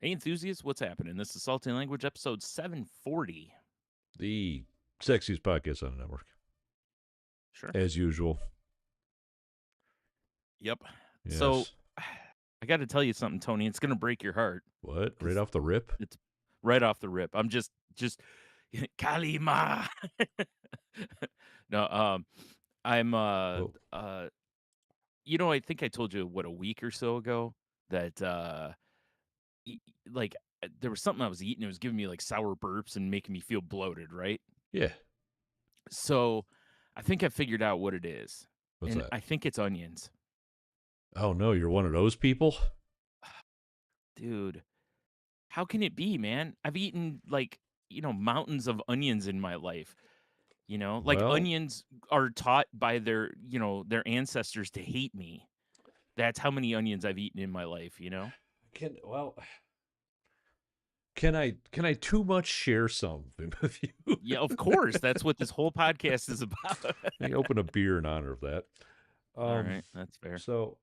Hey, enthusiasts, what's happening? This is Salty Language, episode 740. The sexiest podcast on the network, Sure. as usual. Yep. So, Yes. I got to tell you something, Tony. It's going to break your heart. What? Right off the rip? It's right off the rip. I'm just Kalima. No, I'm, Whoa. I think I told you, a week or so ago that, e- like, there was something I was eating. It was giving me like sour burps and making me feel bloated, right? Yeah. So, I think I figured out what it is. What's And that? I think it's onions. Oh, no. You're one of those people? Dude, how can it be, man? I've eaten mountains of onions in my life. Like Well, onions are taught by their ancestors to hate me. That's how many onions I've eaten in my life. can I too much share something with you? Yeah, of course. That's what this whole podcast is about. Let me open a beer in honor of that. All Um, right, that's fair. so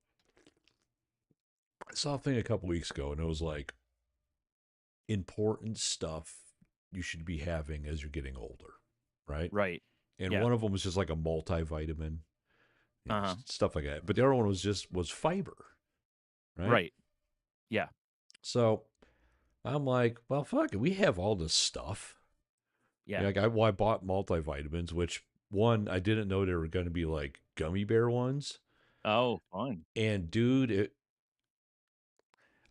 I saw a thing a couple weeks ago, and it was like important stuff you should be having as you're getting older, right? Right. And Yeah. one of them was just like a multivitamin, Uh-huh. stuff like that. But the other one was fiber, right? Right. Yeah. So I'm like, well, fuck it. We have all this stuff. Yeah. Yeah, I bought multivitamins, which one, I didn't know they were going to be like gummy bear ones. Oh, fun. And dude,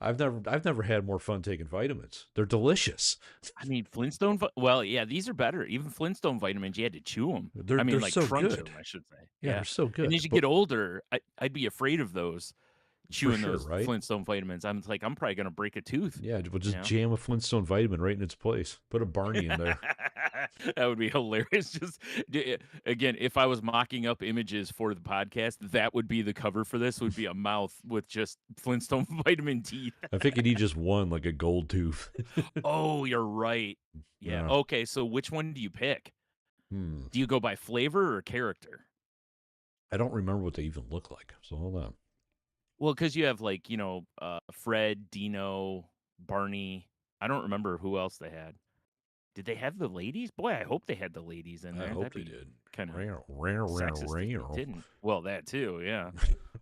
I've never had more fun taking vitamins. They're delicious. I mean, well, yeah, these are better. Even Flintstone vitamins, you had to chew them. They're I mean, they're like so crunch good. them, I should say. Yeah, Yeah. they're so And good. as you But get older, I'd be afraid of those for chewing sure, those right? Flintstone vitamins. I'm like, I'm probably gonna break a tooth. Yeah, we'll You just know? jam a Flintstone vitamin right in its place. Put a Barney in there. That would be hilarious. Again, if I was mocking up images for the podcast, that would be the cover for this. Would be a mouth with just Flintstone vitamin teeth. I think he just won like a gold tooth. Oh, you're right. Yeah. Yeah. Okay. So which one do you pick? Hmm. Do you go by flavor or character? I don't remember what they even look like. So hold on. Well, because you have Fred, Dino, Barney. I don't remember who else they had. Did they have the ladies? Boy, I hope they had the ladies in I there. hope That'd they be did. kind of Rare, rare, rare, sexist if they rare. didn't. Well, that too, yeah.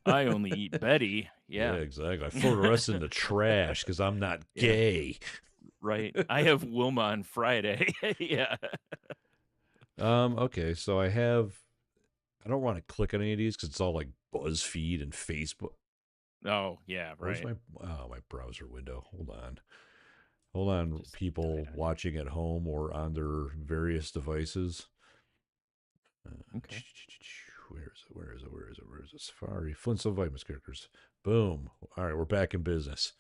I only eat Betty. Yeah, Yeah. exactly. I throw the rest in the trash because I'm not Yeah. gay. Right. I have Wilma on Friday. Yeah. Okay, so I don't want to click on any of these because it's all like BuzzFeed and Facebook. Oh, yeah, Where's right. my browser window? Hold on, Just people die. watching at home or on their various devices. Okay. Where is it? Safari, Flintstone Vitamins characters. Boom. All right, we're back in business.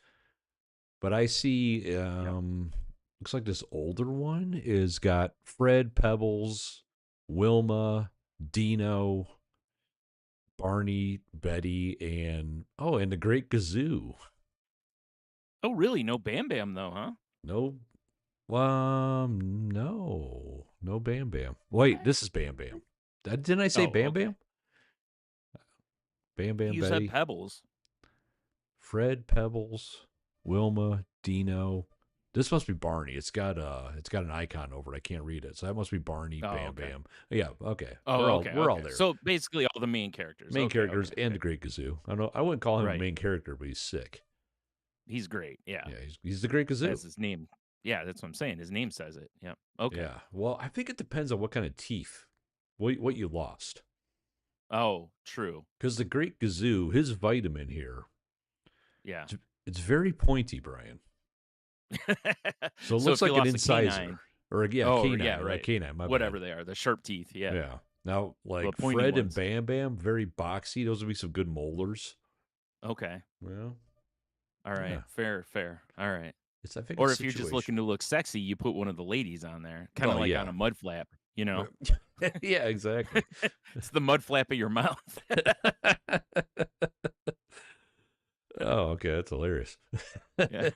But I see, looks like this older one is got Fred, Pebbles, Wilma, Dino, Barney, Betty, and the Great Gazoo. Oh, really? No Bam Bam though, huh? No, no Bam Bam. Wait, this is Bam Bam. Didn't I say Oh, Bam okay. Bam? Bam Bam, You said Betty, Pebbles. Fred, Pebbles, Wilma, Dino. This must be Barney. It's got an icon over it. I can't read it. So that must be Barney, Oh, Bam okay. Bam. Yeah, okay. Oh, okay. We're all Okay. there. So basically all the main characters. Main Okay, characters okay, and okay. the Great Gazoo. I don't know. I wouldn't call him a Right. main character, but he's sick. He's great. Yeah. Yeah, he's the Great Gazoo. That's his name. Yeah, that's what I'm saying. His name says it. Yeah. Okay. Yeah. Well, I think it depends on what kind of teeth, what you lost. Oh, true. Because the Great Gazoo, his vitamin here, Yeah. it's very pointy, Brian. So it looks if you like an lost a incisor. canine, Canine. yeah, right. Canine, my Whatever bad. they are, the sharp teeth. Yeah. Yeah. Now, like pointy Fred and ones. Bam Bam, very boxy. Those would be some good molars. Okay. Well, All right. yeah. Fair. All right. I think Or it's if you're just looking to look sexy, you put one of the ladies on there, kind of Well, like yeah. on a mud flap. Yeah, exactly. It's the mud flap of your mouth. Oh, okay, that's hilarious. Yeah.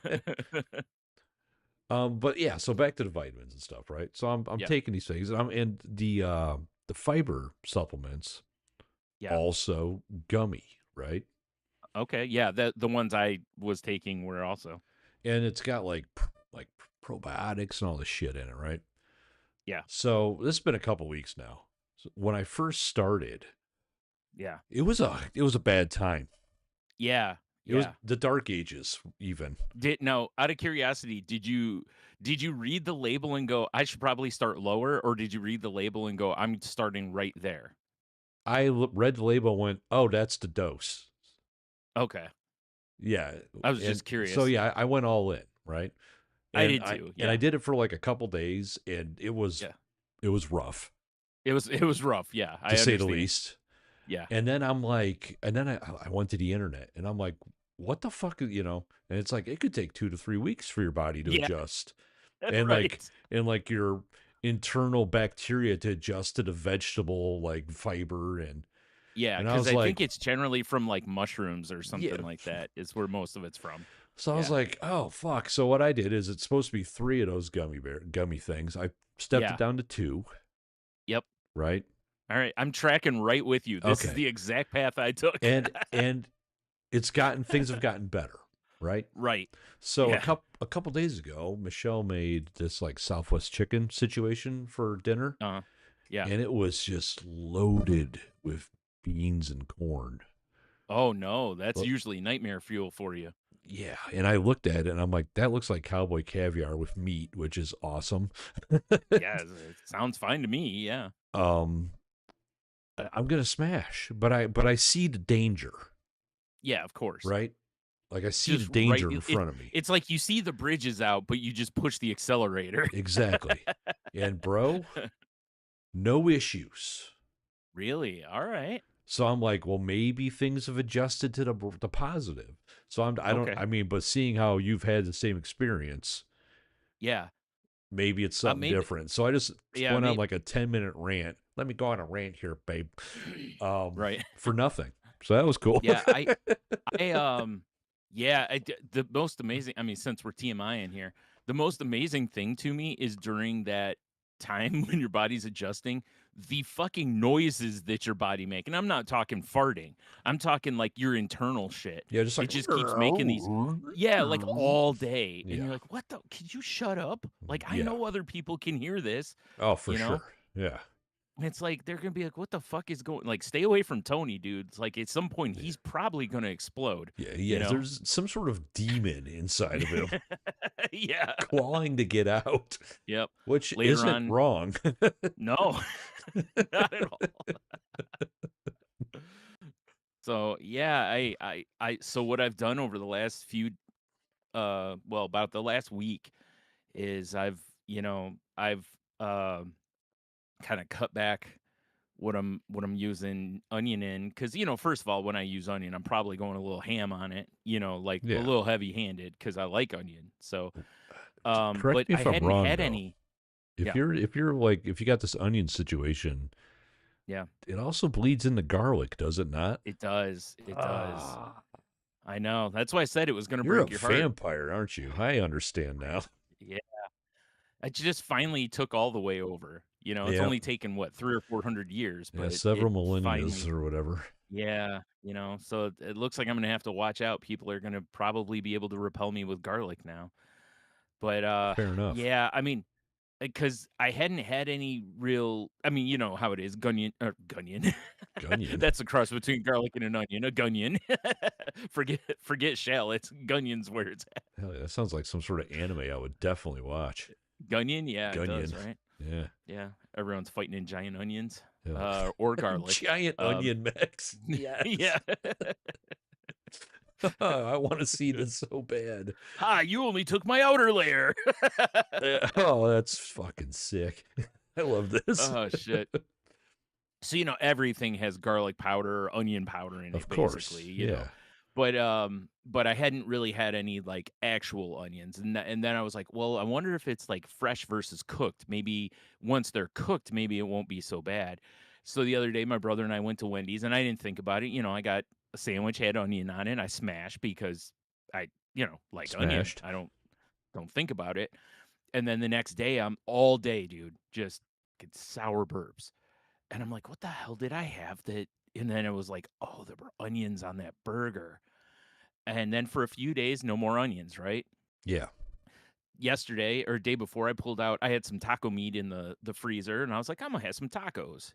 But yeah, so back to the vitamins and stuff, right? So I'm Yeah. taking these things, and the fiber supplements, Yeah. also gummy, right? Okay. Yeah. The ones I was taking were also. and it's got like probiotics and all this shit in it, right? Yeah. So this has been a couple weeks now. So when I first started, Yeah. it was a bad time. Yeah. It was Yeah. the dark ages even. Out of curiosity, did you read the label and go, I should probably start lower, or did you read the label and go, I'm starting right there? Read the label and went, "Oh, that's the dose." Okay. Yeah, I was and just so curious. yeah, I went all in, right? I And did I too. and I Yeah. did it for like a couple days, and Yeah. it was rough It was rough. Yeah. to I say the understand. least. Yeah. And then I'm like, and then I went to the internet, and I'm like, what the fuck, And it's like it could take 2 to 3 weeks for your body to Yeah. adjust, and Right. like your internal bacteria to adjust to the vegetable like fiber, Yeah, and I because was I like, think it's generally from, like, mushrooms or yeah. something like that is where most of it's from. So I was Yeah. like, oh fuck. So what I did is it's supposed to be three of those gummy things. I stepped it Yeah. down to two, Yep. right? Alright, I'm tracking right with you. This is Okay. the exact path I took. And it's gotten things have gotten better, right? Right. So Yeah. a couple days ago, Michelle made this like Southwest chicken situation for dinner, Uh-huh. Yeah. and it was just loaded with beans and corn. Oh, no, that's But usually nightmare fuel for you. yeah, and I looked at it and I'm like, that looks like cowboy caviar with meat, which is awesome. Yeah, it sounds fine to me, yeah. um, I'm gonna smash, but I see the danger, Yeah, of course. right? Like I see the Just right danger in it front of me. it's like you see the bridges out, but you just push the accelerator. Exactly. And bro, no issues. Really? Alright. So I'm like, well, maybe things have adjusted to the positive. So I don't, Okay. I mean, but seeing how you've had the same experience, Yeah. maybe it's something Maybe different. So I just yeah, went on like a 10-minute rant. Let me go on a rant here, babe. right. For nothing. So that was cool. Yeah, I, yeah, the most amazing I mean, since we're TMI in here, the most amazing thing to me is during that time when your body's adjusting, the fucking noises that your body make, and I'm not talking farting, I'm talking, like, your internal shit. Yeah, just It like, just keeps making these yeah, like, all day, and yeah, you're like, "What the could you shut up?" Like, I yeah. know other people can hear this, Oh, for you know? sure. Yeah. And it's like, they're gonna be like, "What the fuck is going" like, "Stay away from Tony, dude." It's like, at some point, Yeah. he's probably gonna explode, Yeah. you Yeah. know? There's some sort of demon inside of him Yeah. clawing to get out, Yep. which Later isn't on wrong. no, not at all. So, yeah, so what I've done over the last few, well, about the last week is I've, kinda cut back what I'm using onion in because first of all, when I use onion, I'm probably going a little ham on it, like, a Yeah. little heavy-handed because I like onion, so, but Correct me I if I'm hadn't wrong had though. any If yeah, you're like if you got this onion situation, yeah. it also bleeds into garlic, does it not? It does, it does. Ah, I know, that's why I said it was gonna you're a break your heart. vampire, aren't you? I understand now. Yeah, I just finally took all the way over, it's Yeah. only taken, what, 3 or 400 years, Yeah, but several it millennias finally or whatever. yeah, so it looks like I'm gonna have to watch out, people are gonna probably be able to repel me with garlic now, but, Fair enough. yeah, I mean, because I hadn't had any real I mean, you know how it is, gunyon or gunyon. Gunyon. That's a cross between garlic and an onion, a gunyon. Forget shallots, gunion's where it's at. Hell yeah, that sounds like some sort of anime I would definitely watch. Gunyon? Yeah, it does, Gunyon. right? Yeah. Yeah, everyone's fighting in giant onions, Hell or yeah. garlic. Giant Um, onion mechs. Yes. yeah. I want to see this so bad. "Ha, you only took my outer layer." Oh, that's fucking sick. I love this. Oh, shit. So, everything has garlic powder or onion powder in it Of basically, course. Yeah. but I hadn't really had any, like, actual onions, and then I was like, "Well, I wonder if it's, like, fresh versus cooked. Maybe once they're cooked, maybe it won't be so bad." So the other day, my brother and I went to Wendy's, and I didn't think about it, I got a sandwich, had onion on it, I smashed because I, like onion. Smashed. I don't think about it, and then the next day, I'm all day, dude, just get sour burps. And I'm like, "What the hell did I have that" and then it was like, "Oh, there were onions on that burger." And then for a few days, no more onions, right? Yeah. Yesterday or day before, I pulled out, I had some taco meat in the freezer, and I was like, I'm gonna have some tacos,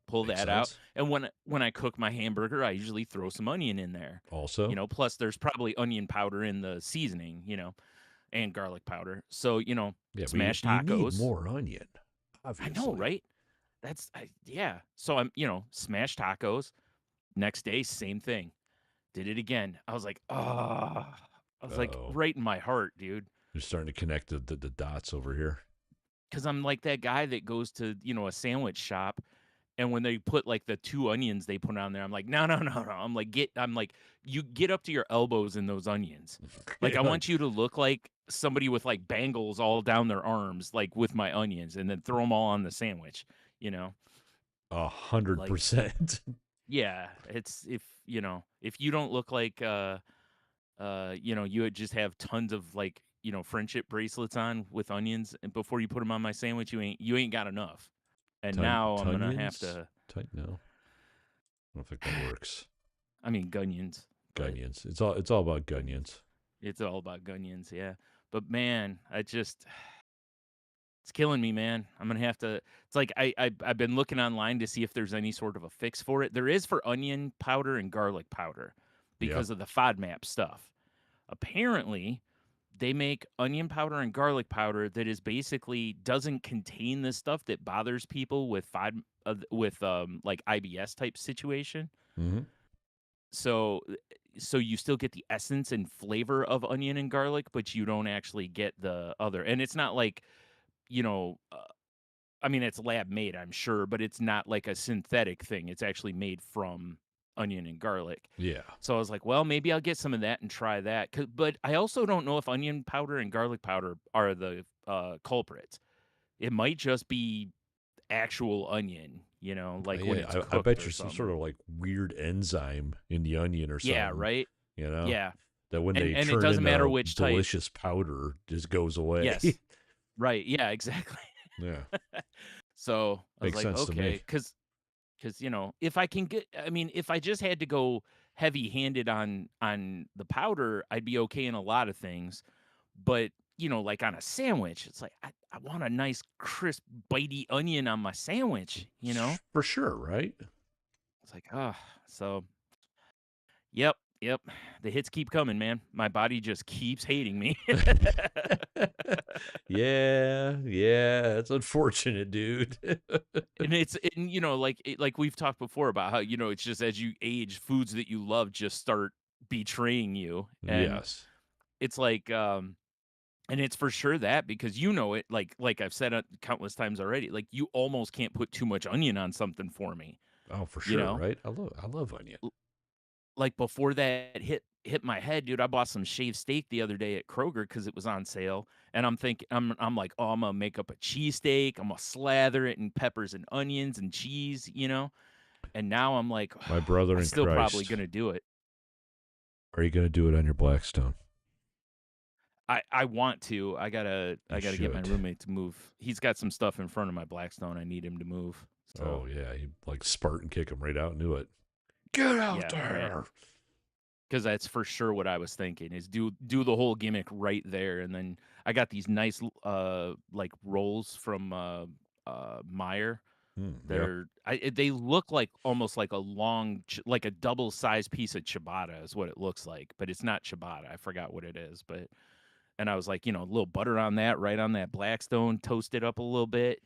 pull Makes that out. sense. And when I cook my hamburger, I usually throw some onion in there. Also, Plus there's probably onion powder in the seasoning, and garlic powder. So, yeah, but smash you need tacos. more onion, I know, obviously. right? Yeah. So I'm, smash tacos. Next day, same thing. Did it again. I was like, ah. I was like, Oh, right in my heart, dude. you're starting to connect the dots over here. Because I'm like that guy that goes to, a sandwich shop, and when they put like the two onions they put on there, I'm like, no, no, no, no. I'm like, you get up to your elbows in those onions. Like, I Like want you to look like somebody with like bangles all down their arms, like with my onions, and then throw them all on the sandwich, you know? a Like, 100%. yeah, it's if you don't look like you would just have tons of like, friendship bracelets on with onions and before you put them on my sandwich, you ain't got enough. And now I'm gonna have Tunions? to, No, I don't think that works. I mean, Gunions, but Gunions. It's all about gunions. it's all about Gunions, yeah. But man, it's killing me, man. I'm gonna have to. It's like I've been looking online to see if there's any sort of a fix for it. There is for onion powder and garlic powder Yeah. because of the FODMAP stuff. Apparently, they make onion powder and garlic powder that is basically doesn't contain the stuff that bothers people with like IBS type situation. Hmm. So so you still get the essence and flavor of onion and garlic, but you don't actually get the other. And it's not like, you know, uh, I mean it's lab made, I'm sure, but it's not like a synthetic thing. It's actually made from onion and garlic. Yeah. So I was like, well, maybe I'll get some of that and try that. But I also don't know if onion powder and garlic powder are the culprits. It might just be actual onion, like when it's I cooked bet or you some sort something. of like weird enzyme in the onion or Yeah, something, right. you know, Yeah, that when they and it turn doesn't matter into which type. delicious powder just goes away. Yes, right. Yeah, exactly. Yeah. So I was Makes like, sense to okay, me. because if I can get, I mean, if I just had to go heavy handed on the powder, I'd be okay in a lot of things. But like on a sandwich, it's like I want a nice crisp bitey onion on my sandwich. For sure, right? It's like so yep, yep. The hits keep coming, man. My body just keeps hating me. Yeah, yeah, it's unfortunate, dude. And it's and like we've talked before about how it's just as you age, foods that you love just start betraying you, and Yes. it's like and it's for sure that because it, like I've said it countless times already, like you almost can't put too much onion on something for me, Oh, for you sure, know. right? I love onion. Like before that hit my head, dude, I bought some shaved steak the other day at Kroger because it was on sale, and I'm thinking, I'm like, oh, I'm gonna make up a cheesesteak, I'm gonna slather it in peppers and onions and cheese, and now I'm like, My brother I'm in still probably Christ. gonna do it. Are you going to do it on your Blackstone? I want to. You I gotta get my should. roommate to move. He's got some stuff in front of my Blackstone. I need him to move. So Oh, yeah. You like Spartan kick him right out into it. Get out yeah, right. there. Because that's for sure what I was thinking is do the whole gimmick right there, and then I got these nice like rolls from Meyer. Yeah. They look like almost like a long like a double sized piece of ciabatta is what it looks like, but it's not ciabatta. I forgot what it is, but and I was like, a little butter on that, right on that Blackstone, toast it up a little bit,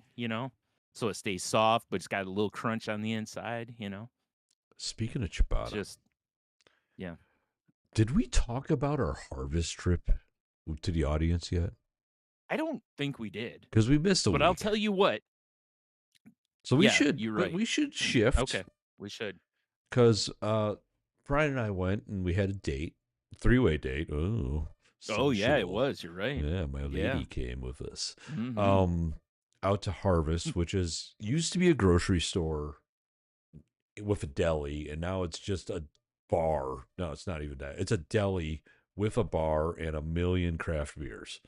so it stays soft, but it's got a little crunch on the inside, Speaking of ciabatta, just yeah. did we talk about our harvest trip to the audience yet? I don't think we did, Because we missed a but I'll week. tell you what. So we Yeah, should you're but right. we should shift Okay, we should. because Brian and I went and we had a date, three-way date. Oh, Oh yeah, it sensual. was. You're right. Yeah, my Yeah. lady came with us. Hmm. Um, out to Harvest, which is used to be a grocery store with a deli, and now it's just a bar. No, it's not even that. It's a deli with a bar and a million craft beers,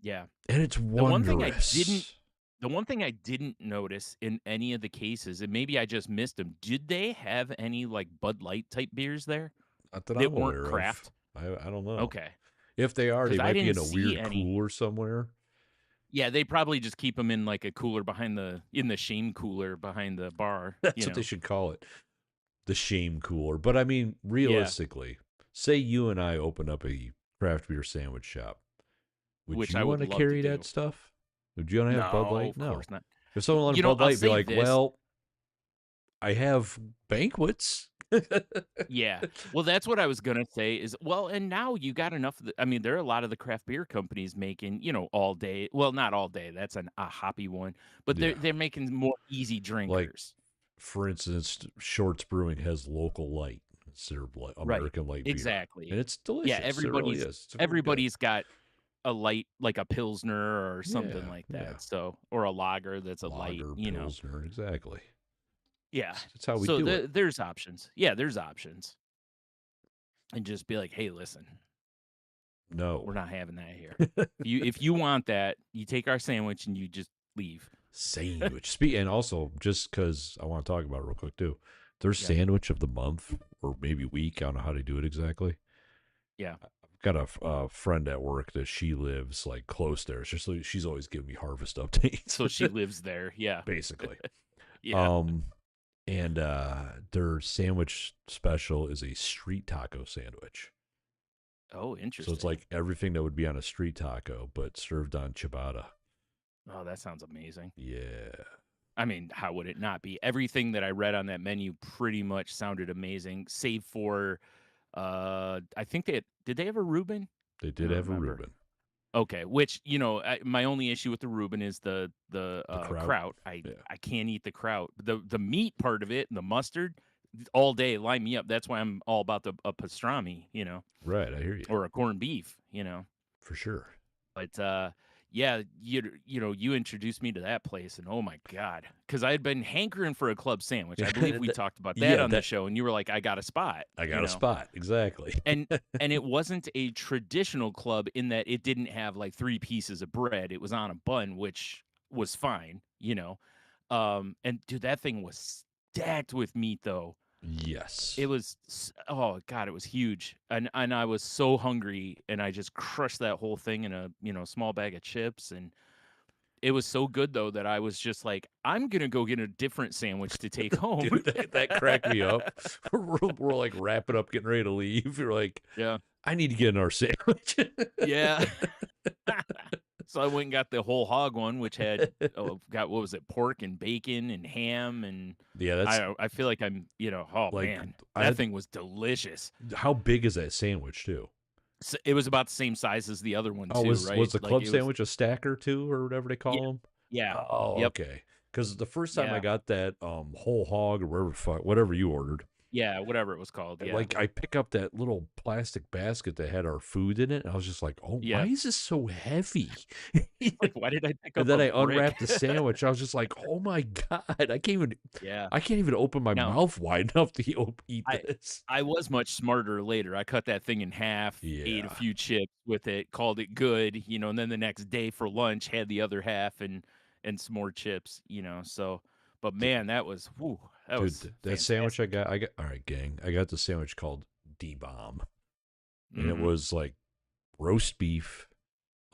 Yeah. and it's The one thing I didn't wondrous. the one thing I didn't notice in any of the cases, and maybe I just missed them, did they have any like Bud Light type beers there Not that I'm that weren't aware of. craft? I don't know. Okay. If they are, they because I might be didn't in a see weird any. cooler somewhere. Yeah, they probably just keep them in like a cooler behind in the shame cooler behind the bar, That's you what they know. should call it, the shame cooler. But I mean, Yeah, realistically, say you and I open up a craft beer sandwich shop. Would which you I would want to love to carry that do. stuff? Would you want to have Bud No, Light? of course No. not. If someone wanted You know, Bud I'll Light, be say like, this. well, I have banquets. Yeah. Well, that's what I was gonna say is well, and now you got enough of the I mean, there are a lot of the craft beer companies making, all day well, not all day, that's a hoppy one, but they're Yeah. they're making more easy Like, drinkers. for instance, Shorts Brewing has local light. It's their Right. American light beer. And Exactly. it's Yeah, delicious. It really everybody's is. It's very good. everybody's got a light like a pilsner or something Yeah. like Yeah. that, so or a lager that's a light, Lager, Pilsner. Exactly. Yeah. That's how we So do it. there's options. Yeah, there's options. And just be like, "Hey, listen, we're No. not having that here. If you want that, you take our sandwich and you just leave." Sandwich. And also, just because I want to talk about it real quick, too, their Yeah. sandwich of the month or maybe week, I don't know how they do it exactly. Yeah. I've got a friend at work that she lives like close there. She's always giving me harvest updates, So she lives there. Yeah. basically. Yeah. Um, and their sandwich special is a street taco sandwich. Oh, So it's interesting. like everything that would be on a street taco, but served on ciabatta. Oh, that sounds amazing. Yeah. I mean, how would it not be? Everything that I read on that menu pretty much sounded amazing, save for I think did they have a Reuben? They I did don't have a remember. Reuben. Okay, which, my only issue with the Reuben is The kraut. kraut. I Yeah. I can't eat the kraut. The meat part of it and the mustard all day line me up. That's why I'm all about a pastrami, Right. I hear you. or a corned beef. For sure. But, yeah, you introduced me to that place, and oh my god, because I had been hankering for a club sandwich. I believe we talked about that Yeah. on the show, and you were like, "I got a spot," I got a spot. Exactly. and it wasn't a traditional club in that it didn't have, like, 3 pieces of bread, it was on a bun, which was fine. And dude, that thing was stacked with meat, though. It Yes. was oh god, it was huge, and I was so hungry, and I just crushed that whole thing in a, small bag of chips, and it was so good, though, that I was just like, "I'm gonna go get a different sandwich to take home." Dude, that cracked me up. We're like wrapping up, getting ready to leave. You're like, Yeah. I need to get our sandwich. Yeah. So I went and got the whole hog one, which had got what was it, pork and bacon and ham, and Yeah, that's I feel like oh like man, I that had. thing was delicious. How big is that sandwich too? It was about the same size as the other one Oh, too, was right? the Like club it was sandwich a stacker too, or whatever they yeah, call them? yeah, Oh, yep, okay. Because the first time I yeah, got that whole hog or whatever you ordered, yeah, whatever it was called, yeah, like I pick up that little plastic basket that had our food in it, and I was just like, "Oh, why yeah. is this so heavy?" Like, why did I pick And up then a I brick? unwrapped the sandwich. I was just like, "Oh my god, Yeah. I can't even open my Now, mouth wide enough to eat I this." I was much smarter later. I cut that thing in half, ate a Yeah, few chips with it, called it good, and then the next day for lunch had the other half and some more chips. So, but D- man, that was that sandwich fantastic. I got. All right, gang, I got the sandwich called D Bomb, and it Mhm. was like roast beef,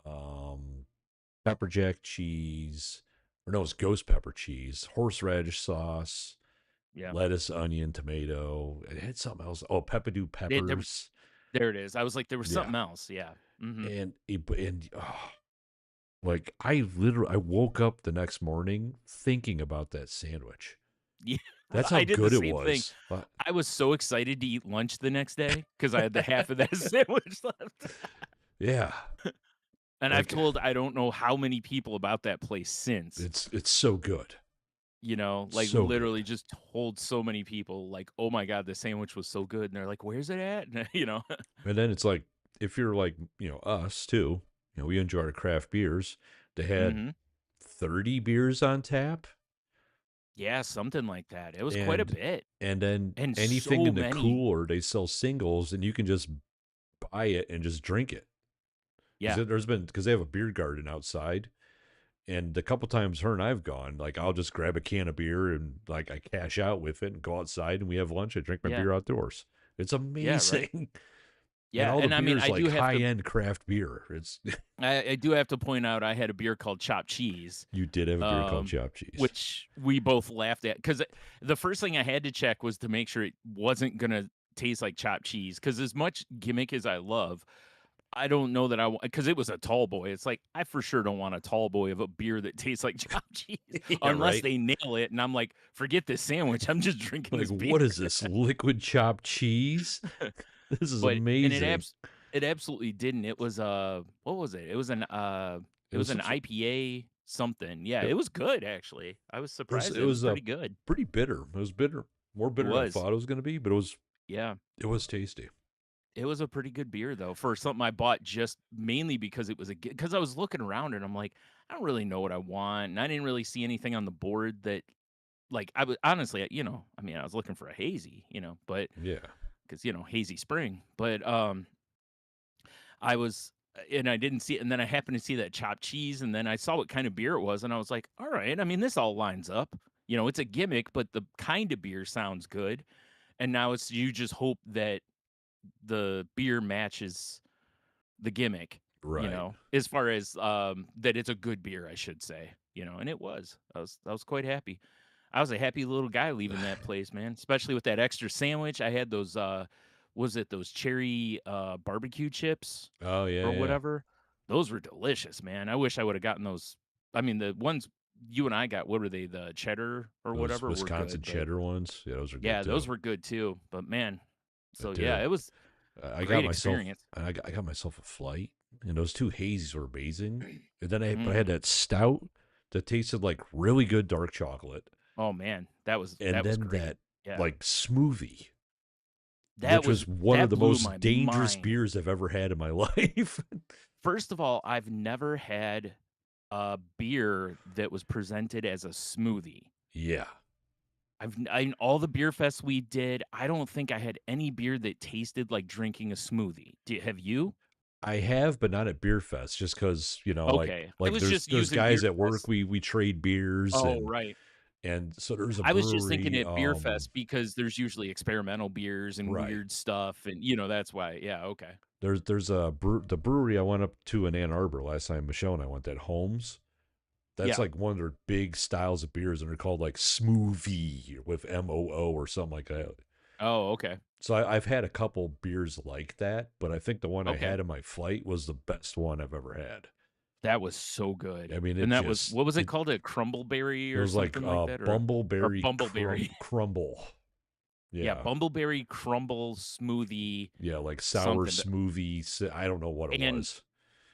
um, pepper jack cheese, or no, it's ghost pepper cheese, horseradish sauce, Yeah. lettuce, onion, tomato. It had something else. Oh, peppadew There was peppers. there it is. I was like, there was Yeah, something else. Yeah. Mhm. and oh, like I woke up the next morning thinking about that sandwich. Yeah. That's how I did the good it same thing. was. I was so excited to eat lunch the next day because I had the half of that sandwich left. Yeah, And I've like told I don't know how many people about that place since. it's so good, Like so good. literally just told so many people, like, "Oh my god, the sandwich was so good." And they're like, "Where's it at?" And then it's like if you're like us too, we enjoy our craft beers. They had Mhm. 30 beers on tap, Yeah, something like that. It was quite a and bit, then and anything so in the many. cooler they sell singles, and you can just buy it and just drink it. Yeah. Because they have a beer garden outside, and the couple times her and I've gone, like I'll just grab a can of beer and like I cash out with it and go outside and we have lunch. I drink my Yeah. beer outdoors. It's Yeah, right? amazing. And Yeah, all the and I beer mean, is I do like have high to end craft beer. It's I do have to point out I had a beer called Chopped Cheese, you did have a beer called um, chopped cheese. which we both laughed at because the first thing I had to check was to make sure it wasn't gonna taste like chopped cheese. Because as much gimmick as I love, I don't know that because it was a tall boy. It's like, I for sure don't want a tall boy of a beer that tastes like chopped cheese Yeah, unless right. they nail it, and I'm like, "Forget this sandwich, I'm just drinking Like, this beer." what is this liquid chopped cheese? This is But and amazing. it absolutely didn't. It was, what was it? It It was was an some sort. IPA something. Yeah, It, it was good, actually. I was was surprised it it was was pretty good. pretty bitter. It was bitter, more It bitter than I was. thought it was going to be, but Yeah. it was tasty. It was a pretty good beer, though, for something I bought just mainly because it was because I was looking around and I'm like, "I don't really know what I want," and I didn't really see anything on the board that like, I was honestly, I mean, I was looking for a hazy, but Yeah, because hazy spring, but, I was and I didn't see it, and then I happened to see that chopped cheese, and then I saw what kind of beer it was, and I was like, "All right, I mean, this all lines up." It's a gimmick, but the kind of beer sounds good, and now it's you just hope that the beer matches the gimmick, right. as far as, that it's a good beer, I should say, and it was. I was quite happy. I was a happy little guy leaving that place, man, especially with that extra sandwich. I had those, was it those cherry, barbecue chips Oh yeah, or yeah. whatever? Those were delicious, man. I wish I woulda gotten those. I mean, the ones you and I got, what were they? The cheddar or Those whatever were Wisconsin good, but cheddar ones, yeah, those are good yeah, those too. were good too, but man, so But yeah, it was I got great myself, experience. I got myself a flight, and those two hazies were amazing. And then but I had Mhm. that stout that tasted like really good dark chocolate, Oh, man, that was and that was then great. that Yeah. like smoothie, That which was was one of that the blew my most dangerous mind. beers I've ever had in my life. First of all, I've never had a beer that was presented as a smoothie. Yeah, In all the beer fests we did, I don't think I had any beer that tasted like drinking a smoothie. Have you? I have, but not at beer fest, just because Okay. I was just there's using beer guys at work fest. we trade beers, Oh, right. and so there's a I was just thinking brewery. at beer fest because there's usually experimental beers and Right. weird stuff, and, that's why. Yeah, okay. There's the brewery I went up to in Ann Arbor last time. Michelle and I went. That Holmes. That's Yeah. like one of their big styles of beers, and they're called like smoothie with MOO or something like that. Oh, okay. So I've had a couple beers like that, but I think the one I Okay. had in my flight was the best one I've ever had. That was so good. I mean, And that was what was it called? A crumbleberry it or was like something like that, or bumbleberry bumbleberry. crumble. Yeah, Yeah, bumbleberry crumble smoothie yeah, like sour something. smoothie. I don't know what it And was.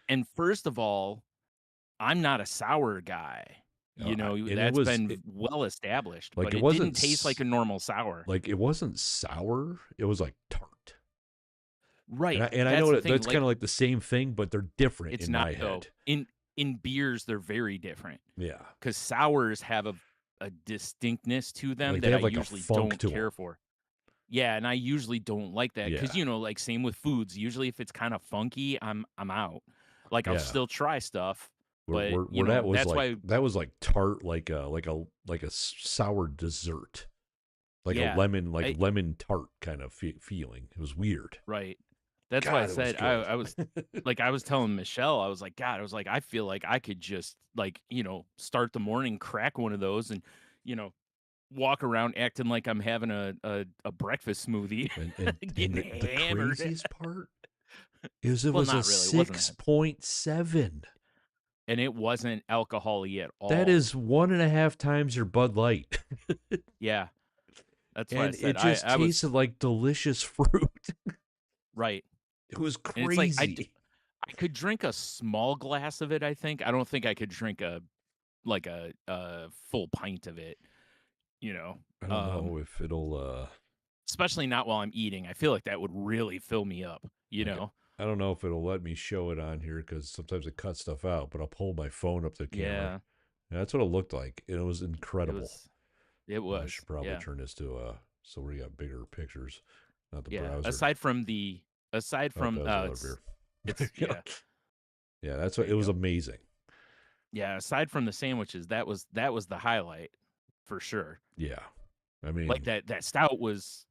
and first of all, I'm not a sour guy. And it That's was been well established, like but it it wasn't didn't taste like a normal sour. like it wasn't sour. It was like tart. Right. And I That's know the that thing. that's Like, kind of like the same thing, but they're different it's in not my though. head. In beers, they're very different Yeah, because sours have a distinctness to them like they that I have like a usually funk don't to them. care for. Yeah, and I usually don't like that because Yeah, like, same with foods, usually if it's kinda funky, I'm out. Like, I'll yeah. still try stuff, but, Where that was that's why. tart, like a sour dessert, Yeah, like I lemon tart kind of feeling. It was weird. right. That's why I God, it was said good. I was telling Michelle, I was like, "God," I was like, "I feel like I could just, like, start the morning, crack one of those, and, you know, walk around acting like I'm having a breakfast smoothie, And getting the hammered." craziest part is it Well, was a not really, it wasn't that, 6.7. and it wasn't alcohol-y at That all. is 1.5 times your Bud Light. Yeah. That's why I And it said just I was tasted like delicious fruit. right, It was and it's like crazy. I could drink a small glass of it, I think. I don't think I could drink a full pint of it, you know, I don't um, know if it'll especially not while I'm eating. I feel like that would really fill me up, you like know? I don't know if it'll let me show it on here because sometimes it cuts stuff out, but I'll pull my phone up to the camera. Yeah, And that's what it looked like. And it was it incredible. was it I was, should probably yeah, turn this to so we got bigger pictures, not the yeah. browser. Aside Oh, from, that was a lot of beer. it's yeah, Yeah, that's there what you it was go. amazing. Yeah, aside from the sandwiches, that was the highlight for sure. Yeah. I Like, mean, that stout was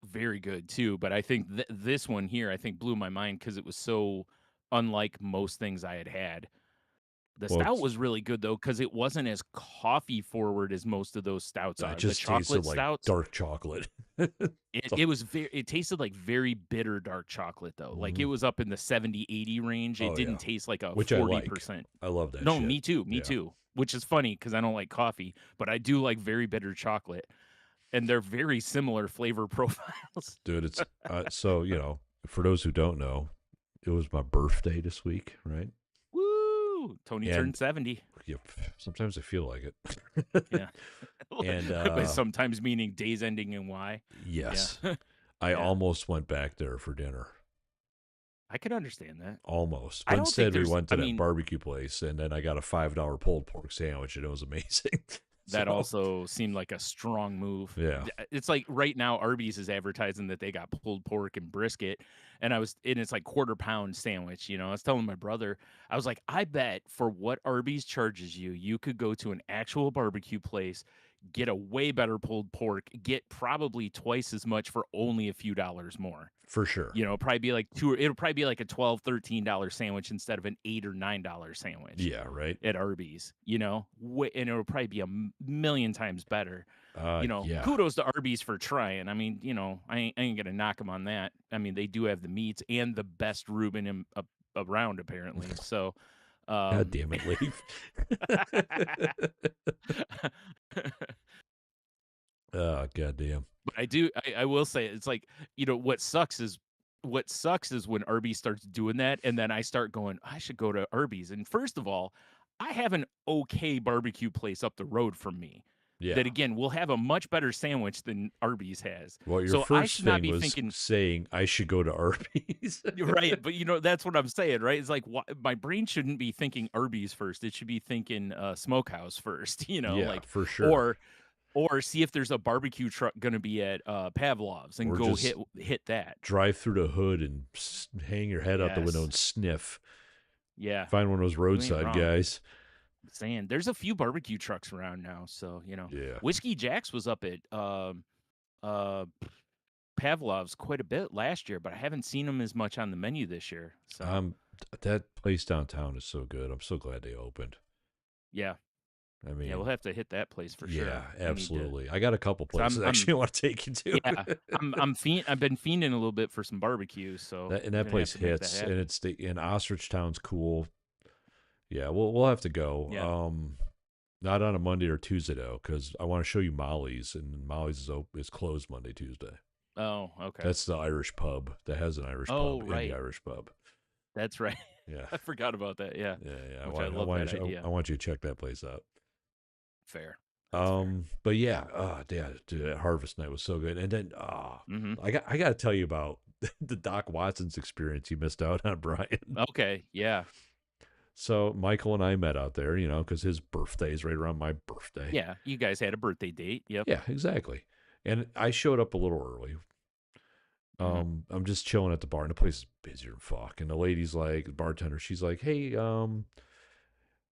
very good too, but I think this one here, I think blew my mind because it was so unlike most things I had had. The Well, stout was really good though because it wasn't as coffee forward as most of those stouts it are. The just tasted chocolate like stouts, dark chocolate. it So, it was very it tasted like very bitter dark chocolate though. Like it mhm. was up in the 70-80 range. It Oh didn't yeah, taste like a which I like. 40%. I love that No, shit. me Yeah, too, which is funny because I don't like coffee, but I do like very bitter chocolate, and they're very similar flavor profiles. dude. It's so for those who don't know, it was my birthday this week, right? Woo! Tony turned And 70. yeah, sometimes I feel like it. Yeah. And But sometimes meaning days ending in Y. Yeah. yes, I Yeah. almost went back there for dinner. I could understand that. Almost. I But don't think instead, we there's went to I that mean, barbecue place, and then I got a $5 pulled pork sandwich, and it was amazing. that So, also seemed like a strong move. yeah, It's like right now Arby's is advertising that they got pulled pork and brisket, and it's like quarter pound sandwich. I was telling my brother, I was like, I bet for what Arby's charges you, you could go to an actual barbecue place, get a way better pulled pork, get probably twice as much for only a few dollars more. for sure. Probably be like it'll probably be like a $12, $13 sandwich instead of an $8 or $9 sandwich Yeah, right. at Arby's, and it'll probably be a million times better. Yeah. Kudos to Arby's for trying. I mean, I ain't gonna knock them on that. I mean, they do have the meats and the best Reuben around, apparently. So, God um, damn it, Leaf. God damn. but I will say it's like, what sucks is when Arby's starts doing that, and then I start going, I should go to Arby's. And first of all, I have an okay barbecue place up the road from me that Yeah. again will have a much better sandwich than Arby's has. Well, your So I first should not thing be was thinking saying I should go to Arby's. you're right, but that's what I'm saying, right? It's like my brain shouldn't be thinking Arby's first. It should be thinking Smokehouse first, Yeah, like for sure. or or see if there's a barbecue truck gonna be at, Pavlov's and Or go just hit that. drive through the hood and hang your head out the window Yes. and sniff. Yeah. Find one of those You ain't roadside wrong. guys. I'm saying there's a few barbecue trucks around now, so, Yeah. Whiskey Jack's was up at, uh, Pavlov's quite a bit last year, but I haven't seen them as much on the menu this year, so, That place downtown is so good. I'm so glad they opened. yeah. I Yeah, we'll mean, have to hit that place for yeah, sure. I need to absolutely. I got a couple 'cause places actually I want to take you yeah, to. I've been fiending a little bit for some barbecue, so And we're that gonna have place to make that hits, and happen. it's and Ostrich Town's cool. Yeah, we'll have to go. Yeah. Not on a Monday or Tuesday though, because I want to show you Molly's, and Molly's is closed Monday, Tuesday. Oh, okay. That's the Irish pub that has an Irish Oh, pub in the right. Irish pub. That's right. Yeah, I forgot about that, yeah, yeah. which I love that idea. I want you to check that place out. Fair. That's fair. But yeah, yeah, dude, that Harvest Night was so good. And then, Mhm. I got to tell you about the Doc Watson's experience you missed out on, Brian. Okay, yeah. So Michael and I met out there, because his birthday is right around my birthday. Yeah, you guys had a birthday date, yep. Yeah, exactly. And I showed up a little early. Mhm. I'm just chilling at the bar, and the place is busier than fuck. And the lady's like, the bartender, she's like, "Hey, are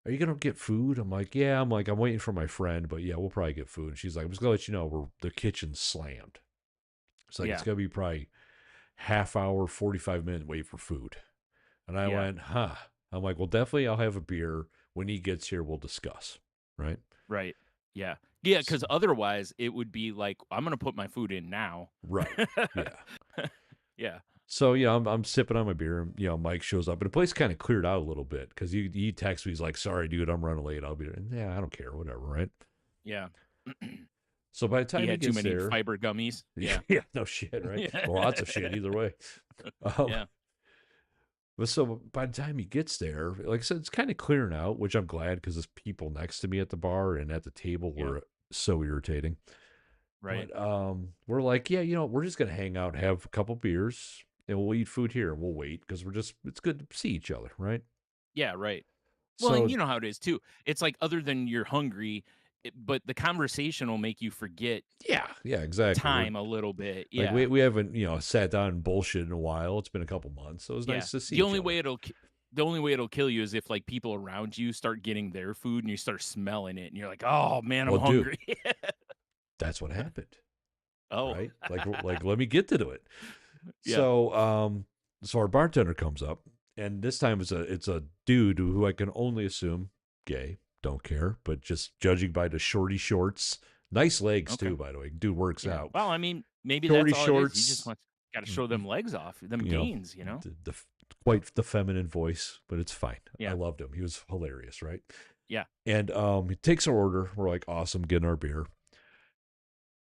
you gonna get food?" I'm like, "Yeah." I'm like, "I'm waiting for my friend, but yeah, we'll probably get food." And she's like, "I'm just gonna let you know, the kitchen's slammed. It's like it's Yeah, gonna be probably half hour, 45-minute wait for food." And I yeah, went, "Huh." I'm like, "Well, definitely, I'll have a beer when he gets here. We'll discuss." Right? right. Yeah. Yeah, S- because otherwise it would be like, "I'm gonna put my food in now." Right. Yeah. Yeah, So I'm sipping on my beer, and Mike shows up, and the place kind of cleared out a little bit because he texts me, he's like, "Sorry, dude, I'm running late. I'll be there." And yeah, I don't care, whatever, right? yeah. So by the He time he had too gets many there, fiber gummies. Yeah. yeah, no shit, right? Or lots of shit either way. Um, Yeah, but so by the time he gets there, like I said, it's kind of clearing out, which I'm glad because there's people next to me at the bar and at the table yeah, were so irritating. right. But we're like, yeah, we're just gonna hang out, have a couple beers, and we'll eat food here, and we'll wait because it's good to see each other, right? Yeah, right. Well, and So you know how it is too. It's like other than you're hungry, but the conversation will make you forget yeah, exactly. We're time a little bit. like Yeah. we haven't sat down and bullshit in a while. It's been a couple months, so it was Yeah. nice to see The each only other. way the only way it'll kill you is if like people around you start getting their food and you start smelling it and you're like, "Oh man, I'm Well, dude, hungry." that's what happened. Oh, right? Like let me get to it. yeah. So our bartender comes up, and this time it's a dude who I can only assume gay. Don't care, but just judging by the shorty shorts, nice legs Okay. too. By the way, dude works Yeah. out. Well, I mean, maybe Shorty that's all it is. He just shorts, wants got to y- show y- them legs off, them you know, gains. You know. the quite the feminine voice, but it's fine. I Yeah. loved him. He was hilarious, right? Yeah. And he takes our order. We're like, awesome, getting our beer.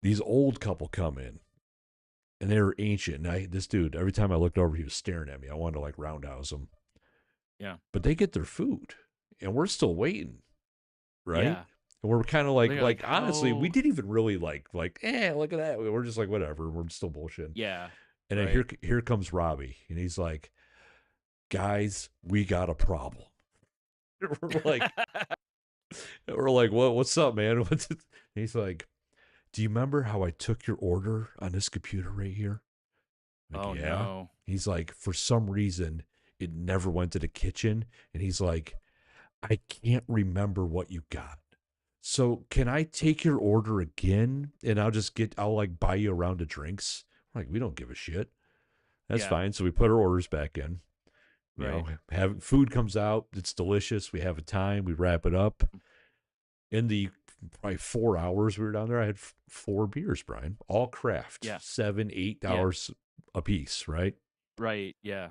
These old couple come in, and they were ancient. And this dude, every time I looked over, he was staring at me. I wanted to like roundhouse him. Yeah. But they get their food, and we're still waiting, right? Yeah. And we're kind of They're like, honestly, we how? didn't even really look at that. We're just like whatever. We're still bullshitting. Yeah. And then Right. here comes Robbie, and he's like, guys, we got a problem. we're like we're like, what's up, man? He's like, do you remember how I took your order on this computer right here? I'm like, Oh yeah. no. He's like, for some reason, it never went to the kitchen. And he's like, I can't remember what you got. So can I take your order again? And I'll like buy you a round of drinks. We're like, we don't give a shit. That's Yeah. fine. So we put our orders back in. You Right. know, have food comes out. It's delicious. We have a time. We wrap it up. In the probably 4 hours we were down there, I had four beers, Brian, all craft, Yeah. 7, 8 Yeah. dollars a piece, right? Right. Yeah.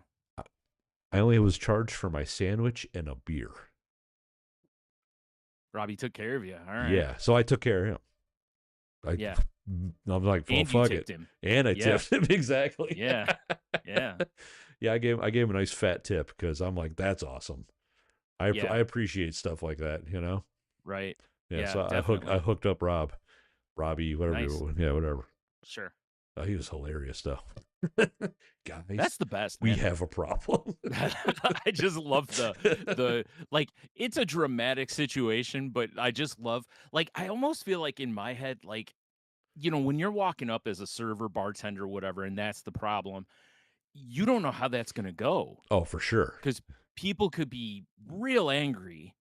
I only was charged for my sandwich and a beer. Robbie took care of you. All right. Yeah, so I took care of him. I, Yeah. I'm like, well, And you fuck it, tipped him. and I Yeah. tipped him exactly. Yeah. Yeah. Yeah, I gave him a nice fat tip because I'm like, that's awesome. I Yeah. appreciate stuff like that, you know. Right. Yeah, Yeah. so I Definitely. hooked up Robbie, whatever, Nice. yeah, whatever. Sure. Oh, he was hilarious though. That's Guys, the best, we man. have a problem. I just love the like it's a dramatic situation, but I just love like I almost feel like in my head, like, when you're walking up as a server, bartender, whatever, and that's the problem, you don't know how that's gonna go Oh, for sure. because people could be real angry,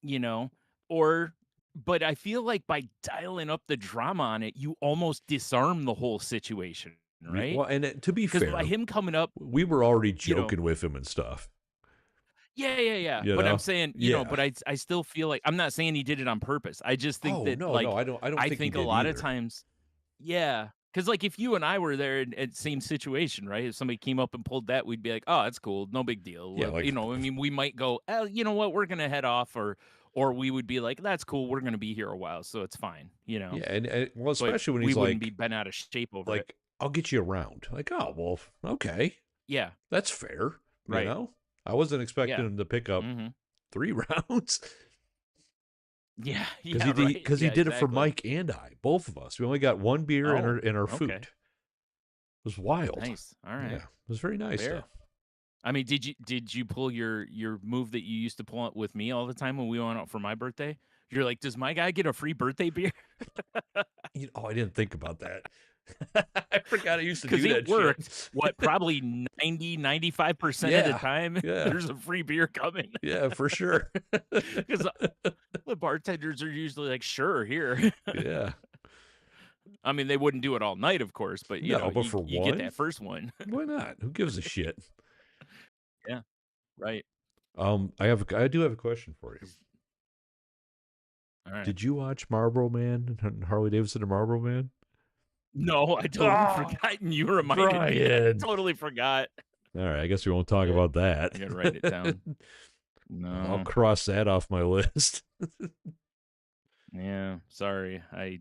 you know, or but I feel like by dialing up the drama on it, you almost disarm the whole situation, right? Well, and to be Because by fair, him coming up, we were already you know joking with him and stuff. Yeah, yeah, yeah, You but I'm know? saying, Yeah. but I still feel like I'm not saying he did it on purpose. I just think Oh that, no, no, like, I don't I think he think a did lot of either. times yeah, because like, if you and I were there in same situation, right? If somebody came up and pulled that, we'd be like, "Oh, that's cool, no big deal." Yeah, I mean, we might go, "Oh, you know what? We're gonna head off," or we would be like, "That's cool, we're gonna be here a while, so it's fine," you know? yeah, and well, But especially when we he's wouldn't be bent out of shape over it. like, I'll get you around. Like, oh well, okay, Yeah, that's fair. You right. know, I wasn't expecting Yeah. him to pick up Mhm. 3 rounds Yeah, because yeah, right. he Yeah, did it for exactly. Mike and I, both of us. We only got one beer and Oh, our food. okay. It was wild. Nice. Yeah, Alright. it was very nice though. Fair. I mean, did you pull your move that you used to pull out with me all the time when we went out for my birthday? You're like, "Does my guy get a free birthday beer?" I didn't think about that. I forgot I used to Because do it that shit. worked, what, probably 90-95% of the Yeah, time, yeah, there's a free beer coming. yeah, for sure. 'Cause the bartenders are usually like, "Sure, here." Yeah. I mean, they wouldn't do it all night, of course, but, No, but for you get one, that first one. why not? Who gives a shit? Yeah, right. I do have a question for you. 'Cause alright. Did you watch Marlboro Man and Harley Davidson and Marlboro Man? No, I totally Oh, forgot, and you reminded me. I Brian. totally forgot. All right, I guess we won't talk Yeah, about that. I gotta write it down. I'll No. cross that off my list. Yeah, sorry. I I,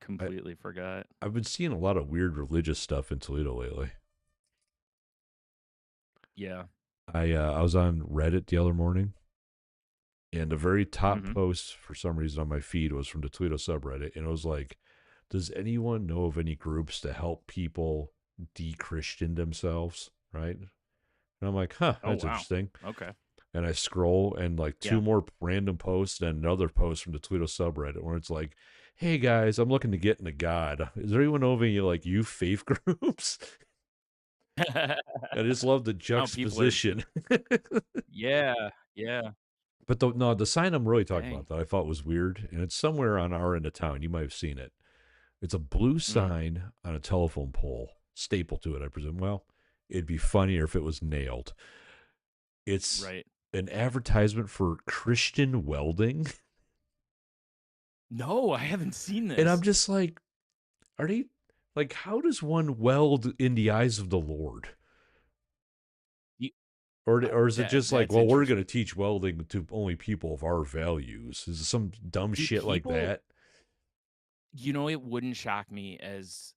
completely forgot. I've been seeing a lot of weird religious stuff in Toledo lately. Yeah. I was on Reddit the other morning, and the very top Mhm. post for some reason on my feed was from the Toledo subreddit, and it was like, "Does anyone know of any groups to help people de-Christian themselves?" Right? And I'm like, "Huh, Oh, that's wow. interesting." Okay. And I scroll, and like two Yeah. more random posts, and another post from the Toledo subreddit where it's like, "Hey guys, I'm looking to get into God. Is there anyone know of any like youth faith groups?" I just love the Oh, people are juxtaposition. yeah, yeah. But the sign I'm really talking Dang. about that I thought was weird, and it's somewhere on our end of town. You might have seen it. It's a blue Mm, sign on a telephone pole, stapled to it, I presume. Well, it'd be funnier if it was nailed. It's right. an advertisement for Christian welding. No, I haven't seen And I'm this. just like, are they like, how does one weld in the eyes of the Lord? You, Or is it just like, that's well, we're going to interesting. teach welding to only people of our values? Is it some dumb Do shit like people that? it wouldn't shock me as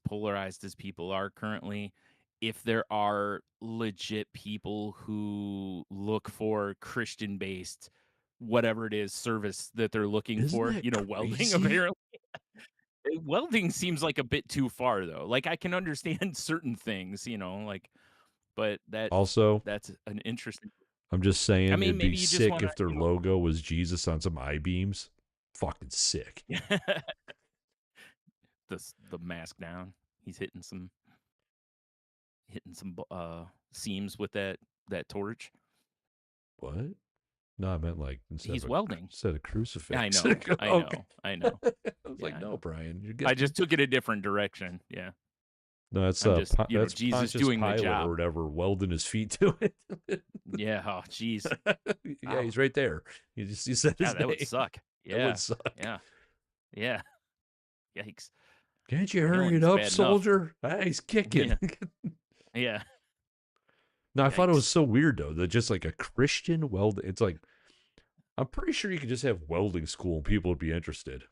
polarized as people are currently if there are legit people who look for Christian-based whatever it is service that they're looking Isn't for, that welding crazy? apparently. Welding seems like a bit too far though. Like I can understand certain things, but Also, that's an interesting. I'm just I saying mean, it'd be maybe you just sick wanna, if their logo was Jesus on some I beams. Fucking sick. the mask down. He's hitting some seams with that torch. What? No, I meant like He's welding. instead of I crucifix. know, I Okay. know, I know. I was Yeah, like, I no, know. Brian, you're I getting just took it a different direction. Yeah. no. I'm just, That's Jesus Pontius doing the Pilate or job. whatever welding his feet to it. Yeah. Oh, jeez. Yeah, Wow. he's right there. You said Yeah, his that would name. suck. That would Yeah. suck. Yeah. Yeah. Yikes. Can't you hurry it Healing's up, bad enough. soldier? Ah, he's kicking. Yeah. Yeah. No, I thought it was Yikes. so weird though that just like a Christian weld. It's like I'm pretty sure you could just have welding school and people would be interested.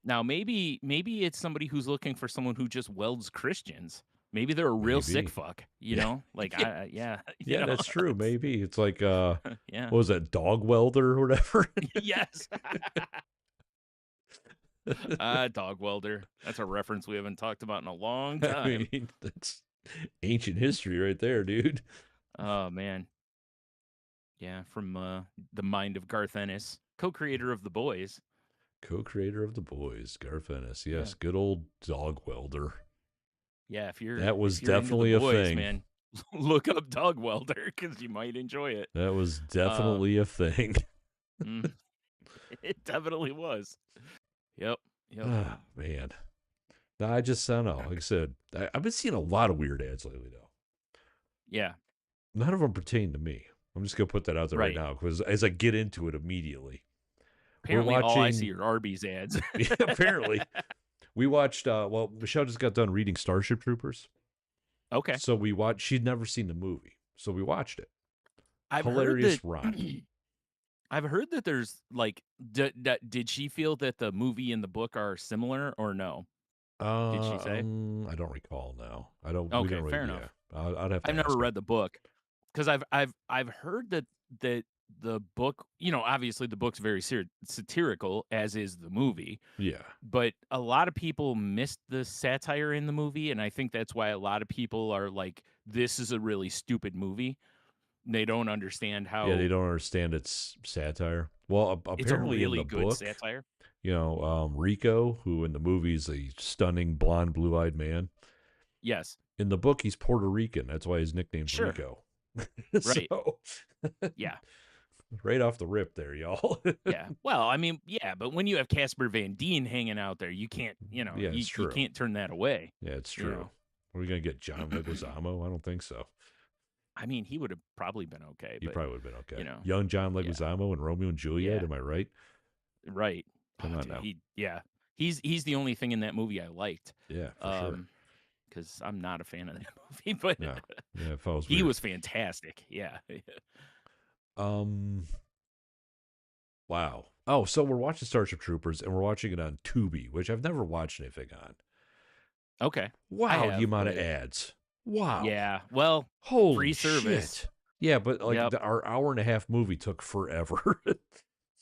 Now maybe it's somebody who's looking for someone who just welds Christians. Maybe they're a real sick Maybe. fuck, Yeah. Like Yeah. yeah, Yeah, that's true. it's Maybe it's like yeah. what was that, dog welder or whatever? Yes. Dog welder. That's a reference we haven't talked about in a long I time. mean, that's ancient history right there, dude. Oh man. Yeah, from the mind of Garth Ennis, co-creator of The Boys. Co-creator of The Boys, Garth Ennis. Yeah. Yes, good old dog welder. Yeah, if That was you're into The definitely a Boys, thing. man, look up dog welder cuz you might enjoy it. That was Um definitely a thing. mm, it definitely was. Yep. Yep. Ah, man. No, I don't know. Like I said, I've been seeing a lot of weird ads lately, though. Yeah. None of them pertain to me. I'm just gonna put that out there right Right. now because as I get into it immediately, we're Apparently all I see watching. are Arby's ads. Apparently, we watched. Well, Michelle just got done reading Starship Troopers, Okay. so we watched. She'd never seen the movie, so we watched it. I've heard that Hilarious ride. I've heard that there's like did she feel that the movie and the book are similar or no? Did she say? I don't recall now. I don't. We Okay, don't really. fair Yeah, enough. I'd have I've to never ask her. read the book because I've heard that the book, obviously the book's very satirical as is the movie, Yeah, but a lot of people missed the satire in the movie, and I think that's why a lot of people are like, "This is a really stupid movie." They don't understand yeah. They how don't understand its satire. Well, it's a apparently in really the good book, satire. Rico, who in the movie is a stunning blonde, blue-eyed man. Yes, In the book, he's Puerto Rican. That's why his nickname's sure, Rico. right, So, yeah. right off the rip, there, y'all. Yeah. Well, I mean, yeah, but when you have Casper Van Dien hanging out there, you can't, Yeah, it's you true. can't turn that away. Yeah, it's You true. know. Are we gonna get John Leguizamo? I don't think so. I mean, he would have probably been okay, He but probably would have been you okay. know, Young John yeah, Leguizamo and Romeo and Juliet. yeah, Am I right? right. Come Oh, on dude, now. yeah, he's the only thing in that movie I liked, Yeah, for sure. because I'm not a fan of that movie, but Yeah, yeah. If I was he weird. was fantastic. Yeah. Um. Wow. Oh, so we're watching Starship Troopers and we're watching it on Tubi, which I've never watched anything on. Okay, I Wow, the have, amount of but ads. Wow. yeah, well, Holy free service. shit. Yeah, but like Yep. our hour and a half movie took forever.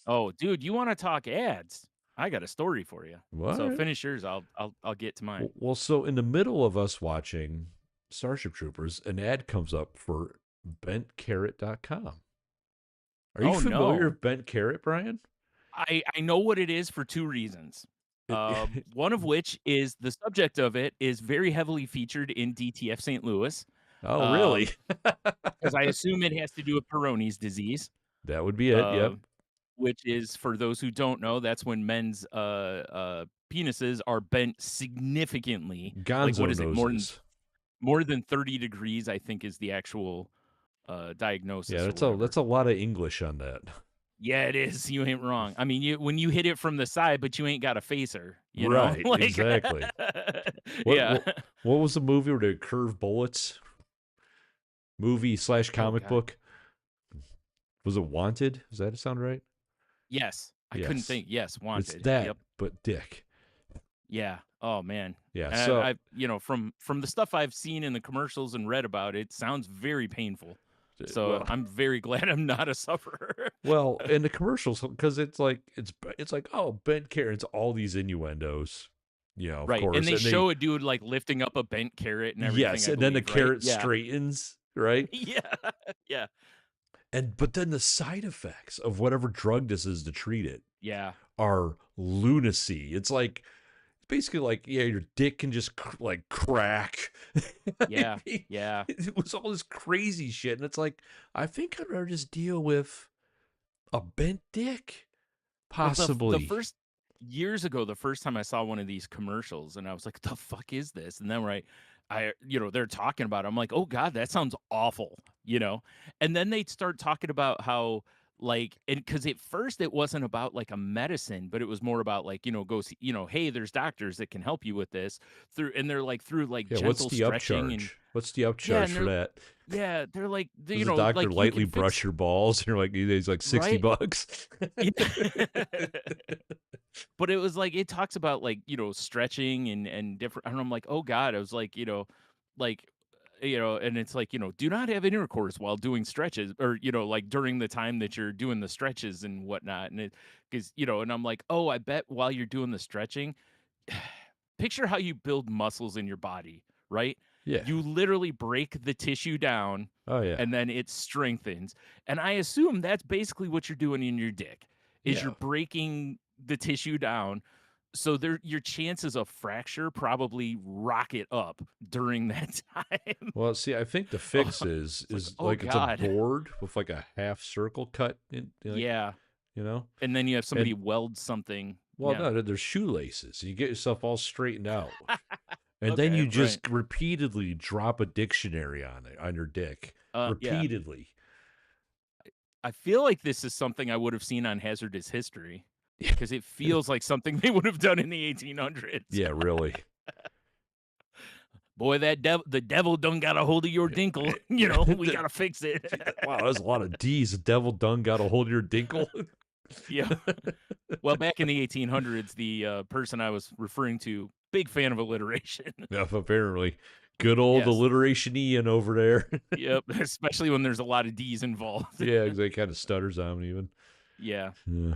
Oh, dude, you want to talk ads? I got a story for you. So What? finish yours. I'll get to mine. Well, so in the middle of us watching Starship Troopers, an ad comes up for bentcarrot.com. Are you Oh familiar no. with Bent Carrot, Brian? I know what it is for two reasons. It- One of which is the subject of it is very heavily featured in DTF St. Louis. oh, really? Um, because I assume it has to do with Peyronie's disease. That would be it. Uh, Yep. which is, for those who don't know, that's when men's, penises are bent significantly. Like, what Gonzo is it? noses. More than 30 degrees, I think, is the actual, Yeah, diagnosis or that's whatever. a lot of English on that. Yeah, it is, you ain't wrong. I mean, when you hit it from the side, but you ain't got a facer, you know? Right, Like exactly. What yeah. what what was the movie where they curve bullets? Movie slash Oh, comic god. book? Was it Wanted? Does that sound right? Yes. I couldn't Yes. think. Yes, It's Wanted. that, Yep. but dick. Yeah. Oh, man. Yeah, And so I from the stuff I've seen in the commercials and read about, it sounds very painful. So, well, I'm very glad I'm not a sufferer. well, in the commercials, because it's like, oh, bent carrots, all these innuendos, of Right, and course, they and they show a dude, like, lifting up a bent carrot and everything, yes, I and then the believe, right? carrot Yeah. straightens, right? Yeah. Yeah. And but then the side effects of whatever drug this is to treat it Yeah. are lunacy. It's like basically like, yeah, your dick can just like crack. I Yeah. mean, Yeah. it was all this crazy shit, and it's like, I think I'd rather just deal with a bent dick, Well, the possibly. first years ago, the first time I saw one of these commercials, and I was like, "The fuck is this?" And then they're talking about it, I'm like, "Oh god, that sounds awful," you know? And then they'd start talking about how, like, and because at first it wasn't about, like, a medicine, but it was more about, like, go see, "Hey, there's doctors that can help you with this," they're, like, through, like, Yeah, what's gentle the stretching and upcharge? What's the yeah, upcharge and for that? they're like, Does the doctor like, "You lightly can brush fix" your balls? You're like, he's like 60 right? bucks. Yeah. But it was like it talks about, like, stretching and different and I'm like, "Oh god." I was like, like, and it's like, "Do not have intercourse while doing stretches," or, like, during the time that you're doing the stretches and whatnot, and it 'cause, and I'm like, "Oh, I bet while you're doing the stretching" picture how you build muscles in your body, right? Yeah. You literally break the tissue down, Oh yeah. and then it strengthens, and I assume that's basically what you're doing in your dick, is you're Yeah. breaking the tissue down, so your chances of fracture probably rocket up during that time. Well, see, I think the Oh, fix it's like, is "Oh like it's a god." board with like a half circle cut in, like, Yeah, you know, and then you have somebody and weld something. well, Yeah. no, there's shoelaces. You get yourself all straightened out, and then Okay, you right. just repeatedly drop a dictionary on it on your dick, Yeah. repeatedly. I feel like this is something I would have seen on Hazardous History because it feels like something they would have done in the 1800s. Yeah, really. Boy, the devil done got a hold of your dinkle. We The- gotta fix it. wow, that's a lot of D's. The devil done got a hold of your dinkle. Yeah. Well, back in the 1800s, the person I was referring to, big fan of alliteration. Yeah, apparently. Good old Yes. alliteration Ian over there. Yep. Especially when there's a lot of D's involved. Yeah, they kind of stutters on him even. Yeah. Yeah.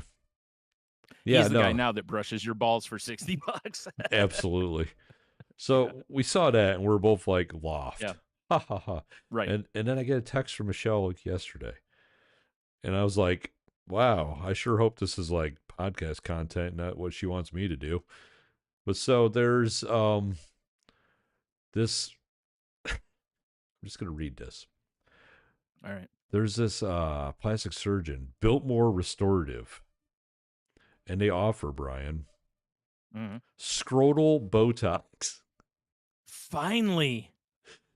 Yeah, He's the guy no, now that brushes your balls for 60 bucks. absolutely. Yeah. So we saw that and we're both like Yeah. loft. Ha ha ha. Right. And then I get a text from Michelle like yesterday. And I was like, wow, I sure hope this is like podcast content, not what she wants me to do. But so there's this I'm just gonna read this. All right. There's this plastic surgeon, Biltmore Restorative, and they offer, Brian, Mhm. scrotal Botox. Finally.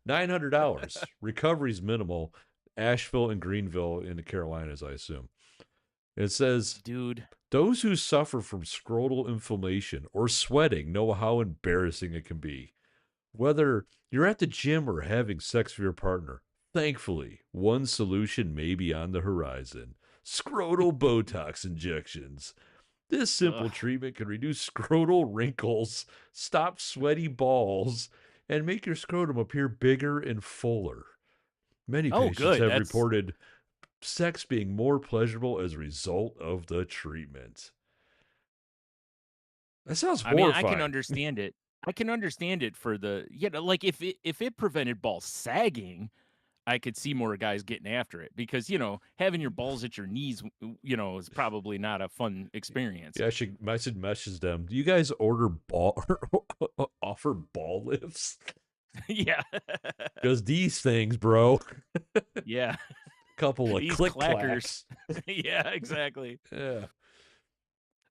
$900. Recovery's minimal. Asheville and Greenville in the Carolinas, I assume. It says Dude. those who suffer from scrotal inflammation or sweating know how embarrassing it can be. Whether you're at the gym or having sex with your partner, thankfully, one solution may be on the horizon: scrotal Botox injections. This simple Ugh. treatment can reduce scrotal wrinkles, stop sweaty balls, and make your scrotum appear bigger and fuller. Many Oh, patients good. have That's reported sex being more pleasurable as a result of the treatment. That sounds I mean, I can horrifying. understand it. I can understand it for like if it prevented ball sagging, I could see more guys getting after it because, having your balls at your knees, is probably not a fun experience. Yeah, I should message them. Do you guys order ball offer ball lifts? Yeah. Because these things, bro, Yeah. couple of These click clackers. clacks. Yeah, exactly. Yeah.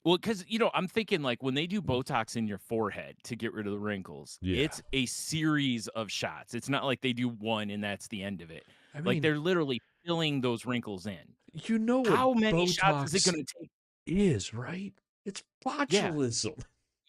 Well, because I'm thinking like when they do Botox in your forehead to get rid of the wrinkles, Yeah. it's a series of shots. It's not like they do one and that's the end of it. I Like mean, they're literally filling those wrinkles in. you know what How many shots is it Botox gonna take? is, right? It's Yeah. botulism.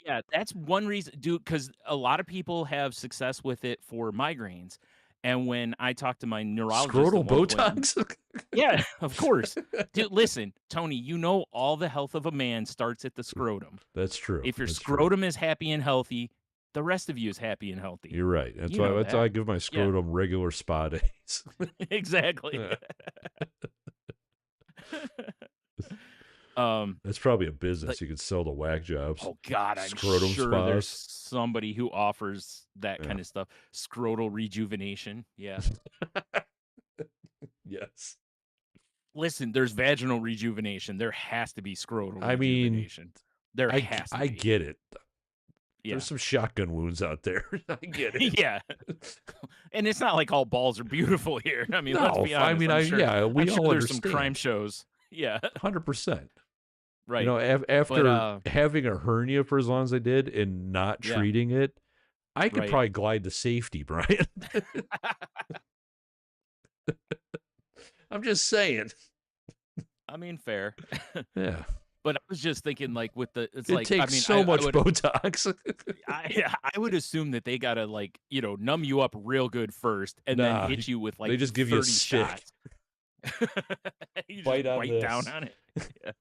Yeah, that's one reason, dude. Because a lot of people have success with it for migraines, and when I talked to my neurologist at Scrotal one point. Botox? Yeah, of course. Dude, listen, Tony, all the health of a man starts at the scrotum. That's true. If your That's true. scrotum is happy and healthy, the rest of you is happy and healthy. You're right. You know That's why that. I give my Yeah, scrotum regular spa days. exactly. Yeah. Um, That's probably a but business you could sell to whack jobs. oh god, I'm Scrotum sure there's spas. somebody who offers that Yeah. kind of stuff. Scrotal rejuvenation. Yeah. Yes. Listen, there's vaginal rejuvenation. There has to be scrotal I mean, rejuvenation. There has to I be. get it. Yeah. There's some shotgun wounds out there. I get it. Yeah. And it's not like all balls are beautiful here. I mean, let's No, be I honest. mean, I'm we sure all there's some crime understand. shows. Yeah. 100%. You Right. know, But after having a hernia for as long as I did and not yeah. treating it, I could Right. probably glide to safety, Brian. I'm just saying. I mean, fair. Yeah. But I was just thinking like with the it's It like I takes mean, so I much would Botox. I would assume that they gotta like, numb you up real good first and then Nah, hit you with like they just give you a 30 stick. shots. You just Bite on bite down this. on it. Yeah.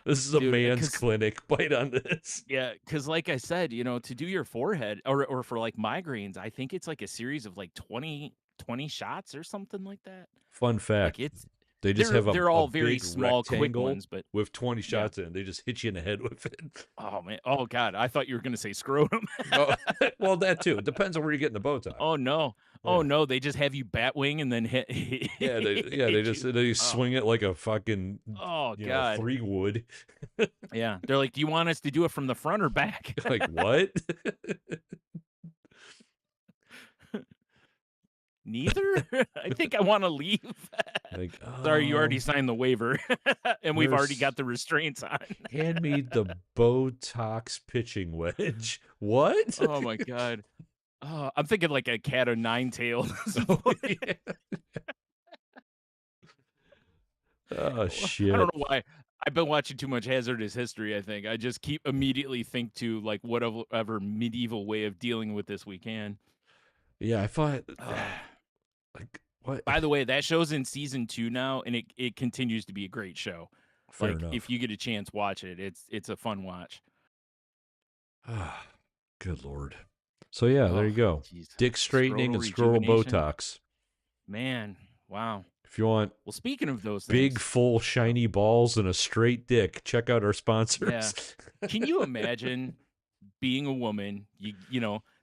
This is a Dude, man's because clinic. Bite on this. yeah, because like I said, to do your forehead or for like migraines, I think it's like a series of like 20 shots or something like that. Fun Like fact. it's They just they're have they're a all very big small, quick rectangle ones, but with 20 yeah. shots in it. They just hit you in the head with it. Oh man. Oh god, I thought you were gonna say scrotum. Oh, well, that too. It depends on where you're getting the Botox. Oh no. Oh Yeah. no, they just have you bat wing and then hit They hit just you. they Oh, swing it like a fucking oh god. 3 wood. Yeah. They're like, "Do you want us to do it from the front or back?" Like what? Neither? I think I wanna leave. Like, Sorry, you already signed the waiver, and we've already nurse, got the restraints on. hand me the Botox pitching wedge. What? Oh my god. Oh, I'm thinking like a cat o' nine tails. Oh, yeah. Oh I don't shit. know why. I've been watching too much Hazardous History, I think. I just keep immediately think to like whatever medieval way of dealing with this we can. Yeah, I thought Ah. like what? By the way, that show's in season 2 now, and it continues to be a great show. Fair Like, if enough. you get a chance, watch it. It's a fun watch. Ah, good lord. So yeah, there Oh, you go. jeez. Dick straightening Scrotal and scrotal rejuvenation. Botox. Man, wow. If you want Well, speaking of those big, things, full, oh, shiny balls and a straight dick, check out our yeah. sponsors. Can you imagine being a woman?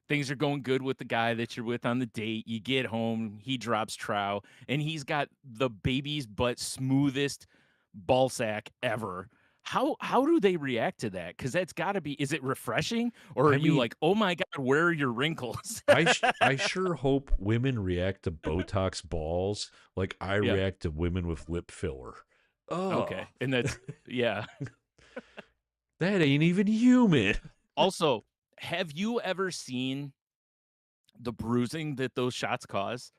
Things are going good with the guy that you're with on the date. You get home, he drops trow, and he's got the baby's butt smoothest ball sack ever. How do they react to that? Because that's got to be. Is it refreshing, or are I you mean, like, oh my god, where are your wrinkles? I sure hope women react to Botox balls like I Yeah. react to women with lip filler. Oh, Okay. And that's yeah. that ain't even human. Also, have you ever seen the bruising that those shots cause?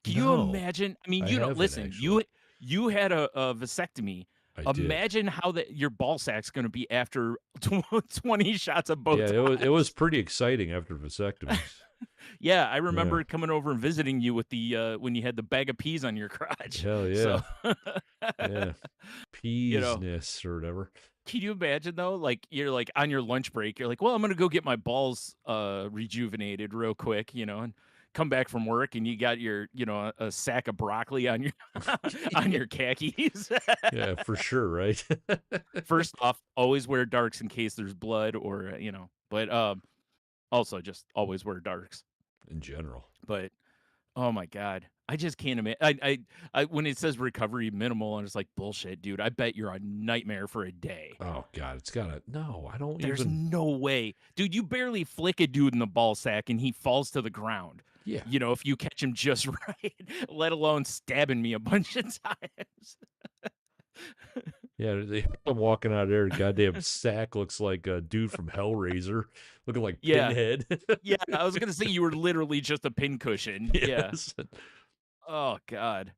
Can you No, imagine? I mean, I haven't listen, actually. you had a vasectomy. I did. Imagine how your ball sack's going to be after 20 shots of Yeah, it was Botox. pretty exciting after vasectomies. Yeah, I Yeah. remember coming over and visiting you with the when you had the bag of peas on your crotch. Hell So, yeah. Yeah. you know, Peasness or whatever. can you imagine though? Like you're like on your lunch break, you're like, "Well, I'm gonna go get my balls rejuvenated real quick," and come back from work and you got your, a sack of broccoli on your on your khakis. Yeah, for sure, right? First off, always wear darks in case there's blood or, but also just always wear darks. In general. But oh my god. I just can't imagine. I when it says recovery minimal, I'm just like bullshit, dude. I bet you're a nightmare for a day. Oh god, it's gotta no, I don't There's even no way. Dude, you barely flick a dude in the ball sack and he falls to the ground. yeah. If you catch him just right, let alone stabbing me a bunch of times. Yeah, I'm walking out of there. Goddamn sack looks like a dude from Hellraiser, looking like Yeah. Pinhead. Yeah, I was gonna say you were literally just a pincushion. Yeah. Yes. Oh god.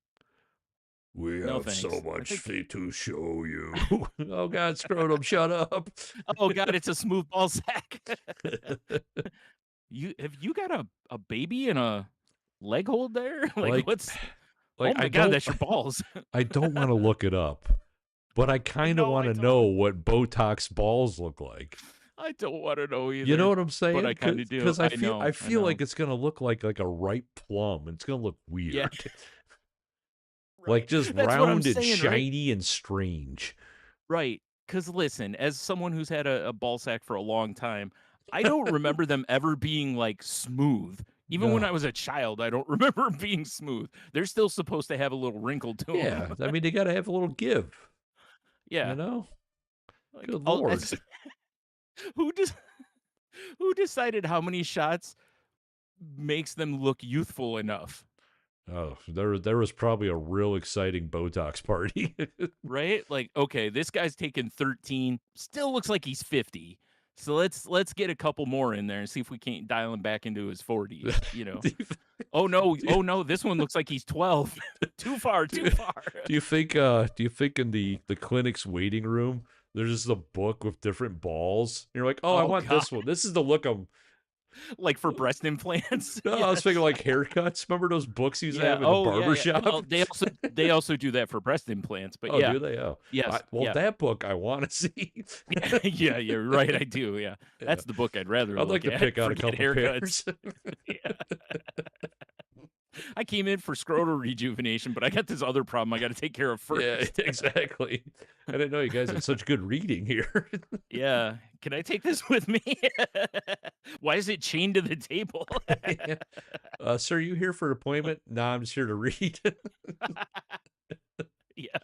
We No have so thanks. I much think fate to show you. Oh God, scrotum, shut up. oh god, it's a smooth ball sack. You got a baby and a leg hold there? Like, like, what's like oh I my god, don't, that's your balls. I don't want to look it up, but I kind of No, want I to know don't. what Botox balls look like. I don't wanna know You know either, what I'm but saying? I kinda do. Because I I know, I feel know. like it's gonna look like a ripe plum. It's gonna look Yeah, weird, like right. just That's what I'm round and saying, right? shiny and strange. Right. Because listen, as someone who's had a ball sack for a long time, I don't remember them ever being, like, smooth. Even when I No. was a child, I don't remember 'em being smooth. They're still supposed to have a little wrinkle to them. Yeah, I mean they got to have a little give. You Yeah. know? Like, Good oh, lord. as who des who decided how many shots makes them look youthful enough? Oh, there was probably a real exciting Botox party. Right? Like, okay, this guy's taking 13, still looks like he's 50. So let's get a couple more in there and see if we can't dial him back into his 40s, you know. do, you, do, you, Oh no, this one looks like he's 12. Too far, do too you far. do you think in the clinic's waiting room there's just a book with different balls? And you're like, oh, I Oh want god, this one. This is the look I'm. like for breast implants. No, I was thinking Yes. like haircuts. Remember those books you used to Yeah. have in the Oh yeah, barber yeah. shop? Well, they also do that for breast implants, but Oh, yeah. do they? Oh, Yes. well, Yeah. that book I want to see. Yeah, yeah, you're right, I do, yeah. Yeah, That's the book I'd rather I'd like look to at. pick out a Forget couple haircuts. pairs. Yeah. I came in for scrotal rejuvenation, but I got this other problem I gotta take care of Yeah, first. exactly. I didn't know you guys had such good reading here. Yeah. Can I take this with me? Why is it chained to the table? Yeah. Sir, you here for an appointment? Nah, I'm just here to read. Yeah.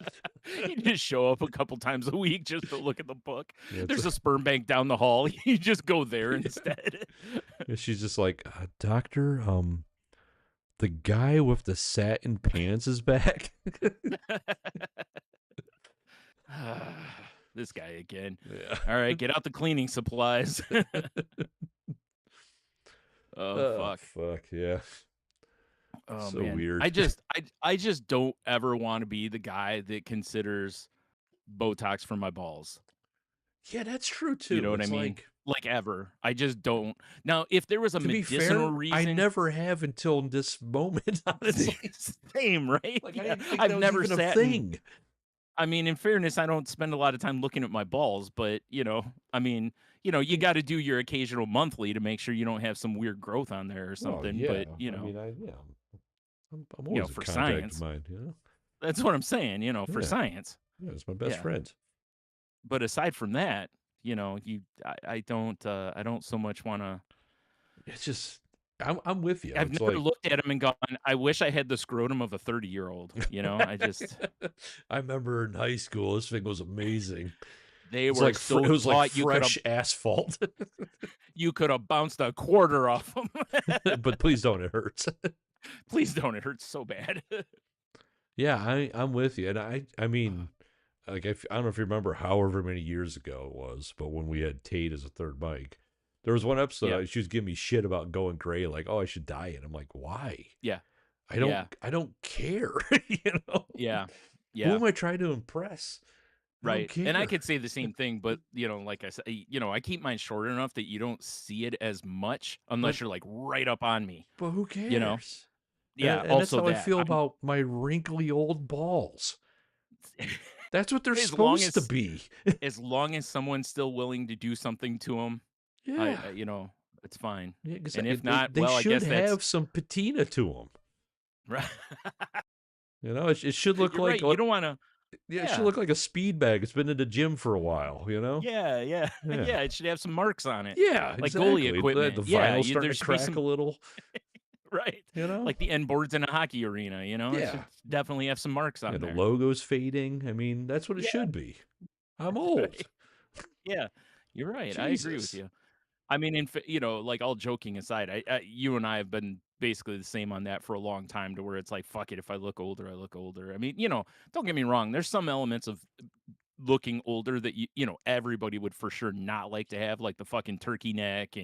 You just show up a couple times a week just to look at the book. Yeah, There's a sperm bank down the hall. You just go there yeah. instead. Yeah, she's just like, doctor, the guy with the satin pants is back. This guy again. Yeah. All right, get out the cleaning supplies. Oh Oh, fuck. fuck, yeah. Oh So man. weird. I just don't ever want to be the guy that considers Botox for my balls. Yeah, that's true You know too. what I It's mean? like, Like ever. I just don't. Now, if there was a to be medicinal fair, I reason, never have until this moment, honestly. same, right? Like, I Yeah. didn't think I've that was never even a sat and thing. I mean, in fairness, I don't spend a lot of time looking at my balls, but I mean, you got to do your occasional monthly to make sure you don't have some weird growth on there or Well, something, yeah. but I mean, I'm always a for contact of science. mine, you know? That's what I'm saying, for Yeah. science. Yeah, it's my best Yeah. friend. But aside from that, I don't so much want to It's just I'm with you. I've It's never like looked at him and gone, I wish I had the scrotum of a 30-year-old, I just I remember in high school, this thing was amazing. they It's were like so it was like taut fresh asphalt. you could have bounced a quarter off them. But please don't, it hurts. Please don't, it hurts so bad. Yeah, I'm with you, and I mean, like I don't know if you remember however many years ago it was, but when we had Tate as a third mic, there was one episode Yeah, she was giving me shit about going gray, like, oh, I should dye it. I'm like, why? yeah, I don't yeah, I don't care. You know, yeah, who yeah, am I trying to impress? I don't right. And I care. could say the same thing, but like I said, I keep mine short enough that you don't see it as much But unless you're like right up on me. who You know? cares? Yeah. And that's Also how I that feel I'm about my wrinkly old balls. That's what they're as long supposed to as be. someone's still willing to do something to them, Yeah. it's fine. Yeah, 'cause And if they not, they well, I should guess that's have some patina to them. right. You know, it should look You're like right. You don't want to. yeah, it should Yeah. look like a speed bag. It's been in the gym for a while. You know. Yeah. Yeah. Yeah. Yeah. It should have some marks on it, Yeah, like goalie exactly. The equipment. Yeah. vinyl's starting There to should be crack a some. little. Right. You know. Like the end boards in a hockey arena. It should Yeah. definitely have some marks Yeah, on the there. logo's fading. I mean, that's what it Yeah. should be. I'm old. Right. Yeah. You're right. I agree with Jesus. you. I mean, like all joking aside, you and I have been basically the same on that for a long time to where it's like, fuck it. If I look older, I look older. I mean, don't get me wrong. There's some elements of looking older that everybody would for sure not like to have, like the fucking turkey neck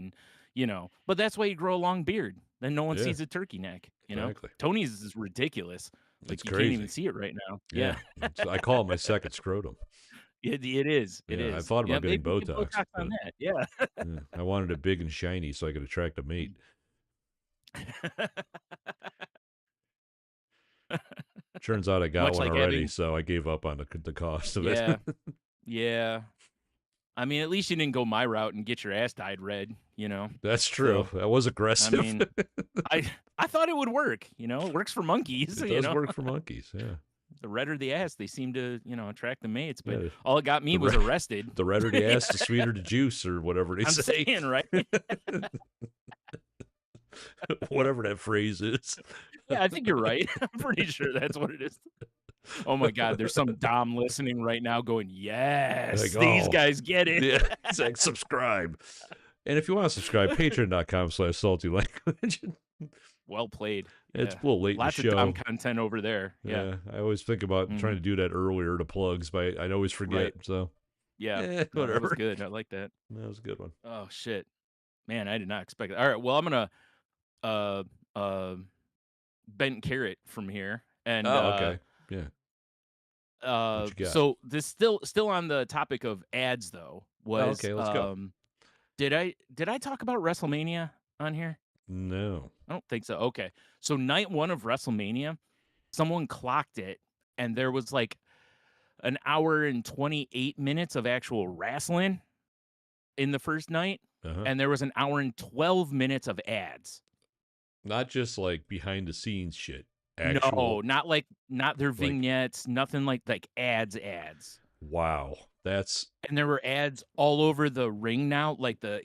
but that's why you grow a long beard. Then no one Yeah, sees a turkey neck. exactly. Tony's is ridiculous. It's Like you can't even crazy. see it right now. Yeah, Yeah. I call it my second scrotum. It is. It Yeah, I is. thought Yeah, about getting maybe get Botox, Botox on but that. Yeah. yeah, I wanted it big and shiny so I could attract a mate. Turns out I got Much one like already, having so I gave up on the cost of it. Yeah. Yeah. I mean, at least you didn't go my route and get your ass dyed red. That's true. So, That was I aggressive. mean, I thought it would work. It works for monkeys. It does work for monkeys. Yeah, The redder the ass, they seem to attract the mates. But yeah. all it got me The was re- arrested. the redder the Yeah, ass, the sweeter the juice, or whatever they I'm say. saying right. Whatever that phrase is. Yeah, I think you're right. I'm pretty sure that's what it is. Oh my God, there's some Dom listening right now going, "Yes, Like, these oh, guys get it." yeah. It's like subscribe. And if you want to subscribe, patreon.com/saltylanguage. Well played. It's Yeah, a little late in the lots of Dom show. content over there. Yeah. Yeah, I always think about trying Hmm. to do that earlier to plugs, but I always forget. Right. So, Yeah. No, that was whatever. good. I like that. That was a good one. Oh shit, man, I did not expect it. All right, well, I'm gonna uh uh bent carrot from here, and Oh, okay. Yeah. What you got? so this still on the topic of ads though Oh, was okay. Let's go. did I talk about WrestleMania on here? No. I don't think so. Okay, so night one of WrestleMania, someone clocked it, and there was like an hour and 28 minutes of actual wrestling in the first night, Uh huh. and there was an hour and 12 minutes of ads. Not just like behind the scenes shit. No, Actual, not their like, vignettes, nothing like ads. wow. That's, And there were ads all over the ring now, like the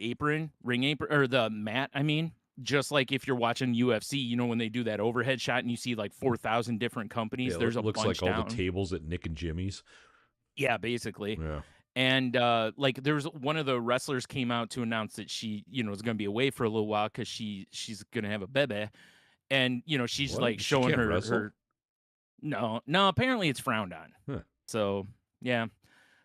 ring apron, or the mat, I mean. Just like if you're watching UFC, when they do that overhead shot and you see like 4,000 different yeah, companies, there's a looks like bunch all the down. tables at Nick and Jimmy's. Yeah, basically. Yeah. And like there was one of the wrestlers came out to announce that she, is going to be away for a little while because she's going to have a baby. And she's like What? She showing can't her wrestle? no, apparently it's frowned on. Huh. So yeah.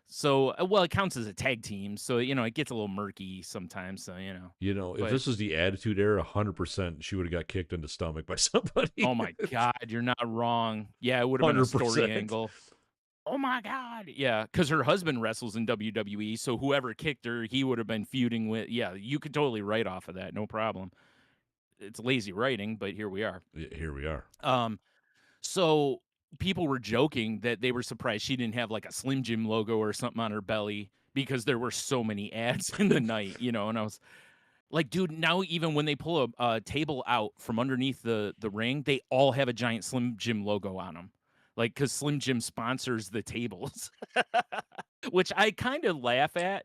So well, it counts as a tag team, so it gets a little murky sometimes. So If but this was the Attitude Era, 100% she would have got kicked in the stomach by somebody. oh my God, you're not wrong. Yeah, it would have been a story 100%. angle. Oh my God, yeah, because her husband wrestles in WWE, so whoever kicked her, he would have been feuding with. Yeah, you could totally write off of that, no problem. It's lazy writing, but here we are. Here we are. Um, So people were joking that they were surprised she didn't have like a Slim Jim logo or something on her belly because there were so many ads in the night. And I was like, dude, now even when they pull a table out from underneath the ring, they all have a giant Slim Jim logo on them. Like, because Slim Jim sponsors the tables, which I kind of laugh at,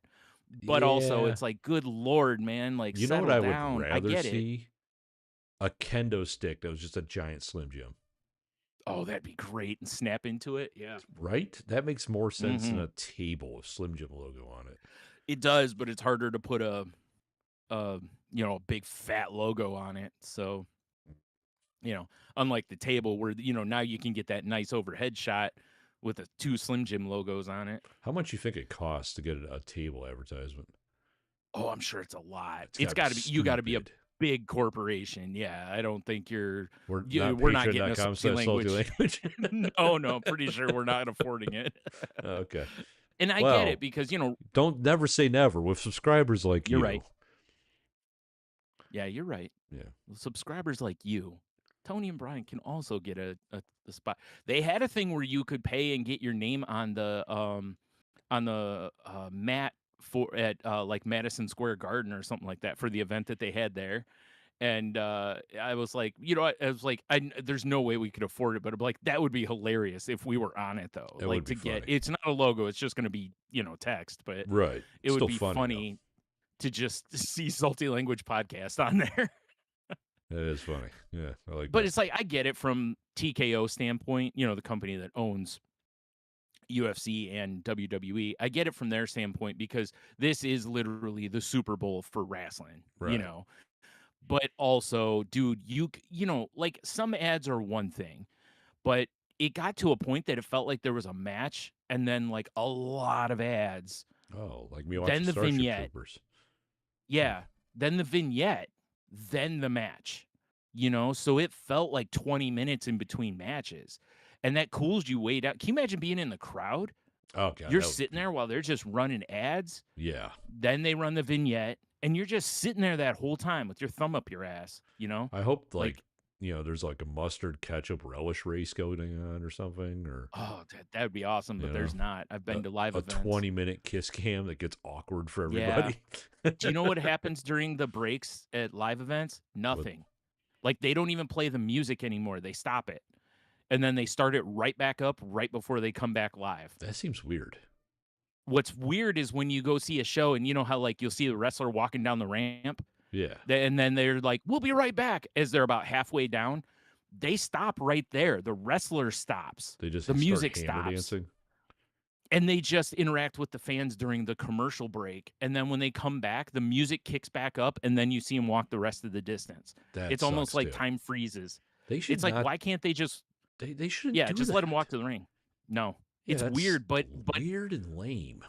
but also Yeah. it's like, good Lord, man, like You know what settle I would down. I rather get it. see? A kendo stick that was just a giant Slim Jim. Oh, that'd be great. And snap into it. Yeah. Right? That makes more sense than Hmm. a table with Slim Jim logo on it. It does, but it's harder to put a big fat logo on it. So, unlike the table where now you can get that nice overhead shot with the two Slim Jim logos on it. How much you think it costs to get a table advertisement? Oh, I'm sure it's a lot. It's It's got to be got to be you got to be a stupid. big corporation. Yeah, I don't think We're not we're not getting a patreon.com salty slash salty language. language. No, pretty sure we're not affording it. Okay. And I get it Well, because, don't never say never with subscribers like you're you. right. Yeah, you're right. Yeah. Subscribers like you, Tony and Brian can also get a spot. They had a thing where you could pay and get your name on the mat for at like Madison Square Garden or something like that for the event that they had there. And I was like, I was like, there's no way we could afford it, but I'm like, that would be hilarious if we were on it though. That Like would be to get, funny. it's not a logo; it's just going to be text, but Right. it would Still be funny though. funny to just see Salty Language podcast on there. That is funny. Yeah, I like But that. it's like I get it from TKO standpoint, the company that owns, UFC and WWE. I get it from their standpoint because this is literally the Super Bowl for wrestling, you Right. know. But also, dude, like some ads are one thing, but it got to a point that it felt like there was a match and then like a lot of ads, Oh, like me then watching the Starship vignette. Troopers. Hmm. Yeah, then the vignette, then the match. So it felt like 20 minutes in between matches. And that cools you way down. Can you imagine being in the crowd? Oh god, You're that would sitting be there while they're just running ads, yeah. then they run the vignette, and you're just sitting there that whole time with your thumb up your ass, you know? I hope Like, there's like a mustard ketchup relish race going on or something, or oh, that would be awesome, you but know, there's not. I've been to live a events. 20-minute kiss cam that gets awkward for Yeah. everybody. Do you know what happens during the breaks at live events? What Nothing. Like, they don't even play the music anymore. They stop it. And then they start it right back up right before they come back live. that seems weird. What's weird is when you go see a show and you know how, like, you'll see the wrestler walking down the ramp, Yeah, and then they're like, "We'll be right back," as they're about halfway down. They stop right there. The wrestler stops. they just The start music hammer stops. dancing. And they just interact with the fans during the commercial break. And then when they come back, the music kicks back up, and then you see them walk the rest of the distance. That It's almost sucks like too. time freezes. They should It's like, not. why can't they just, They shouldn't yeah, do just let them walk that. to the ring? No, Yeah, it's that's weird, but weird and lame.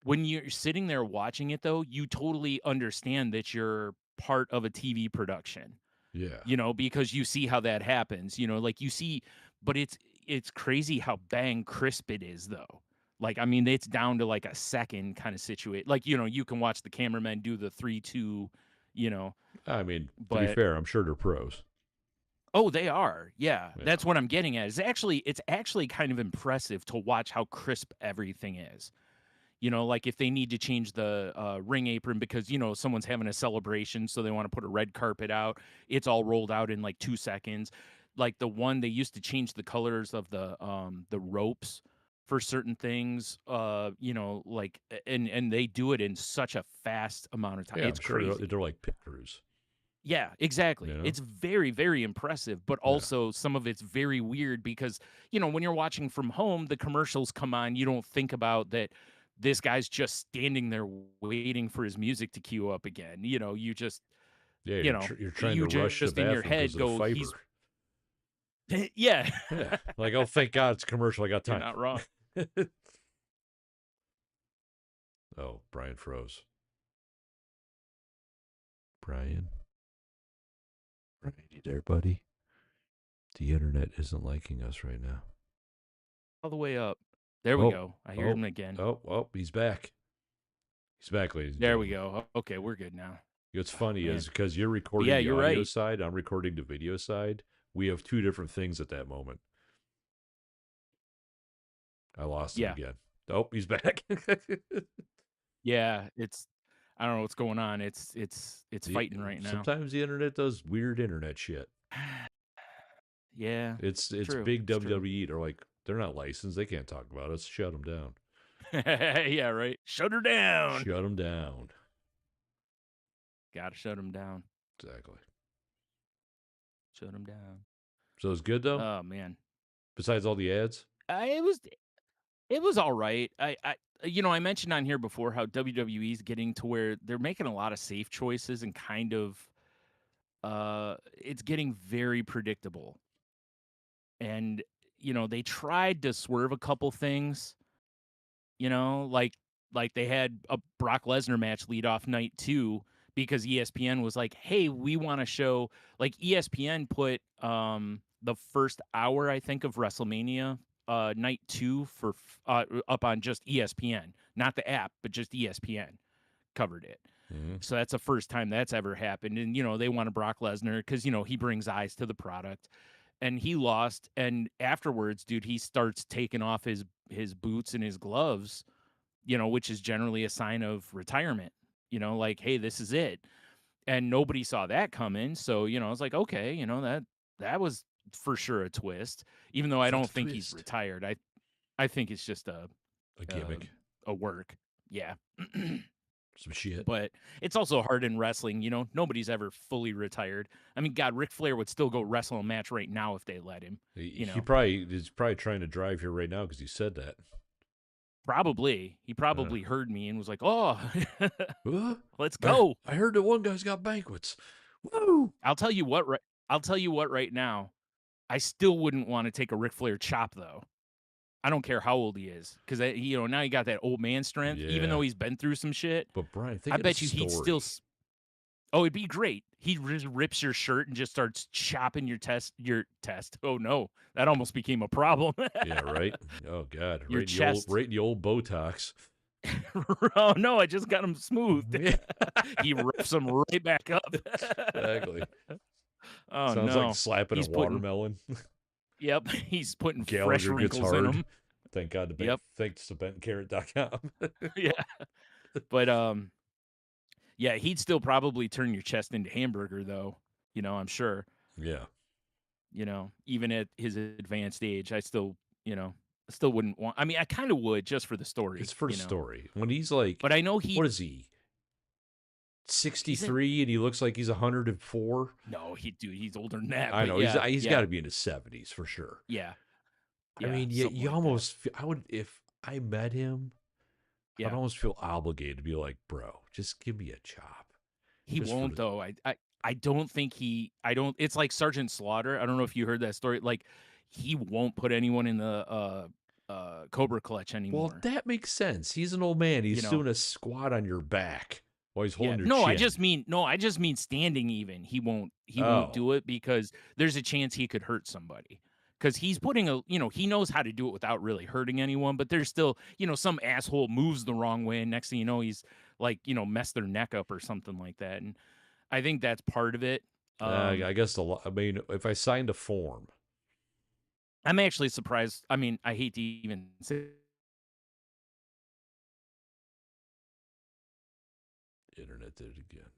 when you're sitting there watching it, though, you totally understand that you're part of a TV production. Yeah, Because you see how that happens, like you see, but it's crazy how bang crisp it is though. Like, I mean, it's down to like a second kind of situation. Like, you can watch the cameramen do the 3-2, you know, I mean, to be but fair, I'm sure they're pros. oh, they are. Yeah. Yeah, That's what I'm getting at. It's actually kind of impressive to watch how crisp everything is. Like if they need to change the ring apron because someone's having a celebration, so they want to put a red carpet out. It's all rolled out in like 2 seconds. Like the one they used to change the colors of the ropes for certain things. Like and they do it in such a fast amount of time. yeah, It's I'm sure crazy. they're like pit crews. Yeah, You exactly. know? It's very, very impressive, but Yeah, also some of it's very weird because, when you're watching from home, the commercials come on, you don't think about that this guy's just standing there waiting for his music to queue up again. yeah. You know, You're trying to you rush to the just in your bathroom because head of the go, he's, fiber. yeah, Yeah, like oh, thank God it's a commercial. I got you're time. not wrong. Oh, Brian froze. Brian, Brian, you there, buddy? The internet isn't liking us right now. All the way up. There we Oh, go. I hear oh, him again. oh, he's back. He's back, ladies and There we gentlemen. go. Okay, we're good now. What's Oh, funny is man. because you're But yeah, recording the you're audio right. side, I'm recording the video side. We have two different things at that moment. I lost him Yeah. again. Oh, he's back. Yeah. I don't know what's going on. It's the, fighting right now. sometimes the internet does weird internet shit. Yeah, It's true. big It's true. WWE. They're not licensed. They can't talk about us. Shut them down. Yeah, right. Shut her down. Shut them down. Gotta shut him down. Exactly. Shut him down. So it's good though. Oh man, Besides all the ads. it was all right. I mentioned on here before how WWE is getting to where they're making a lot of safe choices and kind of it's getting very predictable. And they tried to swerve a couple things. Like they had a Brock Lesnar match lead off night 2 because ESPN was like, "Hey, we want to show." Like ESPN put the first hour, I think, of WrestleMania night 2 for up on just ESPN, not the app, but just ESPN covered it. Mm-hmm. So that's the first time that's ever happened. And they wanted Brock Lesnar because he brings eyes to the product, and he lost. And afterwards, dude, he starts taking off his boots and his gloves, which is generally a sign of retirement. Like, hey, this is it. And nobody saw that coming. So, I was like, okay, that was for sure a twist. Even though I What don't a think he's twist. retired. I think it's just A a, gimmick. a work. Yeah. Some shit. But it's also hard in wrestling. Nobody's ever fully retired. I mean, God, Ric Flair would still go wrestle a match right now if they let him. He probably is probably trying to drive here right now because he said that. Probably. He Uh, probably heard me and was like, "Oh, huh? let's I, go." I heard that one guy's got banquets. Woo! I'll tell you what right I'll tell you what right now, I still wouldn't wanna take a Ric Flair chop, though. I don't care how old he is, 'cause now he got that old man strength, even though Yeah. he's been through some shit. But Brian, I think of the bet you he'd still story. s Oh, it'd be great. He just rips your shirt and just starts chopping your test. Oh, no. That almost became a problem. Yeah, right? Oh god, Your chest. right in the old Botox. Oh, no, I just got him smoothed. Yeah. He rips him right back up. Exactly. Oh, Sounds like no. slapping a He's putting watermelon. Yep, he's putting fresh Gallagher gets wrinkles in hard. him. Thank God Yep. thanks to bentcarrot.com. Yeah. But, yeah, he'd still probably turn your chest into hamburger, though, I'm sure. Yeah. Even at his advanced age, I still wouldn't want I mean, I kinda would just for the It's story, for the story. When he's like, but I know what is he? he's in 63 and he looks like he's 104. no, he's older than that, I but know yeah, he's got yeah, to be in his 70s for sure. yeah, I yeah, mean, something you like that. almost I would if I met him, I'd Yeah. almost feel obligated to be like, bro, just give me a chop, He just for won't the though. I don't think I don't it's like Sergeant Slaughter. I don't know if you heard that story. Like, he won't put anyone in the, Cobra Clutch Well, anymore, that makes sense. He's an old man. you He's know? doing a squat on your back while he's Yeah. holding your chin. No, I just mean standing even. He won't Oh, do it because there's a chance he could hurt somebody. Because he's putting he knows how to do it without really hurting anyone, but there's still, some asshole moves the wrong way, and next thing you know, he's like, messed their neck up or something like that. And I think that's part of it. I guess I mean, if I signed a form, I'm actually surprised. I mean, I hate to even say internet did it again.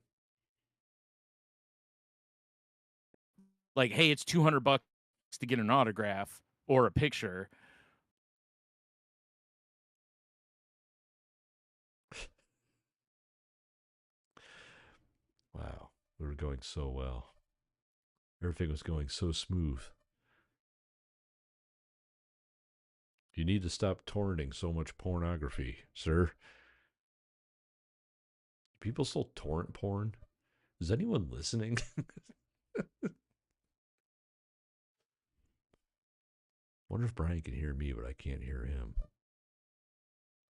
like, hey, it's $200 to get an autograph or a picture. Wow, we were going so well. Everything was going so smooth. You need to stop torrenting so much pornography, sir. People still torrent porn? Is anyone listening? Wonder if Brian can hear me, but I can't hear him.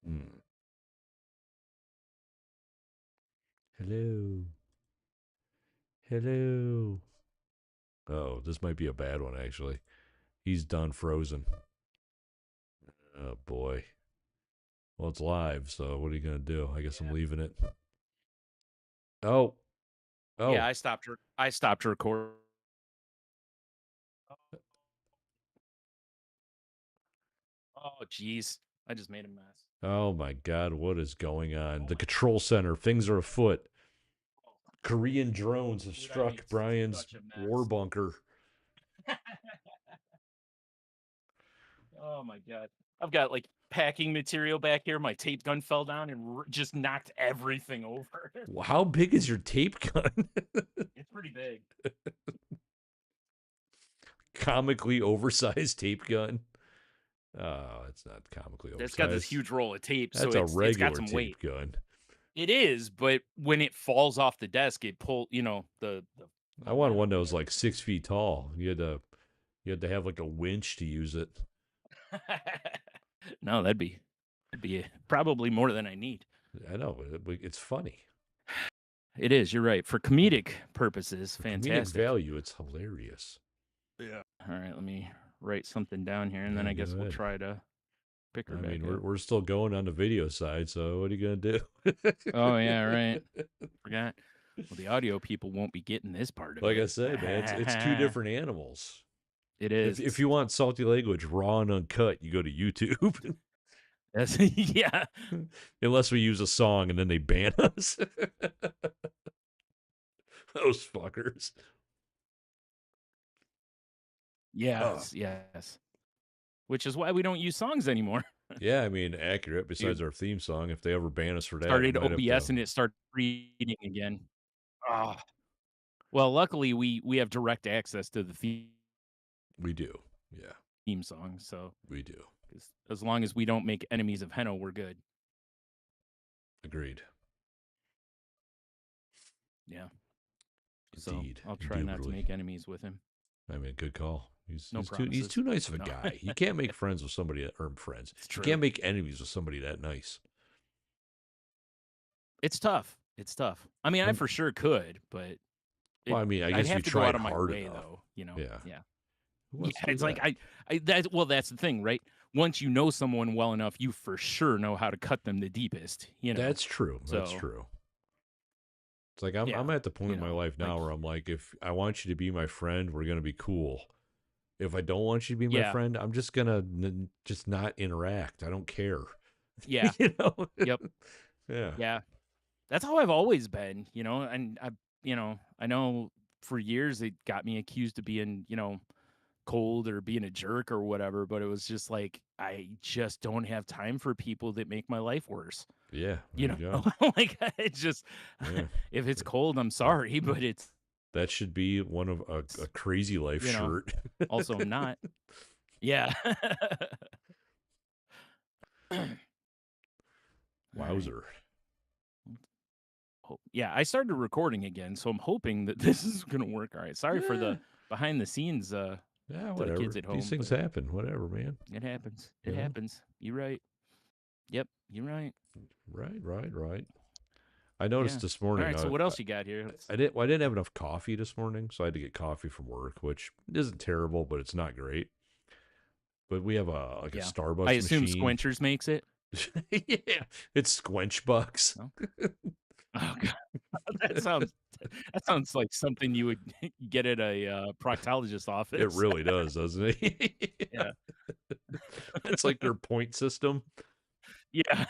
Hmm. Hello. Hello. Oh, this might be a bad one, actually. He's done frozen. Oh, boy. Well, it's live, so what are you going to do? I guess I'm Yeah. leaving it. Oh, Yeah, oh, I stopped recording. Oh, jeez. I just made a mess. oh my God, what is going on? The control center, things are afoot. Korean drones have Dude, I made struck Brian's such a war mess. bunker. Oh my god. I've got like packing material back here. My tape gun fell down and just knocked everything over. How big is your tape gun? It's pretty big. Comically oversized tape gun. Oh, it's not comically It's got this oversized. huge roll of tape, so That's a it's got regular some weight. tape gun. It is, but when it falls off the desk, it pull, the I wanted momentum one that or was like 6 feet tall. You had to have like a winch to use it. whatever. No, that'd be probably more than I need. I know, it's funny. It is, you're right. For comedic purposes, For comedic fantastic. value, it's hilarious. Yeah. All right, let me write something down here, and then Yeah, I go guess we'll ahead. try to pick her I back mean, up. we're still going on the video side, so what are you gonna Oh yeah, do? right. Forgot. Well, the audio people won't be getting this part of Like I it. said, man, it's two different animals. It If is. you want salty language raw and uncut, you go to YouTube. Yes, yeah. Unless we use a song and then they ban us. Those fuckers. Oh. Yes, yes. Which is why we don't use songs anymore. Yeah, I mean, accurate. You Besides our theme song, if they ever ban us for that, we started might have OBS to. and it started reading again. Ah. Well, luckily we have direct access to the We do. Yeah, theme song, so we do. 'cause as long as we don't make enemies of Henno, we're good. Agreed. Yeah. So, Indeed. I'll try not to Indubitably. make enemies with him. I mean, good call. He's No he's too he's promises. too nice of a No. guy. You can't make friends with somebody that or friends. It's You can't true. make enemies with somebody that nice. It's tough. It's tough. I mean, I I'm, for sure could, but well, I mean, I I'd guess you have to go out tried of my hard way enough. though, Yeah. Yeah. Who Yeah, wants to do it's like that? that's the thing, right? Once you know someone well enough, you for sure know how to cut them the deepest. That's true. That's So, true. It's like I'm yeah, at the point in my life like now where I'm like, if I want you to be my friend, we're gonna be cool. If I don't want you to be my yeah, friend, I'm just gonna just not interact. I don't care. yeah, you know? yep, Yeah. yeah. That's how I've always been, and I know for years it got me accused of being cold or being a jerk or whatever, but it was just like I just don't have time for people that make my life worse. Yeah. There You you know, go. like it's just Yeah. if it's Th- cold, I'm sorry, but it's That should be one of a crazy life you know, shirt. also not. Yeah. All right. Wowzer. Yeah, I started recording again, so I'm hoping that this is gonna work. All right. Sorry for Yeah. the behind the scenes Yeah, to the kids whatever. at These home, things but happen. Whatever, man. it happens. You It know? happens. You're right. Yep, you're right. Right, right, right. I Yeah. noticed this All morning right. So what else you got here? I didn't have enough coffee this morning, so I had to get coffee from work, which isn't terrible, but it's not great. But we have a like a Yeah. I Starbucks assume machine. Squenchers makes it. Yeah, it's Squench Bucks. No. Oh god, that sounds that sounds like something you would get at a proctologist It office. really does, doesn't it? Yeah. It's like their point system. Yeah.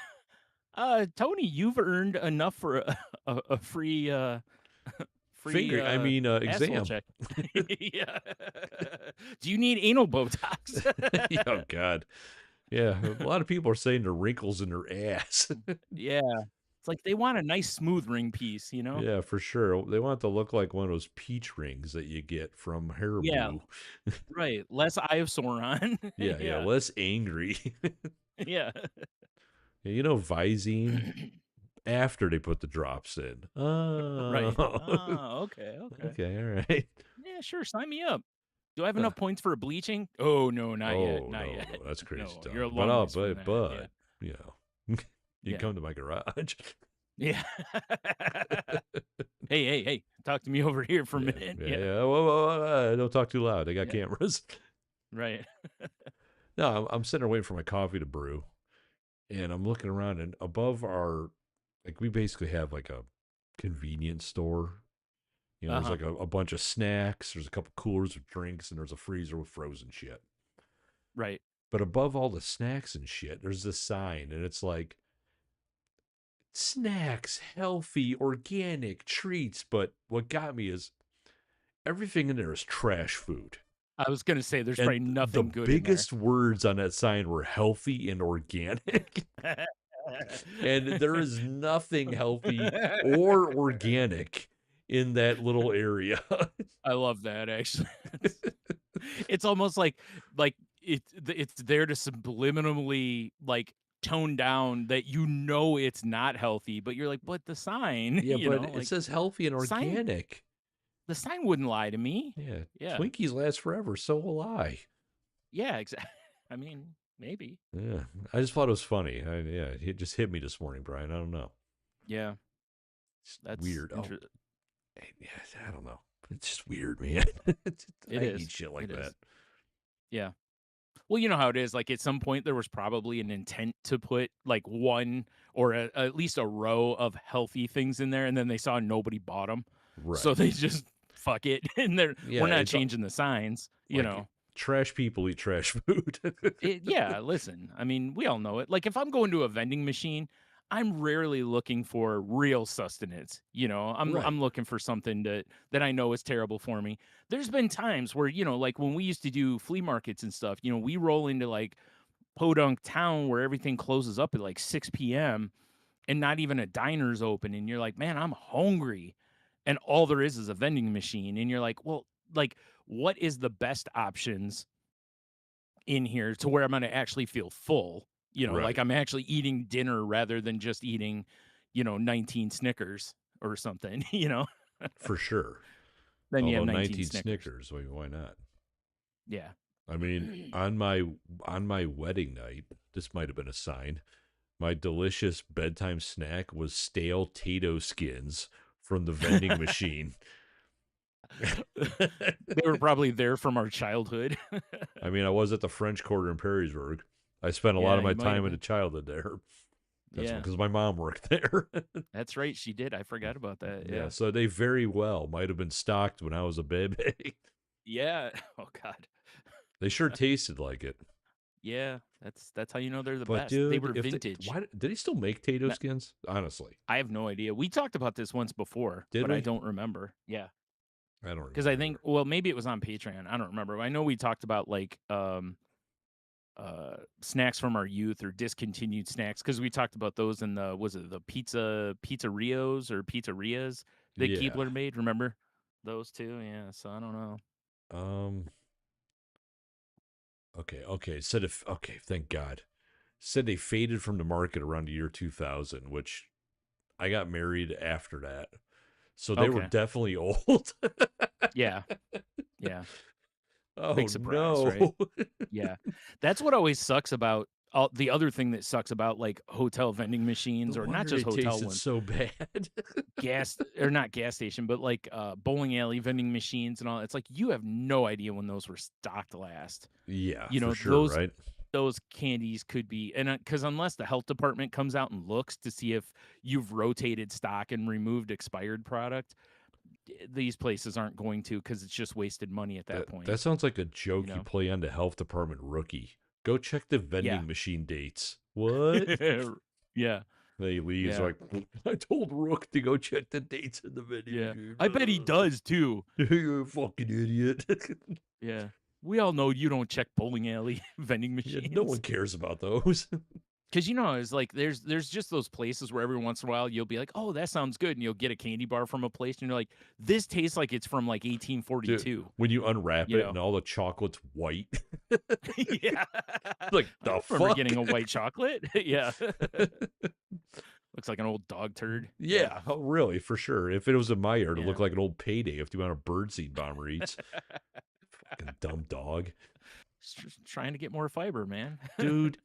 Tony, you've earned enough for a free free Finger, I mean, asshole exam. check. Yeah. Do you need anal Botox? Oh God, yeah. A lot of people are saying the wrinkles in their ass. Yeah. It's like they want a nice smooth ring piece? Yeah, for sure. They want it to look like one of those peach rings that you get from Yeah, Haribo. right. Less Iosoron. Yeah, yeah. Yeah. Less angry. Yeah. You know, Visine after they put the drops in. Right. Oh, Ah, okay, okay. okay, all right. Yeah, sure, sign me up. Do I have Uh, enough points for a bleaching? Oh, no, not yet, oh not no, yet. no, that's crazy No, you're talk. a But long ways from that. Yeah. you know, you Yeah. come to my garage. Yeah. Hey, hey, hey, talk to me over here for a Yeah, minute. yeah, Yeah. yeah. Whoa, whoa, whoa, don't talk too loud. They got Yeah. cameras. Right. No, I'm sitting there waiting for my coffee to brew, and I'm looking around, and above our, like, we basically have like a convenience store. You know, there's Uh-huh. like a bunch of snacks, there's a couple coolers with drinks, and there's a freezer with frozen shit. Right. But above all the snacks and shit, there's this sign, and it's like snacks, healthy, organic treats. But what got me is everything in there is trash food. I was gonna say there's And probably the nothing good in there. biggest words on that sign were healthy and organic. And there is nothing healthy or organic in that little area. I love that actually. It's almost like it's there to subliminally like tone down that it's not healthy, but you're like, but the sign, Yeah, but it like says healthy and sign organic. the sign wouldn't lie to me. Yeah, Yeah. Twinkies last forever, so will I. Yeah, exactly. I mean, maybe. Yeah, I just thought it was funny. Yeah, it just hit me this morning, Brian. I don't know. Yeah, It's that's weird. Oh, interesting. yeah, I don't know. It's just weird, man. It I hate is. shit like It that. is. Yeah. Well, you know how it is. Like at some point, there was probably an intent to put like one or at least a row of healthy things in there, and then they saw nobody bought them, so Right. they just fuck it, and we're Yeah, not it's changing the signs. like trash people eat trash food. Yeah. Listen, I mean, we all know it. Like if I'm going to a vending machine, I'm rarely looking for real sustenance. Right. I'm looking for something that I know is terrible for me. There's been times where like when we used to do flea markets and stuff, we roll into like podunk town where everything closes up at like 6 p.m. and not even a diner's open. And you're like, man, I'm hungry. And all there is a vending machine. And you're like, well, like, what is the best options in here to where I'm gonna actually feel full, like Right. I'm actually eating dinner rather than just eating, 19 Snickers or something, For sure. Then you have Although 19 19 Snickers. Snickers, why not? Yeah. I mean, on my wedding night, this might have been a sign. My delicious bedtime snack was stale Tato skins from the vending machine. They were probably there from our childhood. I mean, I was at the French Quarter in Perrysburg. I spent a lot Yeah, of my you might time have in the been. childhood there. That's Yeah. because my mom worked there. That's right, she did, I forgot about that, Yeah, yeah. so they very well might have been stocked when I was a baby. Yeah. Oh god. They sure tasted like it. Yeah, that's how you know they're the But best. They dude, were if they, vintage. why did he still make Tato No, skins? Honestly, I have no idea. We talked about this once before, did but I we? don't remember. Yeah. I don't Because I remember think either. well, maybe it was on Patreon, I don't remember. I know we talked about, like, snacks from our youth or discontinued snacks because we talked about those in the was it the pizzerios or pizzerias that Yeah. Keebler made, remember? Those 2? Yeah, so I don't know. Um. Okay. Said if. Okay. Thank God. Said they faded from the market around the year 2000, which I got married after that. So they were Okay. definitely old. Yeah, yeah. Oh Big surprise, right? no. Yeah. That's what always sucks about the other thing that sucks about, like, hotel vending No machines or not wonder just they hotel tasted ones, so bad. gas or not gas station, but, like, bowling alley vending machines and all, it's like, you have no idea when those were stocked last. Yeah, You for know, sure, those right? those candies could be and because unless the health department comes out and looks to see if you've rotated stock and removed expired product, these places aren't going to because it's just wasted money at that point, That sounds like a you joke you know? play on the health department rookie. Go check the Yeah. vending machine dates. What? Yeah, They leaves yeah, like I told Rook to go check the dates in the vending yeah. machine. I bet he does too. You're a fucking idiot. Yeah. We all know you don't check bowling alley vending Yeah, no one machines. cares about those. 'Cause, it's like there's just those places where every once in a while you'll be like, "Oh, that sounds good," and you'll get a candy bar from a place, and you're like, "This tastes like it's from, like, Dude, 1842," when you unwrap you it know? and all the chocolate's white, Yeah. like I the don't remember fuck? getting a white chocolate. Yeah. Looks like an old dog turd. Yeah. Yeah, oh, really, for sure. If it was in my yard, it Yeah. looked like an old payday if the amount of birdseed bomber eats. Fucking dumb dog. Just trying to get more fiber, man. Dude,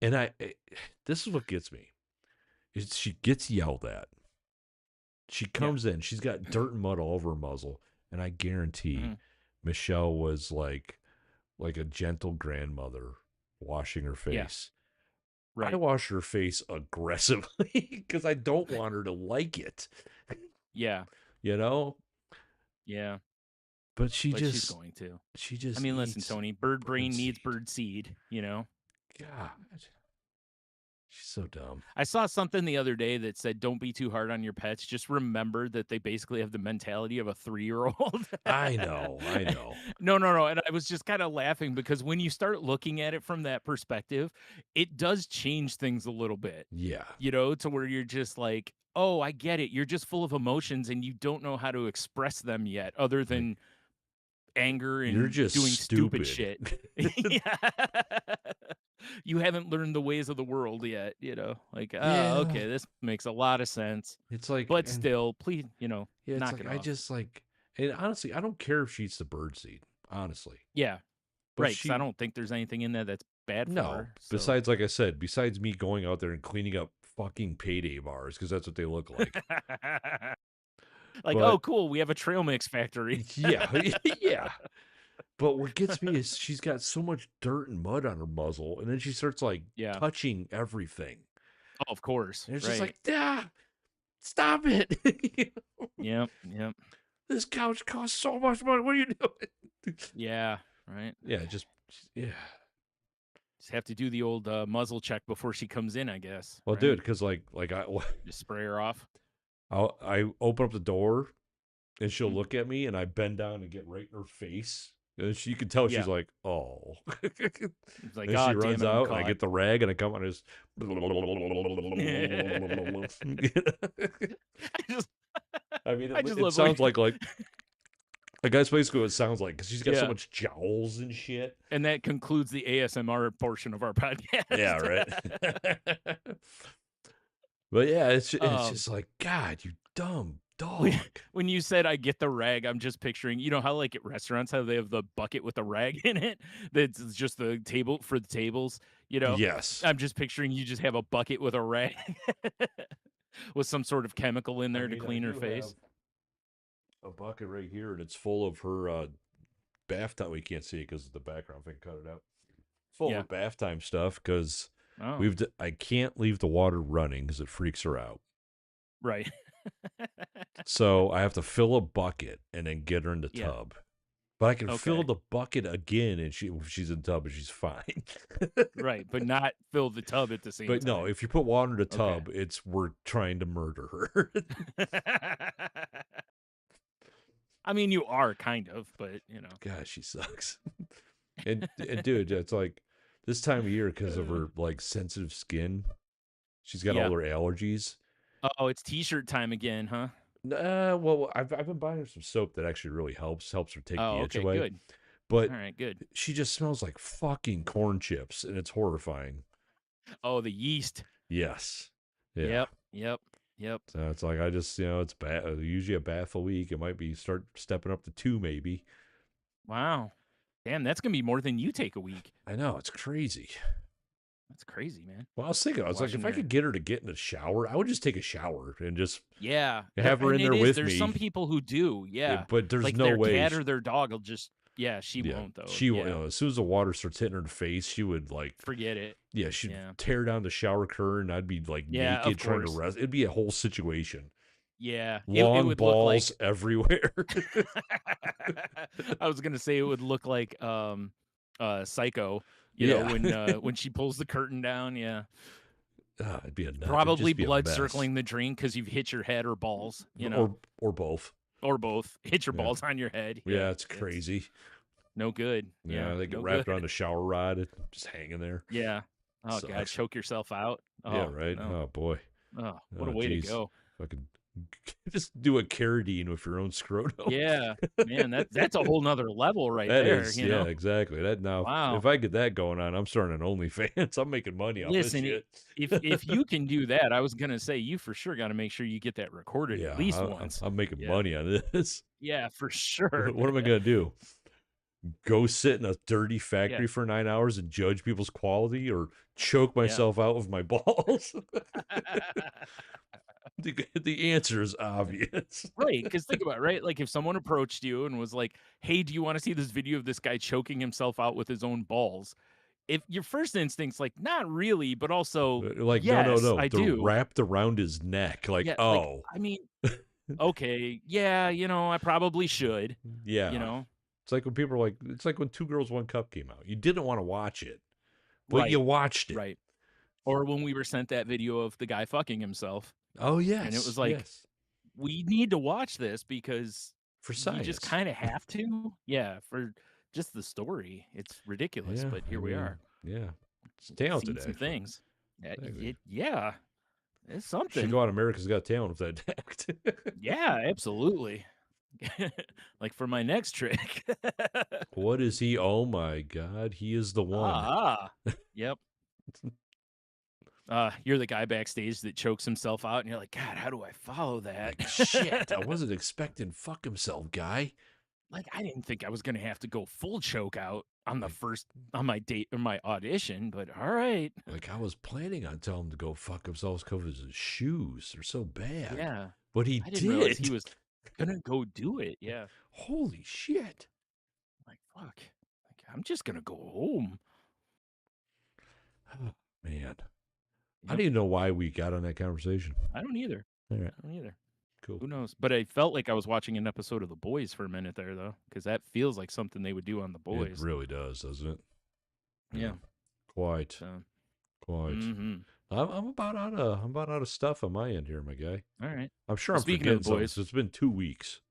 and this is what gets me. Is she gets yelled at. She Yeah. comes in, she's got dirt and mud all over her muzzle, and I guarantee Mhm. Michelle was like a gentle grandmother washing her Yeah. face. I Right. wash her face aggressively because I don't want her to like it, Yeah. you know? Yeah. But she But she's just going to. she I just mean, listen, eats Tony, bird brain needs birdseed. bird seed. God, she's so dumb. I saw something the other day that said, "Don't be too hard on your pets. Just remember that they basically have the mentality of a 3-year-old." I know. No, no, no, and I was just kinda laughing because when you start looking at it from that perspective, it does change things a little bit, Yeah, to where you're just like, "Oh, I get it. You're just full of emotions and you don't know how to express them yet other like than anger you're and just doing stupid stupid. shit." Yeah. You haven't learned the ways of the world yet. Like, "Oh, Yeah, okay, this makes a lot of sense, it's like but and still, please, yeah, it's knock like it I off." just like and honestly, I don't care if she eats the birdseed, honestly. Yeah, But right. Because I she don't think there's anything in there that's bad for no, her, so besides like I said, besides me going out there and cleaning up fucking payday bars because that's what they look like. like, "Oh, But cool, we have a trail mix factory." yeah, yeah. But what gets me is she's got so much dirt and mud on her muzzle, and then she starts like Yeah. touching everything. Oh, of course, And it's just right. like, ah, stop it. Yep, yep. This couch costs so much money. What are you doing? Yeah, right. Yeah, yeah. Just have to do the old, muzzle check before she comes in, I guess, Well, right? dude, because like Just spray her off. I open up the door and she'll Mhm. look at me, and I bend down and get right in her face. And you can tell she's Yeah. like, oh. It's like, Then "Ah, she damn runs it, I'm out, and I caught." get the rag, and I come on his. I just I mean, I just it love, sounds like like Like that's basically what it sounds like because she's got so Yeah. much jowls and shit. And that concludes the ASMR portion of our Yeah, podcast. right. But yeah, it's um, just like God, you dumb when dog. when you said I get the rag, I'm just picturing, you know how like at restaurants how they have the bucket with the rag in it? That's just the table for the tables, you know? Yes, I'm just picturing you just have a bucket with a rag with some sort of chemical in I there to mean I clean her do have face. a bucket right here, and it's full of her bath time. We can't see it because of the background thing. Cut it out. Full of her Yeah. bath time stuff because Oh, I can't leave the water running because it freaks her out. right. So I have to fill a bucket and then get her in the Yeah. tub. But I can fill Okay. the bucket again, and she's in the tub and she's fine. Right, but not fill the tub at the same But no, time. if you put water in the Okay. tub, it's we're trying to murder her. I mean, you are kind of, but you know. Gosh, she sucks. And dude, it's like this time of year because of her like sensitive skin. She's got all Yeah. her allergies. Oh, it's t-shirt time again, huh? Well, I've been buying her some soap that actually really helps her take Oh, the itch okay, away. good. But All right, good. she just smells like fucking corn chips, and it's horrifying. Oh, the yeast. Yes, yeah. Yep, yep, yep. So it's like I just it's bad. Usually a bath a week. It might be start stepping up to two maybe. Wow. Damn, that's gonna be more than you take a week. I know it's crazy. That's crazy, man. Well, I was thinking, I was like, if Washing I your could get her to get in the shower, I would just take a shower and just Yeah, have her and in it there is. with There's some me. people who do. Yeah, But there's like no their way. cat or their dog will just. Yeah, she Yeah, won't though. she Yeah, as soon as the water starts hitting her in the face, she would forget it. yeah, she'd Yeah, tear down the shower curtain. I'd be like yeah, naked of trying to course. rest. It'd be a whole situation. Yeah, it Long would look balls like. everywhere. I was gonna say it would look like Psycho. You know Yeah. when she pulls the curtain down. Yeah, It'd be a nut. It'd probably just be a blood mess. circling the drain because you've hit your head or balls. You know, Or both. or both. Hit your Yeah. balls on your head. Yeah, Yeah, it's it's crazy. no good. Yeah, Yeah, they get no wrapped good. around a shower rod, just hanging there. Yeah. Oh god, Sucks. choke yourself out. Yeah, Oh right. no. Oh boy. Oh, what a Oh way to geez. go. If I could just do a carradine with your own scrotum. Yeah, man, that's a whole nother level right That there. is, You yeah, know. exactly. That now, if Wow. I get that going on, I'm starting an OnlyFans. I'm making money off this Listen, shit. if you can do that, I was gonna say you for sure got to make sure you get that recorded at Yeah, least once. I'm making Yeah, money on this. yeah, for sure. What am I gonna do? Go sit in a dirty Yeah, factory for 9 hours and judge people's quality, or choke yeah. myself out with my balls? The answer is obvious. Right, because think about it, right? Like if someone approached you and was like, "Hey, do you want to see this video of this guy choking himself out with his own balls?" If your first instinct's like, "Not really," but also, Like, no, no, "Yes, no. I They're do." wrapped around his neck. Like, Yeah, like oh, I mean, okay, yeah, I probably should, you yeah. know. It's like when people are like, it's like when Two Girls, One Cup came out. You didn't want to watch it, but you Right, watched it. right. Or when we were sent that video of the guy fucking himself, Oh, and it was yes, like, yes. we need to watch this because For you just science. kind of have to. Yeah, for just the story. It's ridiculous, Yeah, but I here we mean, are. yeah. It's Seen talented, some actually. things. Exactly. Yeah, it's Should something. go on America's Got Talent with that act. Yeah, absolutely. Like for my next trick. What is he? Oh my God, he is the one. Ah, yep. You're the guy backstage that chokes himself out, and you're like, God, how do I follow that? Like, shit, I wasn't expecting fuck himself, guy. Like, I didn't think I was gonna have to go full choke out on the Like, first on my date or my audition, but all right. like I was planning on telling him to go fuck himself because his shoes are so bad. Yeah, But he I didn't realize he did. was gonna go do it. Yeah, Holy shit. like fuck. Like I'm just gonna go home. Oh, man. I Yep. don't even know why we got on that conversation. I don't either. All right, I don't either. cool. Who knows? But I felt like I was watching an episode of The Boys for a minute there, though, because that feels like something they would do on The It Boys. really does, doesn't it? Yeah, Yeah. quite, So. quite. Mm-hmm. I'm about out of stuff on my end here, my guy. All right. I'm sure Well, I'm speaking of forgetting The something. Boys, So it's been 2 weeks, so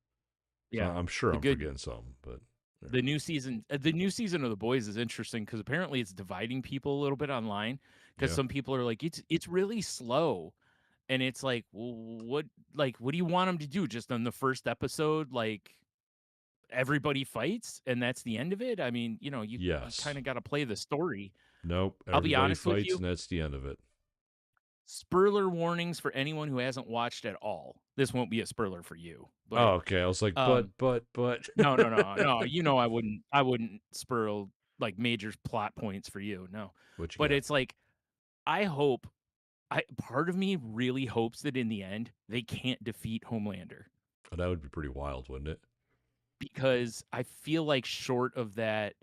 yeah, I'm sure the I'm good forgetting something. But yeah, the new season of The Boys is interesting because apparently it's dividing people a little bit online because yeah. some people are like it's really slow, and it's like, well, what do you want them to do just on the first episode, like everybody fights and that's the end of it. I mean, you kind Yes. of got to play the story. Nope. I'll be Everybody honest with fights, you. and that's the end of it. Spoiler warnings for anyone who hasn't watched at all. This won't be a spoiler for you, but Oh, okay. I was like, um but. no, no, no, no, I wouldn't spoil like major plot points for you. No. What you But got? it's like I hope I part of me really hopes that in the end they can't defeat Homelander Oh, that would be pretty wild, wouldn't it? because I feel like short of that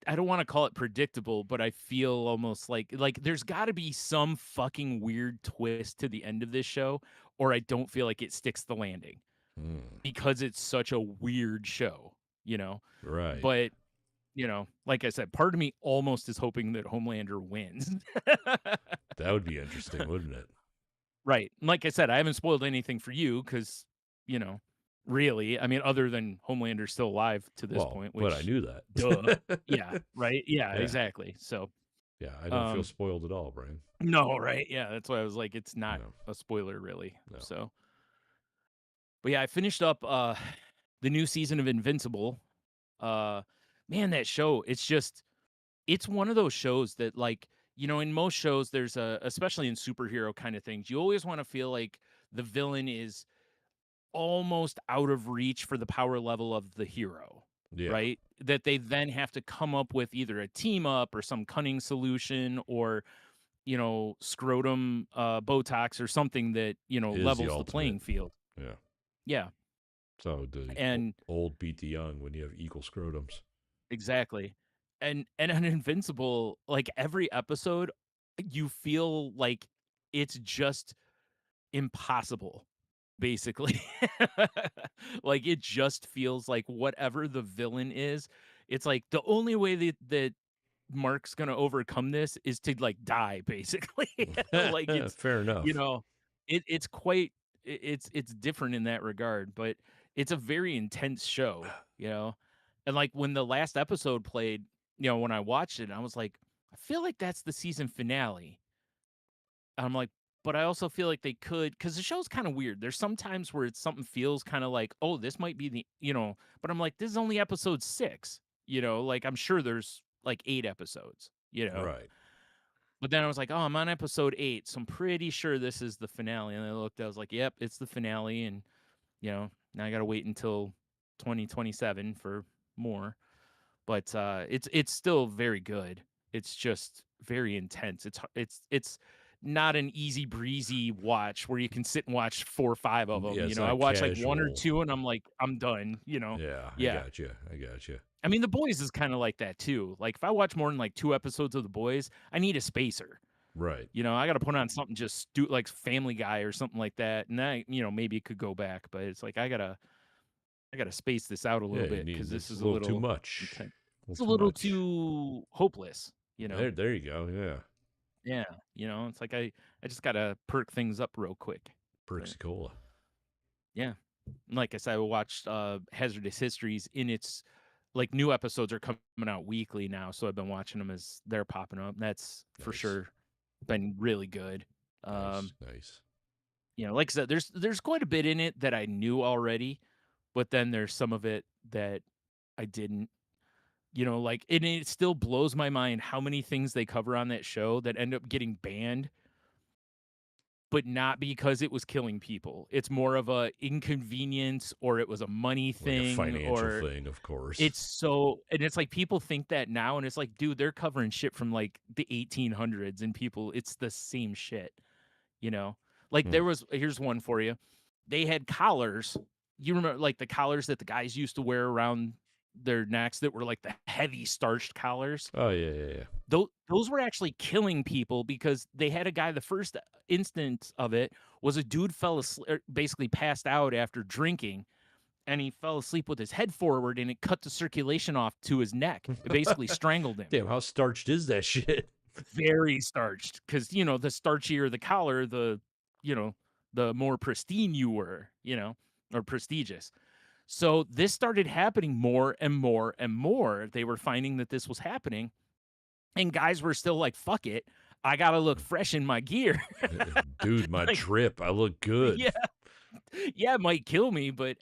I don't want to call it predictable, but I feel almost like there's got to be some fucking weird twist to the end of this show, or I don't feel like it sticks the landing Hmm. because it's such a weird show, you know. Right. But like I said, part of me almost is hoping that Homelander wins. That would be interesting, wouldn't it? Right. Like I said, I haven't spoiled anything for you because you know, really, I mean, other than Homelander's still alive to this Well, point, but I which, knew duh, that. yeah, right, yeah, Yeah. exactly. So, Yeah. I don't feel um, spoiled at all, Brian. no, right? Yeah, that's why I was like, it's not No. a spoiler really. No. So, but yeah, I finished up the new season of Invincible. Uh Man, that show, it's one of those shows that like, in most shows there's a especially in superhero kind of things, you always want to feel like the villain is almost out of reach for the power level of the hero, Yeah. right? That they then have to come up with either a team up or some cunning solution or scrotum Botox or something that, Is the levels the ultimate. playing field. Yeah. Yeah. So the And old beat the young when you have equal scrotums. exactly. And on Invincible, like every episode, you feel like it's just impossible, basically. Like it just feels like whatever the villain is, it's like the only way that Mark's gonna overcome this is to like die, basically. Like it's Fair you enough. know, it's quite it's different in that regard, but it's a very intense show. And like when the last episode played, when I watched it, I was like, I feel like that's the season finale. I'm like, but I also feel like they could because the show's kind of weird. There's some times where it's something feels kind of like, oh, this might be but I'm like, this is only episode 6, like I'm sure there's like 8 episodes. Right. But then I was like, oh, I'm on episode 8, so I'm pretty sure this is the finale. And I looked, I was like, yep, it's the finale. And, now I got to wait until 2027 for more. But it's still very good. It's just very intense. It's not an easy breezy watch where you can sit and watch 4 or 5 of them. Yeah, it's I not watch like 1 or casual. 2 and I'm like, I'm done. Yeah, I Yeah. got you. I got you. I mean, The Boys is kind of like that too. Like if I watch more than like 2 episodes of The Boys, I need a spacer. Right. I got to put on something just like Family Guy or something like that. And then, maybe it could go back, but it's like I gotta space this out a Yeah, little you bit need because this it's is a a little too little much. intense. A It's little a too little much. too hopeless. There there you go. Yeah. Yeah, it's like I just gotta perk things up real quick. But Perksy Cola. yeah, like I said, I watched Hazardous Histories in its like new episodes are coming out weekly now, so I've been watching them as they're popping up. That's for Nice. sure been really good. Nice. Um, Nice. like I said, there's quite a bit in it that I knew already, but then there's some of it that I didn't. Like and it still blows my mind how many things they cover on that show that end up getting banned, but not because it was killing people. It's more of a inconvenience or it was a money Like a thing financial or thing, of course. it's like people think that now and it's like, dude, they're covering shit from like the 1800s and people it's the same shit, you know? Like Hmm. here's one for you. They had collars. You remember like the collars that the guys used to wear around their necks that were like the heavy starched collars? Oh yeah, yeah, yeah. Those were actually killing people because they had a guy the first instance of it was a dude fell asleep basically passed out after drinking, and he fell asleep with his head forward, and it cut the circulation off to his neck. It basically strangled him. Damn, how starched is that shit? Very starched because, the starchier the collar, you know, the more pristine you were, or prestigious. So this started happening more and more and more. They were finding that this was happening. And guys were still like, fuck it. I got to look fresh in my gear. Dude, my Like, drip. I look good. yeah, yeah, it might kill me, but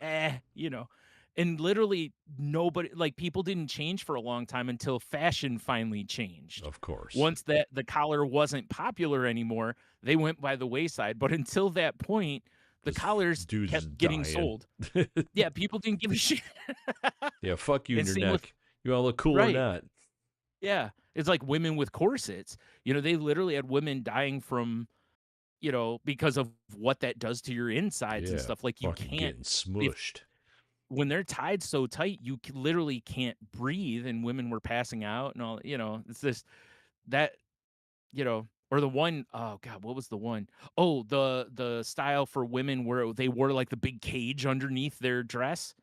And literally nobody like, people didn't change for a long time until fashion finally changed. Of course. Once that the collar wasn't popular anymore, they went by the wayside, but until that point, the Because collars dudes is kept getting dying. sold. Yeah, people didn't give a shit. Yeah, fuck you in And your same with neck. You want to look cool or right, not? yeah. It's like women with corsets. They literally had women dying from, because of what that does to your insides and Yeah, stuff, like, you fucking can't getting if smushed. when they're tied so tight, you literally can't breathe, and women were passing out and all. It's just that, or the one, oh god, what was the one? Oh, the style for women where they wore, like, the big cage underneath their dress,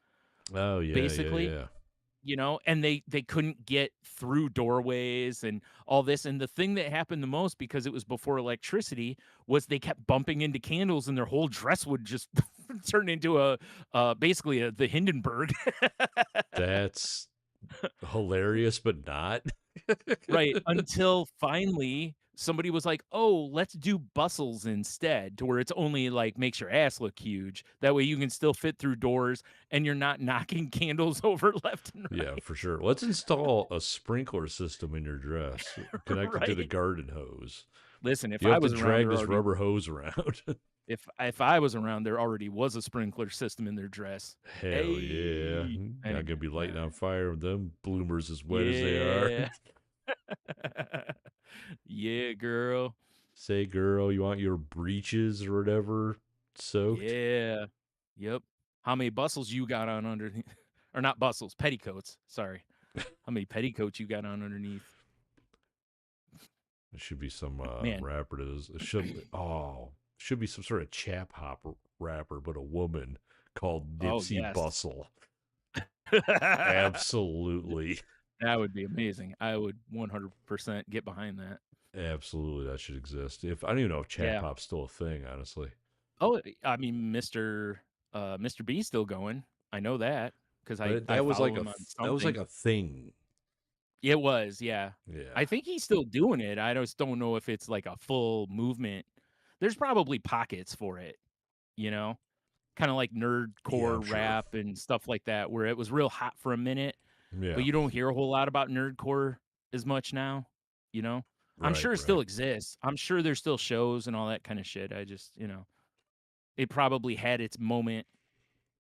Oh yeah, yeah, basically, yeah. and they couldn't get through doorways and all this, and the thing that happened the most, because it was before electricity, was they kept bumping into candles and their whole dress would just turn into basically the Hindenburg. That's hilarious, but not. Right, until finally somebody was like, "Oh, let's do bustles instead," to where it's only, like, makes your ass look huge. That way you can still fit through doors and you're not knocking candles over left and Yeah, right. for sure. Let's install a sprinkler system in your dress connected to the Right? garden hose. Listen, if You I have to was around, drag there this already rubber hose around. if I was around, there already was a sprinkler system in their dress. Hell yeah. Hey. Not gonna Anyway, be lighting on fire with them bloomers as wet as they are. yeah. Yeah, girl. Say, girl, you want your breeches or whatever soaked? Yeah. Yep. How many bustles you got on underneath? Or not bustles, petticoats, sorry. How many petticoats you got on underneath? There should be some Man. rapper that is should be some sort of chap hop rapper, but a woman called Oh, Nipsey yes. Bustle. That Absolutely. would be amazing. I would 100% get behind that. Absolutely that should exist. If I don't even know if chap Yeah. hop's still a thing, honestly. Oh, I mean, Mr. B's still going. I know that because But I that was follow like him on that was like something. a thing. It was, yeah. Yeah. I think he's still doing it. I just don't know if it's like a full movement. There's probably pockets for it, you know? Kinda like Yeah, I'm nerdcore sure. rap and stuff like that, where it was real hot for a minute, but Yeah. you don't hear a whole lot about nerdcore as much now, you know? I'm Right, sure it still right. exists. I'm sure there's still shows and all that kinda shit. I just, it probably had its moment,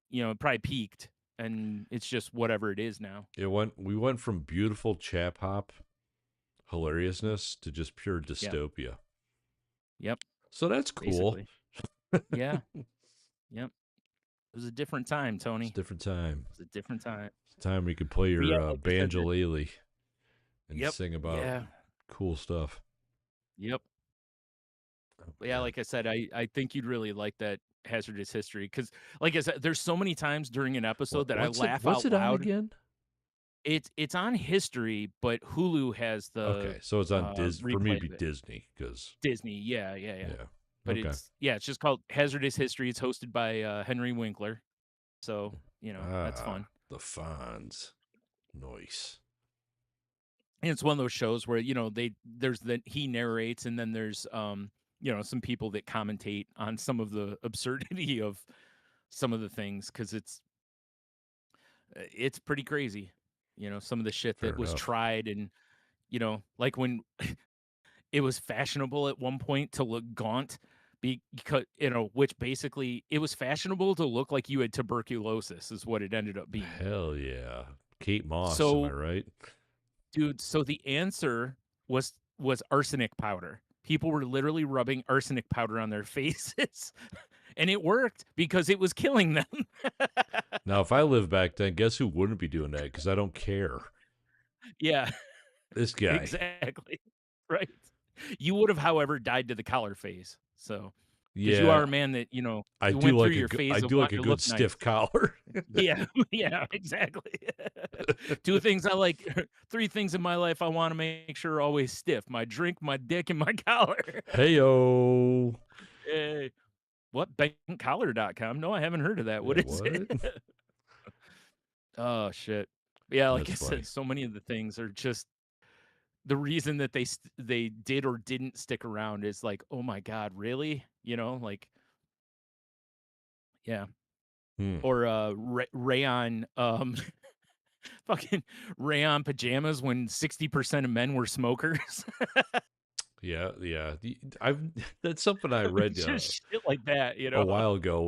it probably peaked, and it's just whatever it is now. We went from beautiful chap hop hilariousness to just pure Yeah. dystopia. Yep. So that's cool. Basically. Yeah. Yep. It was a different time, It's a Tony. different time. It was a different time. It's time we could play But yeah, your like I said, banjolele and yep. sing about Yeah. cool stuff. Yep. Oh But yeah, man. like I said, I think you'd really like that hazardous history because, like I said, there's so many times during an episode that I laugh What's out it on loud. again? It's on History, but Hulu has the Okay, so it's on for me replay it'd be of it. Disney because Disney, yeah, yeah, yeah. yeah. But Okay. it's just called Hazardous History. It's hosted by Henry Winkler, so that's Ah, fun. the Fonz. Nice. And it's one of those shows where he narrates, and then there's some people that commentate on some of the absurdity of some of the things because it's pretty crazy. Some of the shit Fair that was enough. tried, and like when it was fashionable at one point to look gaunt, because which basically it was fashionable to look like you had tuberculosis, is what it ended up being. Hell yeah. Kate Moss, am I So, right? dude, so the answer was arsenic powder. People were literally rubbing arsenic powder on their faces, and it worked because it was killing them. Now, if I lived back then, guess who wouldn't be doing that? Because I don't care. Yeah, This guy. exactly. Right. You would have, however, died to the collar phase. So, because you are Yeah, a man that, I you do went through like your I phase of do like wanting a to good look stiff nice. collar. Yeah, yeah, exactly. 2 things I like 3 things in my life I wanna make sure are always stiff: my drink, my dick, and my collar. Heyo. Hey. What? Bankcollar.com? No, I haven't heard of that. Yeah, What is it? what? Oh, shit. Yeah, like That's I said, funny. so many of the things are just the reason that they did or didn't stick around is like, "Oh my god, really?" Like, yeah. Hmm. or rayon fucking rayon pajamas when 60% of men were smokers. Yeah, yeah. I've that's something I read Just shit like that, you a know. while ago. Uh,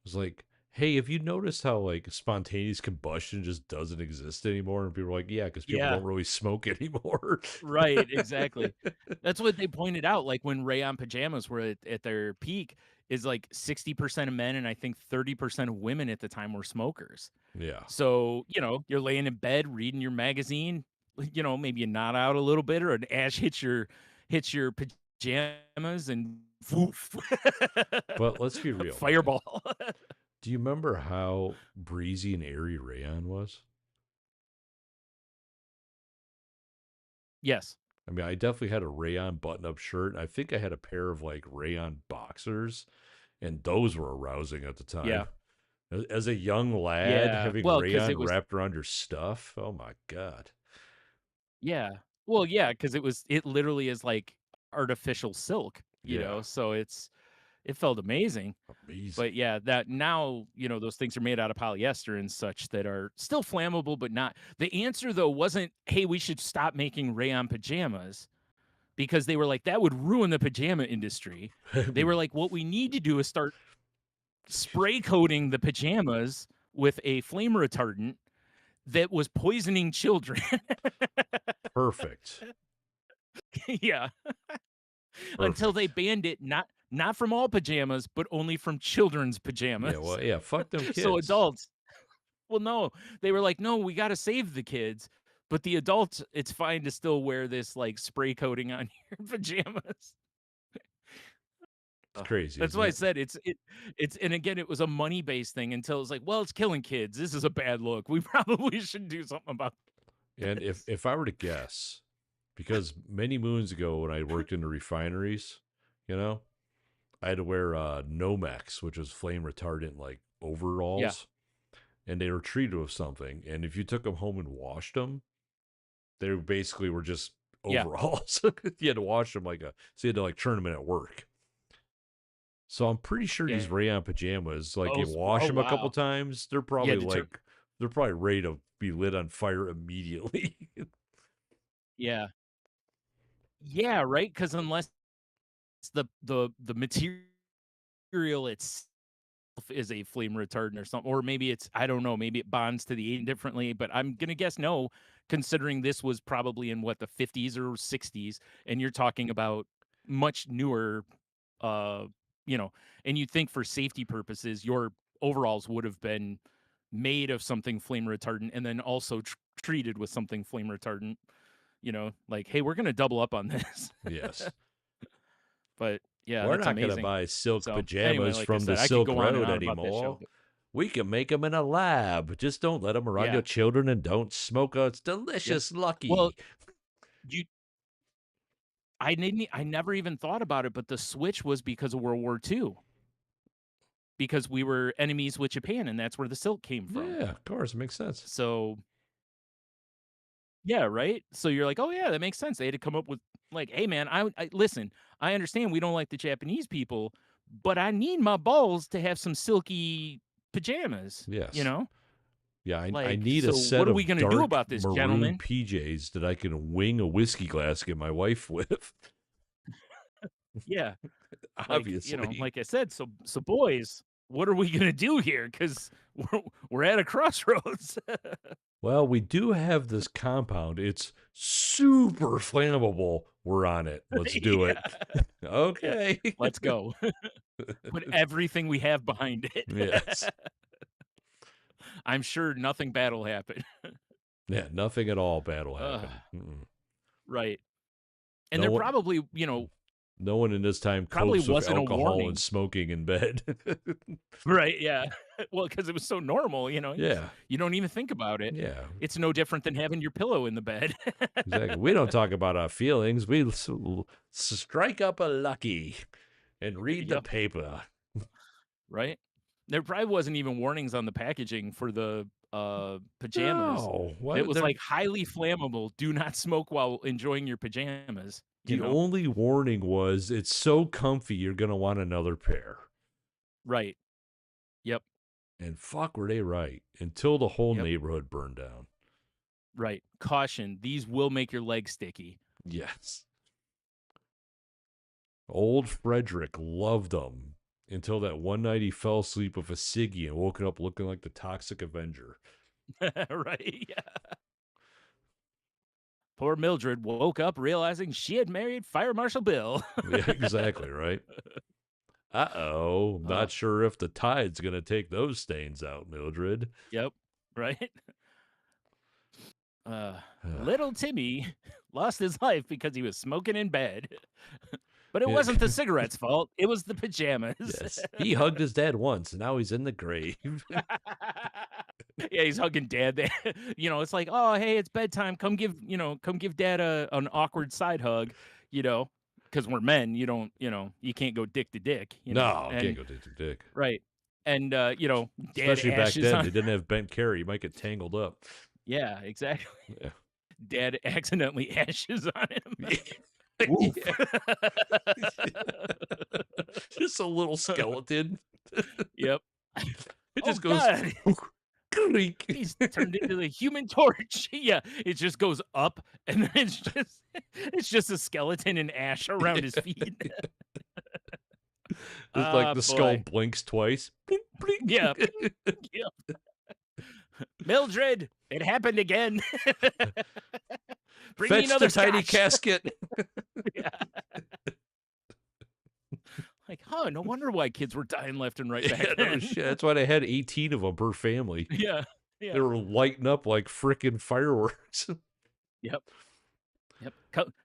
Was like, hey, have you noticed how like spontaneous combustion just doesn't exist anymore? And people are like, yeah, because people yeah. don't really smoke anymore. Right, exactly. That's what they pointed out, like, when rayon pajamas were at their peak, is, like, 60% of men and I think 30% of women at the time were smokers. Yeah. So, you're laying in bed reading your magazine, maybe you nod out a little bit or an ash hits your pajamas and woof. But let's be real, man. Fireball. Do you remember how breezy and airy rayon was? Yes. I mean, I definitely had a rayon button-up shirt. I think I had a pair of like rayon boxers, and those were arousing at the Yeah. time. As a young lad, Yeah. having Well, because it rayon was wrapped around your stuff. Oh my god. yeah. Well, yeah, because it literally is like artificial silk, Yeah. so it felt amazing. Amazing. But yeah, that now, those things are made out of polyester and such that are still flammable, but not. The answer though wasn't, hey, we should stop making rayon pajamas because they were like, that would ruin the pajama industry. They were like, what we need to do is start spray coating the pajamas with a flame retardant that was poisoning children. Perfect. Yeah. Until they Perfect. banned it, not from all pajamas, but only from children's Yeah, pajamas. well, yeah, fuck them So kids. adults, well, no, they were like, no, we got to save the kids, but the adults, it's fine to still wear this like spray coating on your pajamas. It's Ugh. crazy, That's isn't why I it? said it's and again it was a money based thing until it's like, well, it's killing kids. This is a bad look. We probably should do something about And if this. if I were to guess, because many moons ago when I worked in the refineries, you know, I had to wear Nomex, which was flame retardant like Yeah, overalls, and they were treated with something. And if you took them home and washed them, they basically were just yeah. overalls. You had to wash them so you had to like turn them in at work. So I'm pretty sure Yeah. these rayon pajamas, like Oh, you wash oh them a couple wow. times, You had to turn. they're probably ready to be lit on fire immediately. Yeah. Yeah, right. Because unless the material itself is a flame retardant or something, or maybe it's I don't know, maybe it bonds to the agent differently, but I'm gonna guess no, considering this was probably in what, the 50s or 60s, and you're talking about much newer, uh, you know, and you'd think for safety purposes, your overalls would have been made of something flame retardant and then also treated with something flame retardant, like, hey, we're gonna double up on this. Yes. But yeah, We're that's not going to amazing. buy silk So anyway, pajamas like I from the said, I could Silk go on and Road on about that show, anymore. but We can make them in a lab. Just don't let them around yeah. your children and don't smoke. It's Yeah. delicious, Well, lucky. you I never even thought about it, but the switch was because of World War II, because we were enemies with Japan, and that's where the silk came from. Yeah, of course. It makes sense. So, yeah, right? So you're like, "Oh, yeah, that makes sense." They had to come up with like, "Hey, man, I listen, I understand we don't like the Japanese people, but I need my balls to have some silky pajamas," you Yes. know? Yeah, I Like, need a "So set what are we of gonna do dark about this, maroon gentlemen?" PJs that I can wing a whiskey glass, get my wife with. Yeah. Like, Obviously. like I said, so boys, what are we gonna do here? Because we're at a crossroads. Well, we do have this compound. It's super flammable. We're on it. Let's do Yeah, it. yeah. Okay. Let's go. Put everything we have behind it. Yes. I'm sure nothing bad will happen. Yeah, nothing at all bad will Ugh, happen. Mm-mm. right. And No there one probably, no one in this time probably copes with wasn't a alcohol and warning. smoking in bed. Right, yeah. Well, because it was so normal, Yeah. you don't even think about it. Yeah. It's no different than having your pillow in the bed. Exactly. We don't talk about our feelings. We strike up a lucky and read the Yep. paper. Right? There probably wasn't even warnings on the packaging for the, pajamas. No. It What was, the like, highly flammable, do not smoke while enjoying your pajamas, you the know? only warning was it's so comfy you're going to want another pair. Right. And fuck, were they right? Until the whole Yep. neighborhood burned down. Right. Caution, these will make your legs sticky. Yes. Old Frederick loved them until that one night he fell asleep with a ciggy and woke up looking like the Toxic Avenger. Right. Yeah. Poor Mildred woke up realizing she had married Fire Marshal Bill. Yeah, exactly, right? Uh-oh. uh, Not sure if the tide's going to take those stains out, Mildred. yep. Right. Little Timmy lost his life because he was smoking in bed. But it Yeah. wasn't the cigarette's fault. It was the pajamas. Yes. He hugged his dad once, and now he's in the grave. Yeah, he's hugging dad. It's like, oh, hey, it's bedtime. Come give dad an awkward side hug, because we're men. You can't go dick to dick, No, can't and go dick to dick. right. And dad Especially back ashes then. on. They didn't have bent carry. You might get tangled up. Yeah, exactly. Yeah. Dad accidentally ashes on him. Woof. Yeah. Just a little skeleton. Yep. It Oh just goes God. creak. He's turned into the Human Torch. Yeah, it just goes up, and then it's just a skeleton and ash around his feet. It's like Ah, the skull boy. blinks twice. Blink, blink. Yeah. Yep. Mildred, it happened again. Bring me Fetch the another tiny scotch. casket. Yeah. Like, no wonder why kids were dying left and right Yeah, back no then. shit. That's why they had 18 of them per family. Yeah. They Yeah. were lighting up like freaking fireworks. Yep. Yep.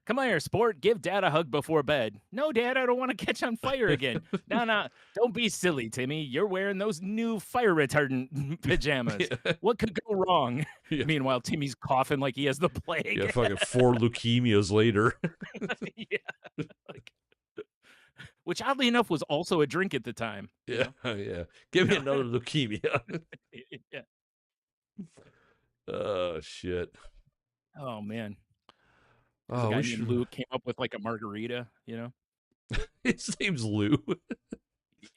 Come on here, sport. Give dad a hug before bed. No, dad, I don't want to catch on fire again. No, no. Don't be silly, Timmy. You're wearing those new fire retardant pajamas. Yeah. What could go wrong? Yeah. Meanwhile, Timmy's coughing like he has the Yeah, plague. fucking 4 leukemias later. Yeah. Like, which oddly enough was also a drink at the time. Yeah, yeah. Give me another leukemia. Yeah. Oh, shit. Oh man. Because a Oh, guy we named should. Luke came up with like a margarita, His name's Lou.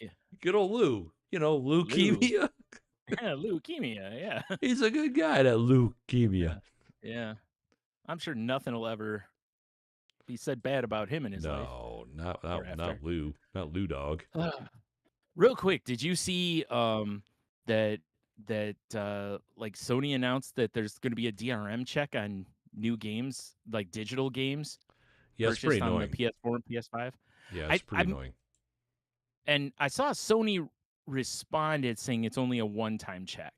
Yeah. Good old Lou. You know, Lou. leukemia. Yeah, leukemia, yeah. He's a good guy, that leukemia. Yeah. Yeah. I'm sure nothing will ever be said bad about him in his life No, not or not after. not Lou. Not Lou Dog. Real quick, did you see that like Sony announced that there's going to be a DRM check on new games, like digital games Yeah, it's pretty purchased on the annoying. PS4 and PS5? Yeah, I it's pretty I'm annoying. and I saw Sony responded saying it's only a one-time check.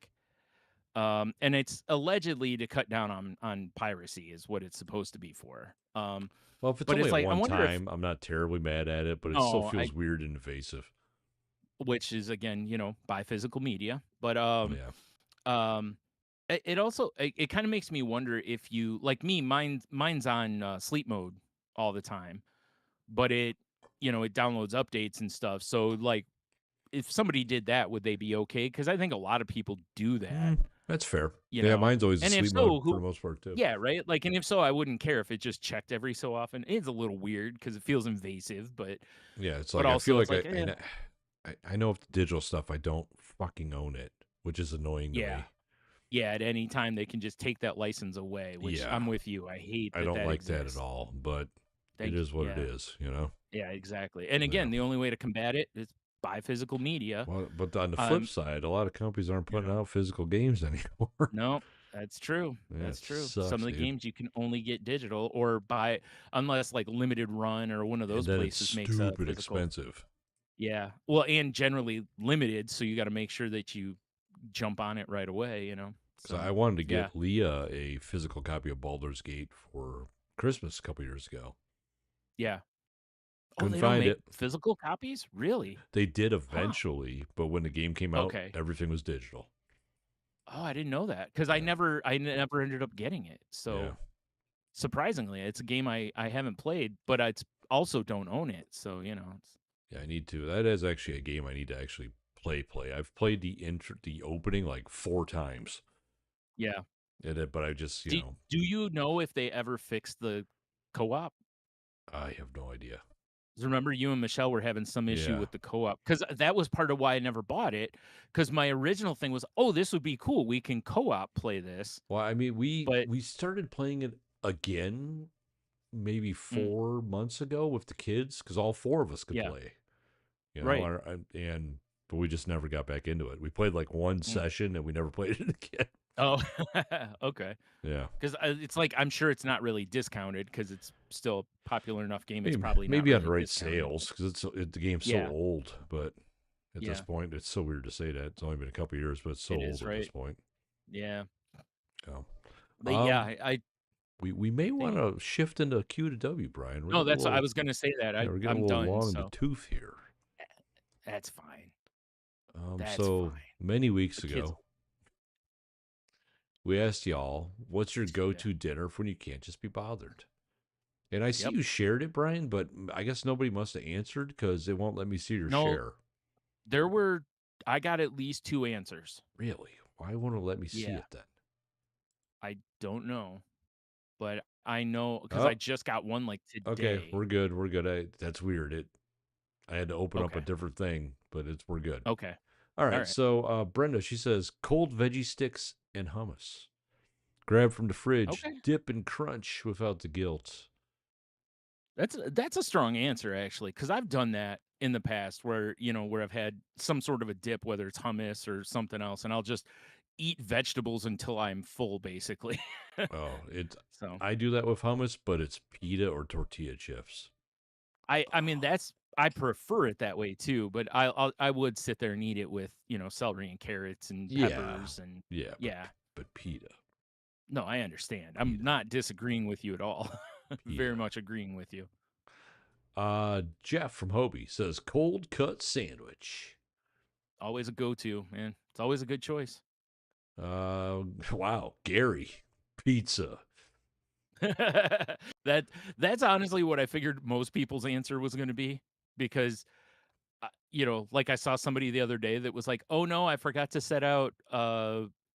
And it's allegedly to cut down on piracy is what it's supposed to be for. Well, if it's But only it's at like I one wonder if time, I'm not terribly mad at it, but it still no, I feels weird and invasive. which is again, by physical media. But Yeah. um it also it kind of makes me wonder if you like me, mine's on sleep mode all the time, but it downloads updates and stuff. So like if somebody did that, would they be okay? Because I think a lot of people do that, That's fair. you Yeah, know. mine's always And if asleep so, mode for the who most part too. yeah, right? Like, and if so, I wouldn't care if it just checked every so often. It's a little weird because it feels invasive, but Yeah, it's but like I feel also it's like like, I know if the digital stuff I don't fucking own it, which is annoying to yeah. me. Yeah, at any time they can just take that license away, which Yeah, I'm with you. I hate I that don't that like that at exists. all, but it Thank you. is what it Yeah. is, you know. Yeah, exactly. And Yeah. again, the only way to combat it is buy physical media. Well, but on the flip Um, side, a lot of companies aren't you putting know, out physical games anymore. no, that's true. Yeah, That's it true. Some sucks, of the dude. games you can only get digital or buy unless like limited run or one of And those then it's places makes a stupid physical. expensive. Yeah. Well, and generally limited, so you got to make sure that you jump on it right away. So So, I wanted to yeah. get Leah a physical copy of Baldur's Gate for Christmas a couple years ago. Yeah. Oh, Couldn't they don't find make it. physical copies? Really? They did Huh. eventually, but when the game came out, Okay. everything was digital. Oh, I didn't know that because Yeah. I never ended up getting it. Yeah. So surprisingly, it's a game I haven't played, but I also don't own it. So it's Yeah, I need to. That is actually a game I need to actually play. I've played the opening like 4 times. yeah. But I just, Do you know if they ever fixed the co-op? I have no idea. 'Cause remember you and Michelle were having some issue Yeah. with the co-op, because that was part of why I never bought it. Because my original thing was, "Oh, this would be cool, we can co-op play this," Well, I mean, but we started playing it again maybe mm, 4 months ago with the kids because all four of us could yeah, play. You know, right. and but we just never got back into it. We played like one Mm. session and we never played it again. Oh, okay. Yeah. 'Cause, it's like, I'm sure it's not really discounted because it's still a popular enough game, it's Maybe probably not maybe on the really right discounted, sales but because the game's so yeah, old. But at this yeah, point, it's so weird to say that it's only been a couple years, but it's so it old is, at this right? point. Yeah. Yeah. But, yeah, Um, I we may want think to shift into Q to W, Brian. We're no, getting a that's I little was gonna say that, yeah, we're getting a I'm little done, long in the so tooth here. that's fine. That's So fine. many The weeks kids ago, we asked y'all, "What's your yeah. go-to dinner for when you can't just be bothered?" And I see Yep. you shared it, Brian, but I guess nobody must have answered because it won't let me see your No, share. there were I got at least 2 answers. Really? Why won't it let me see Yeah. it then? I don't know, but I know because I Oh, just got one, like, okay, today. we're good. We're good. That's weird. I had to open up a Okay. different thing, but we're good. Okay. All right. Alright. So Brenda, she says cold veggie sticks and hummus. Grab from the fridge, Okay. dip and crunch without the guilt. That's a strong answer, actually, because 'cause I've done that in the past where, where I've had some sort of a dip, whether it's hummus or something else, and I'll just eat vegetables until I'm full, basically. Oh, it's So, I do that with hummus, but it's pita or tortilla chips. I mean, Oh, I prefer it that way too, but I would sit there and eat it with, celery and carrots and yeah, peppers and yeah, yeah. but pita, No, I understand. I'm pita, not disagreeing with you at all. Very pita. much agreeing with you. Jeff from Hobie says cold cut sandwich. Always a go-to, man. It's always a good choice. Wow, Gary, pizza. That that's honestly what I figured most people's answer was gonna be because, like I saw somebody the other day that was like, "Oh, no, I forgot to set out,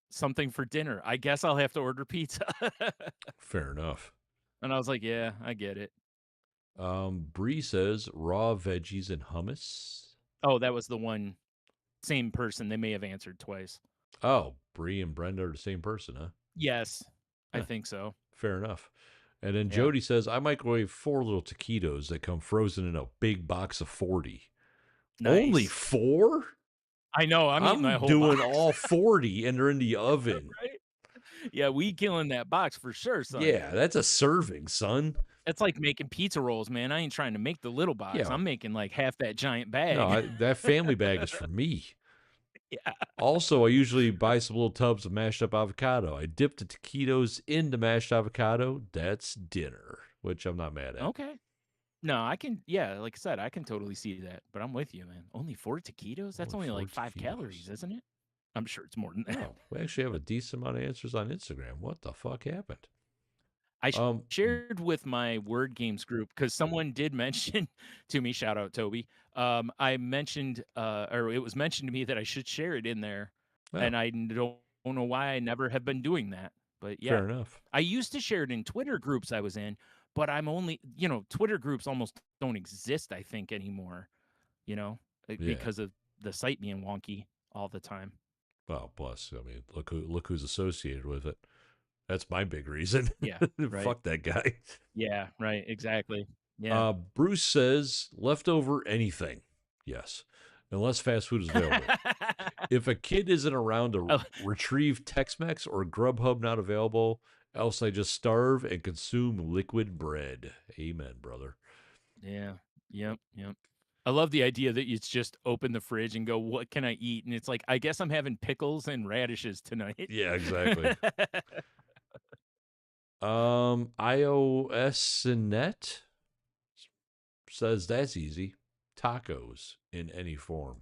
something for dinner. I guess I'll have to order pizza." Fair enough. And I was like, "Yeah, I get it." Bree says raw veggies and hummus. Oh, that was the one same person. They may have answered twice. Oh, Bree and Brenda are the same person, huh? Yes, I Huh, think so. fair enough. And then Yeah. Jody says, I microwave 4 little taquitos that come frozen in a big box of 40. Only Nice. 4? I know, I'm eating my I'm whole doing box. all 40 and they're in the oven. Right? Yeah, we killing that box for sure, son. Yeah, that's a serving, son. It's like making pizza rolls, man. I ain't trying to make the little box. Yeah, I'm making, like, half that giant no, bag. that family bag is for me. Yeah. Also, I usually buy some little tubs of mashed up avocado. I dip the taquitos into mashed avocado. That's dinner, which I'm not mad at. Okay. No, I can yeah, like I said, I can totally see that, but I'm with you, man. Only 4 taquitos? That's Only only, four like, 5 taquitos. calories, isn't it? I'm sure it's more than that. Oh, we actually have a decent amount of answers on Instagram. What the fuck happened? I Um, shared with my word games group because someone did mention to me, shout out Toby. I mentioned, or it was mentioned to me that I should share it in there, oh, and I don't know why I never have been doing that. But yeah, fair enough. I used to share it in Twitter groups I was in, but I'm only, Twitter groups almost don't exist, I think, anymore, Yeah. because of the site being wonky all the time. Well, plus, I mean, look who's associated with it. That's my big reason. Yeah, right. Fuck that guy. Yeah, right. Exactly. Yeah. Bruce says leftover anything. Yes, unless fast food is available. If a kid isn't around to Oh, retrieve Tex-Mex or Grubhub not available, else I just starve and consume liquid bread. Amen, brother. yeah. Yep, yep. I love the idea that you just open the fridge and go, "What can I eat?" And it's like, "I guess I'm having pickles and radishes tonight." Yeah, exactly. iOS and net says that's easy. Tacos in any form.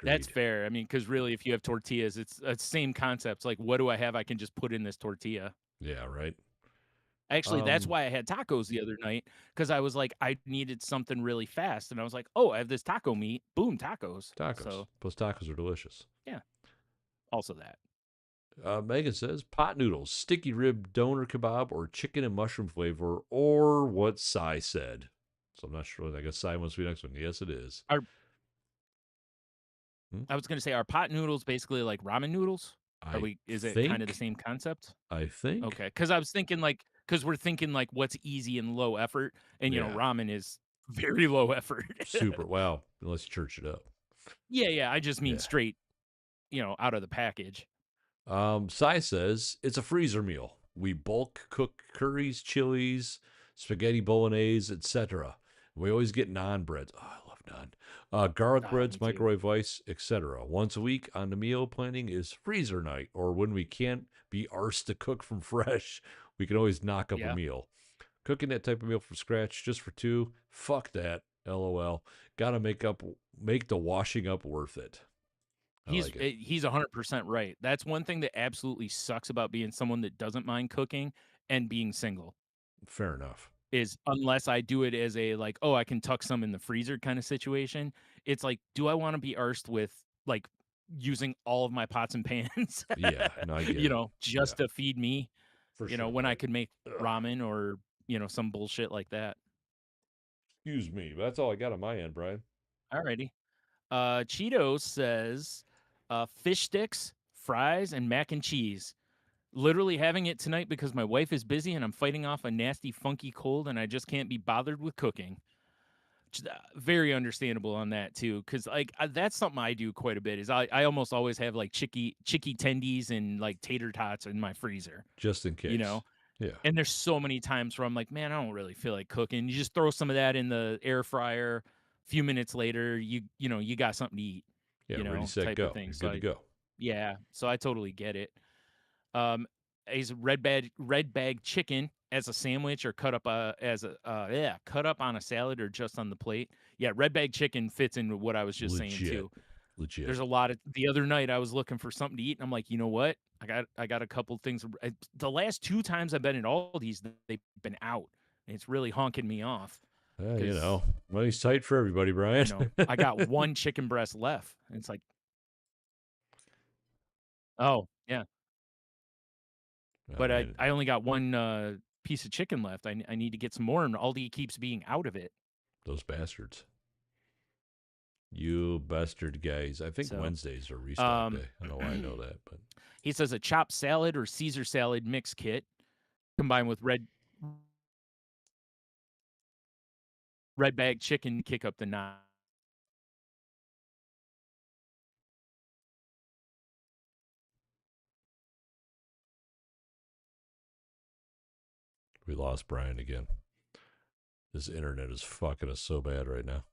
That's Agreed. fair. I mean, because really, if you have tortillas, it's same concepts. Like, what do I have I can just put in this tortilla? Yeah, right. Actually, that's Um, why I had tacos the other night because I was like, I needed something really fast, and I was like, "Oh, I have this taco meat. Boom, tacos." tacos. So, Those tacos are delicious. yeah, also that. Megan says pot noodles, sticky rib doner kebab, or chicken and mushroom flavor, or what Sai said. So I'm not sure. I guess Sai must be the next one. Yes, it is. Are Hmm? I was gonna say, are pot noodles basically like ramen noodles? Are I we is it kinda the think. same concept? I think. Okay, because I was thinking, like, because 'cause we're thinking, like, what's easy and low effort, and, Yeah. ramen is very low effort. Super. Wow. Unless you church it up. Yeah, yeah, I just mean Yeah. straight, out of the package. Sai says it's a freezer meal. We bulk cook curries, chilies, spaghetti bolognese, etc. We always get naan breads. Oh, I love naan. Garlic Oh, me breads, too. microwave ice, etc. Once a week on the meal planning is freezer night, or when we can't be arsed to cook from fresh, we can always knock up a Yeah. meal. Cooking that type of meal from scratch just for two, fuck that. LOL. Gotta make the washing up worth it. I like it. He's 100% right. That's one thing that absolutely sucks about being someone that doesn't mind cooking and being single, Fair enough. is unless I do it as a, like, "Oh, I can tuck some in the freezer" kinda situation, it's like, do I wanna be arsed with, like, using all of my pots and pans, Yeah, no, I get it. Yeah, just to feed me, for sure, when I right? could make Ugh, ramen or, some bullshit like that. excuse me. That's all I got on my end, Brian. Alrighty. Cheetos says, fish sticks, fries, and mac and cheese. Literally having it tonight because my wife is busy and I'm fighting off a nasty, funky cold and I just can't be bothered with cooking. Very understandable on that too, because like that's something I do quite a bit. Is I almost always have like chicky tendies and like tater tots in my freezer, Just in you case. know. Yeah, And there's so many times where I'm like, man, I don't really feel like cooking. You just throw some of that in the air fryer. A few minutes later, you got something to eat, yeah. Ready, set, type of go. thing. You're So good to go. I totally get it. Um, is red bag chicken as a sandwich or cut up as a cut up on a salad or just on the plate. Yeah, red bag chicken fits into what I was just saying Legit, too. legit. There's a lot of the other night I was looking for something to eat and I'm like, you know what? I got a couple things. The last two times I've been at Aldi's, they've been out. And it's really honking me off You because know, money's tight for everybody, Brian. I got one chicken breast left. And it's like, oh yeah, I but I mean, I only got one piece of chicken left. I need to get some more, and Aldi keeps being out of it. those bastards. You bastard guys. I think So, Wednesdays are restock um, day. I don't know why I know that, but he says a chopped salad or Caesar salad mix kit combined with red bag chicken kick up the notch. we lost Brian again. This internet is fucking us so bad right now.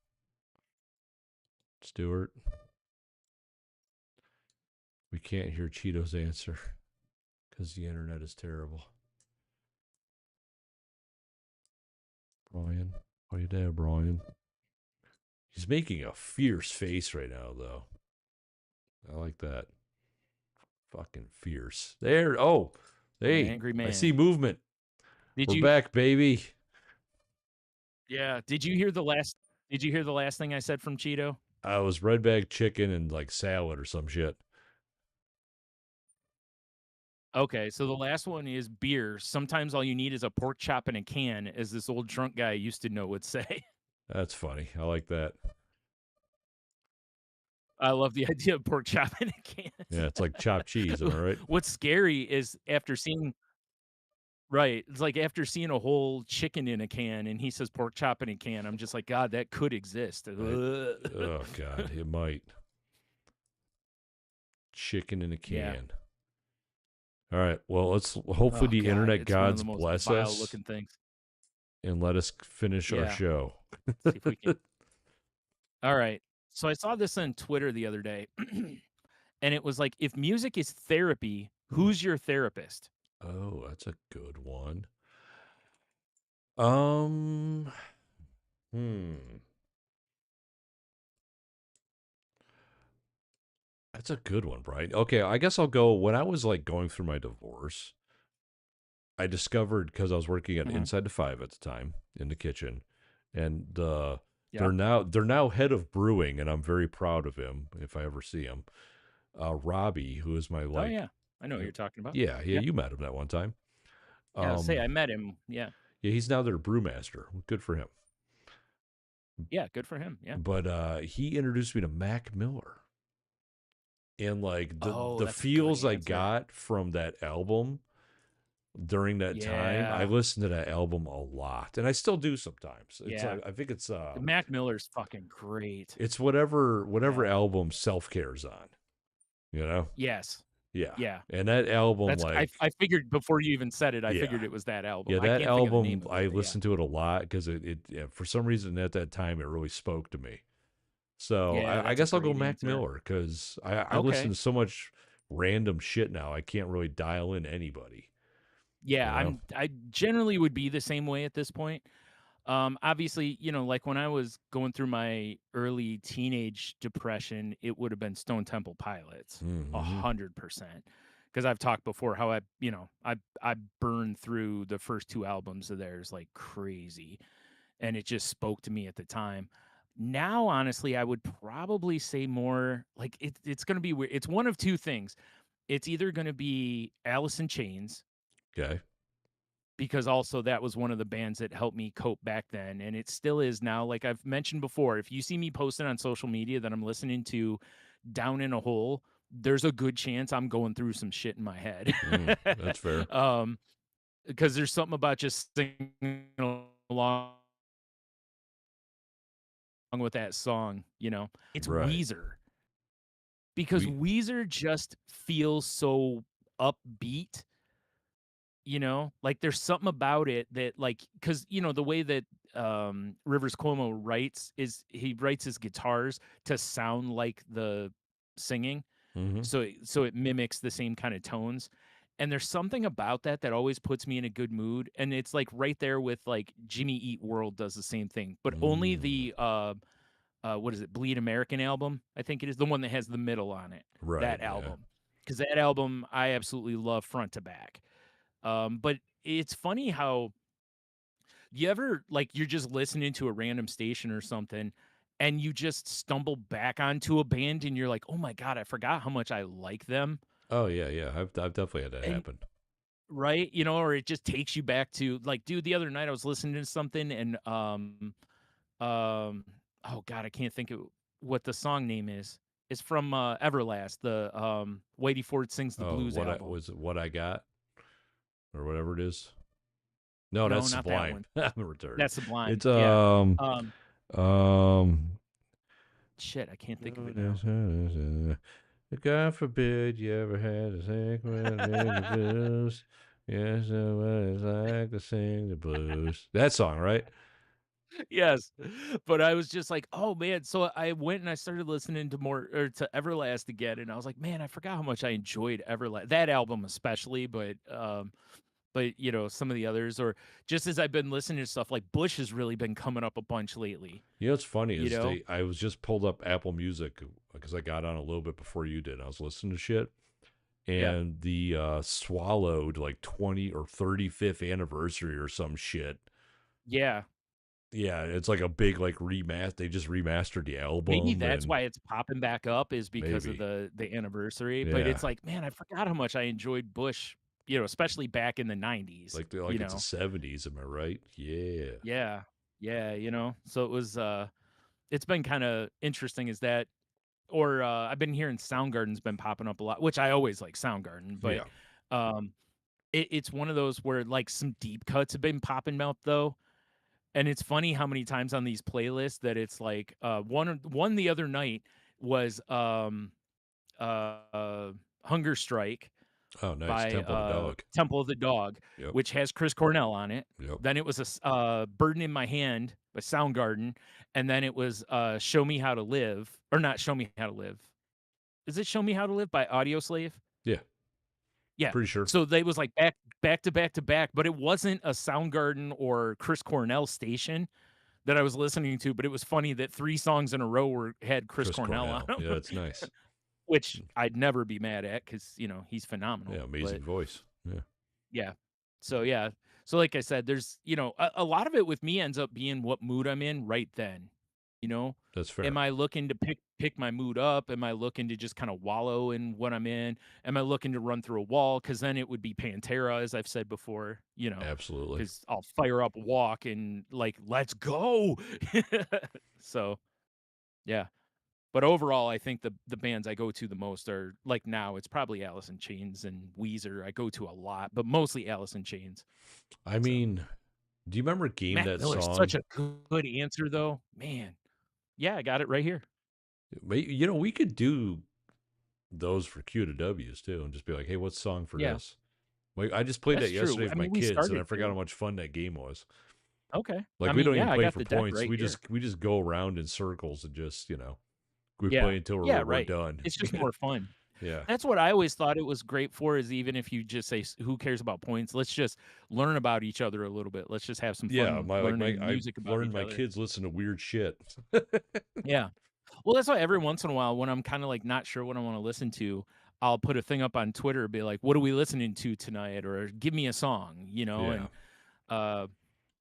Stuart, we can't hear Cheeto's answer because the internet is terrible. Brian, are you there, Brian? He's making a fierce face right now, though. I like that. Fucking fierce. There. Oh, An hey, angry I man. see movement. Did We're you? back, baby. Yeah. Did you hear the last? Did you hear the last thing I said from Cheeto? I was red bag chicken and like salad or some shit. Okay, so the last one is beer. Sometimes all you need is a pork chop in a can, as this old drunk guy I used to know would say. That's funny. I like that. I love the idea of pork chop in a Yeah, it's like chopped cheese. Am I can. right? What's scary is after seeing right, it's like after seeing a whole chicken in a can and he says pork chop in a can, I'm just like, God, that could exist. I. Ugh. Oh God, it might. Chicken in a Yeah. can. All right. Well, let's hopefully Oh the God, internet it's one of gods the most bless vile us looking things. and let us finish our Yeah. show. See if we can. All right. So I saw this on Twitter the other day, and it was like, if music is therapy, Hmm. who's your therapist? Oh, that's a good one. Um, hmm. That's a good one, Brian. Okay, I guess I'll go. When I was like going through my divorce, I discovered because I was working at Hmm. Inside the Five at the time in the kitchen, and Yeah. they're now head of brewing, and I'm very proud of him if I ever see him. Robbie, who is my Oh like, yeah, I know what you're talking about. yeah, yeah, Yep. you met him that one time. Yeah. Say Um, I met him. Yeah. yeah, he's now their brewmaster. Good for him. Yeah, good for him. Yeah. But he introduced me to Mac Miller. And like Oh, the that's a good feels I answer. got from that album during that time, I Yeah. listened to that album a lot. And I still do sometimes. It's Yeah. I think Mac Miller's fucking great. it's whatever Yeah. album self-care's on, you know? Yes. Yeah. Yeah. And that album That's I like I figured before you even said it, I yeah. figured it was that album. Yeah, I that can't think of the name album of it, I but yeah. listened to it a lot because yeah, for some reason at that time it really spoke to me. So Yeah, I that's a guess I'll go great Mac answer. Miller because I listen Okay. to so much random shit now. I can't really dial in anybody. Yeah, You know? I generally would be the same way at this point. Obviously, like when I was going through my early teenage depression, it would have been Stone Temple Pilots, Mm-hmm. 100%. Because I've talked before how I burned through the first two albums of theirs like crazy, and it just spoke to me at the time. Now, honestly, I would probably say more like it's going to be weird. It's one of two things. It's either going to be Alice in Chains, Okay. because also that was one of the bands that helped me cope back then, and it still is now. Like I've mentioned before, if you see me posting on social media that I'm listening to Down in a Hole, there's a good chance I'm going through some shit in my head. That's fair. um because there's something about just singing along with that song, it's Right. Weezer, because We Weezer just feels so upbeat. Like there's something about it that, like, because the way that Rivers Cuomo writes is he writes his guitars to sound like the singing, mm-hmm. so it mimics the same kind of tones. And there's something about that that always puts me in a good mood, and it's like right there with like Jimmy Eat World does the same thing, but only Mm. the what is it, Bleed American album, I think it is, the one that has the middle on it, Right, that yeah. album, because that album I absolutely love front to back. But it's funny how you ever, like, you're just listening to a random station or something, and you just stumble back onto a band and you're like, "Oh my god, I forgot how much I like them." Oh yeah, yeah. I've definitely had that And happen. right, or it just takes you back to, like, dude, the other night I was listening to something, and um oh god, I can't think of what the song name is. It's from Everlast, the Whitey Ford Sings the Oh, Blues what I album. was it what I got or whatever it is. No, No, that's not that Sublime. one. I'm retarded. That's Sublime. It's Yeah. Um Shit, I can't think of it now. God forbid you ever had to sing the blues. Yes, know what it's like to sing the blues. That song, right? Yes. But I was just like, "Oh, man." So I went and I started listening to more, or to Everlast again, and I was like, "Man, I forgot how much I enjoyed Everlast." That album especially, but some of the others, or just as I've been listening to stuff like Bush has really been coming up a bunch lately, You know what's funny you is know? I was just pulled up Apple Music because I got on a little bit before you did. I was listening to shit, Yeah. and the swallowed like 20 or 35th anniversary or some shit. Yeah. Yeah, it's like a big like remaster. They just remastered the Maybe album that's and why it's popping back up, is because of maybe. the anniversary, but Yeah. it's like, man, I forgot how much I enjoyed Bush, especially back in the '90s, Like it's the 70s, am I right? Yeah. Yeah. Yeah, so it's been kinda interesting, is that, or, I've been hearing Soundgarden's been popping up a lot, which I always like Soundgarden, but, Yeah. um, it's one of those where, like, some deep cuts have been popping up, though, and it's funny how many times on these playlists that it's like, one the other night was, uh, Hunger Strike Oh, nice. by, Temple of the Dog. Temple of the Dog, Yep. which has Chris Cornell on it. Yep. Then it was Burden in My Hand by Soundgarden, and then it was, Show Me How to Live, or not Show Me How to Live. Is it Show Me How to Live by Audioslave? Yeah. Yeah. Pretty sure. So they was like back to back to back, but it wasn't a Soundgarden or Chris Cornell station that I was listening to, but it was funny that 3 songs in a row had Chris Chris Cornell on Cornell. them, Yeah, that's nice. which I'd never be mad at, because he's Yeah, phenomenal, but amazing voice. Yeah. yeah. So, yeah. So, like I said, there's, a lot of it with me ends up being what mood I'm in right then. You know? That's Am fair. I looking to pick my mood up? Am I looking to just kinda wallow in what I'm in? Am I looking to run through a wall? Because then it would be Pantera, as I've said before, Absolutely. because 'cause I'll fire up Walk and, like, "Let's go!" So, yeah. But overall, I think the bands I go to the most are like, now, it's probably Alice in Chains and Weezer I go to a lot, but mostly Alice in Chains. I So, mean, do you remember Game Mac That Miller's such Song? a good answer, though. Man. Yeah, I got it right here. We could do those for Q to W's too, and just be like, "Hey, what's song for Yeah. this?" Like, I just played That's that yesterday true. with I my mean, we kids, and I started forgot how to. much fun that game was. Okay. I Like, we mean, don't even yeah, I play got for the deck points. right here. We just go around in circles and just we Yeah. play until Yeah, we're right. done. It's just more fun. Yeah, That's what I always thought it was great for, is even if you just say, "Who cares about points? Let's just learn about each other a little bit. Let's just have some yeah. fun learning I music about learned each my other." kids listen to weird shit. Yeah. Well, that's why every once in a while when I'm kinda, like, not sure what I wanna listen to, I'll put a thing up on Twitter, be like, "What are we listening to tonight?" Or, "Give me a song," Yeah, and, uh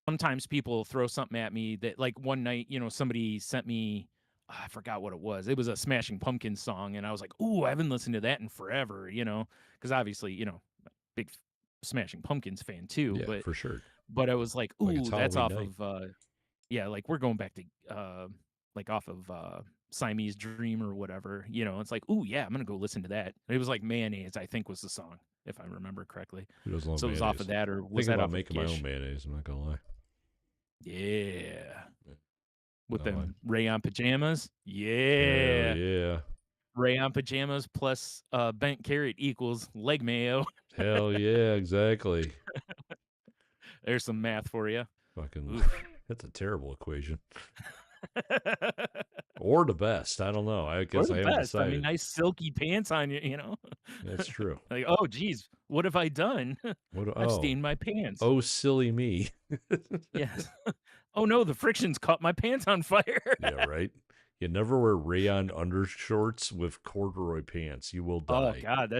sometimes people throw something at me that, like, one night, somebody sent me, I forgot what it was. It was a Smashing Pumpkins song, and I was like, "Ooh, I haven't listened to that in forever," because obviously, big Smashing Pumpkins fan too, yeah, for sure. but I was like, Like it's "Ooh, that's Halloween off night. of, yeah, like, we're going back to, like, off of, Siamese Dream or whatever," it's like, "Ooh, yeah, I'm gonna go listen to that." It was like Mayonnaise, I think was the song, if I remember correctly. Who doesn't love So it was off of mayonnaise? that, or was Thinking that about off of making my own Gish? mayonnaise. I'm not gonna lie. Yeah. Yeah. With No, them rayon pajamas? hell Yeah. yeah, Rayon pajamas plus, bent carrot equals leg mayo. hell yeah, exactly. There's some math for you. Fucking, Oof. that's a terrible equation. Or the best. I don't know. I Or guess the I haven't best. I mean, decided. nice silky pants on you. That's true. Like, "Oh, geez, what have I done? What? I've Oh, stained my pants." oh, silly me. Yes. "Oh, no, the friction's caught my pants on fire." Yeah, right. You never wear rayon undershorts with corduroy pants. You will Oh, die. god,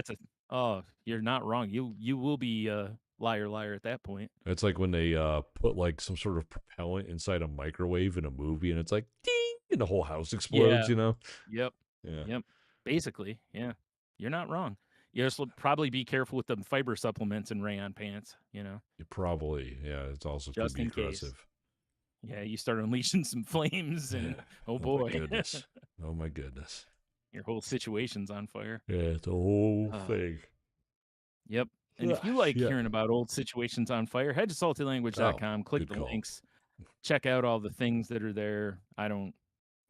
oh, you're not wrong. You will be, liar, liar at that point. It's like when they put like some sort of propellant inside a microwave in a movie, and it's like ding, and the whole house explodes. Yeah. Yep. Yeah. Yep. Basically, yeah. You're not wrong. You just probably be careful with them fiber supplements and rayon pants, You probably. Yeah. It's also could just be in case. aggressive. Yeah, you start unleashing some flames and Yeah. oh Oh my boy, goodness. Oh my goodness. your whole situation's on fire. Yeah, it's a whole Uh, thing. yep. And if Ah, you like shit. hearing about old situations on fire, head to Oh, saltylanguage.com, click good the call. links, check out all the things that are there. I don't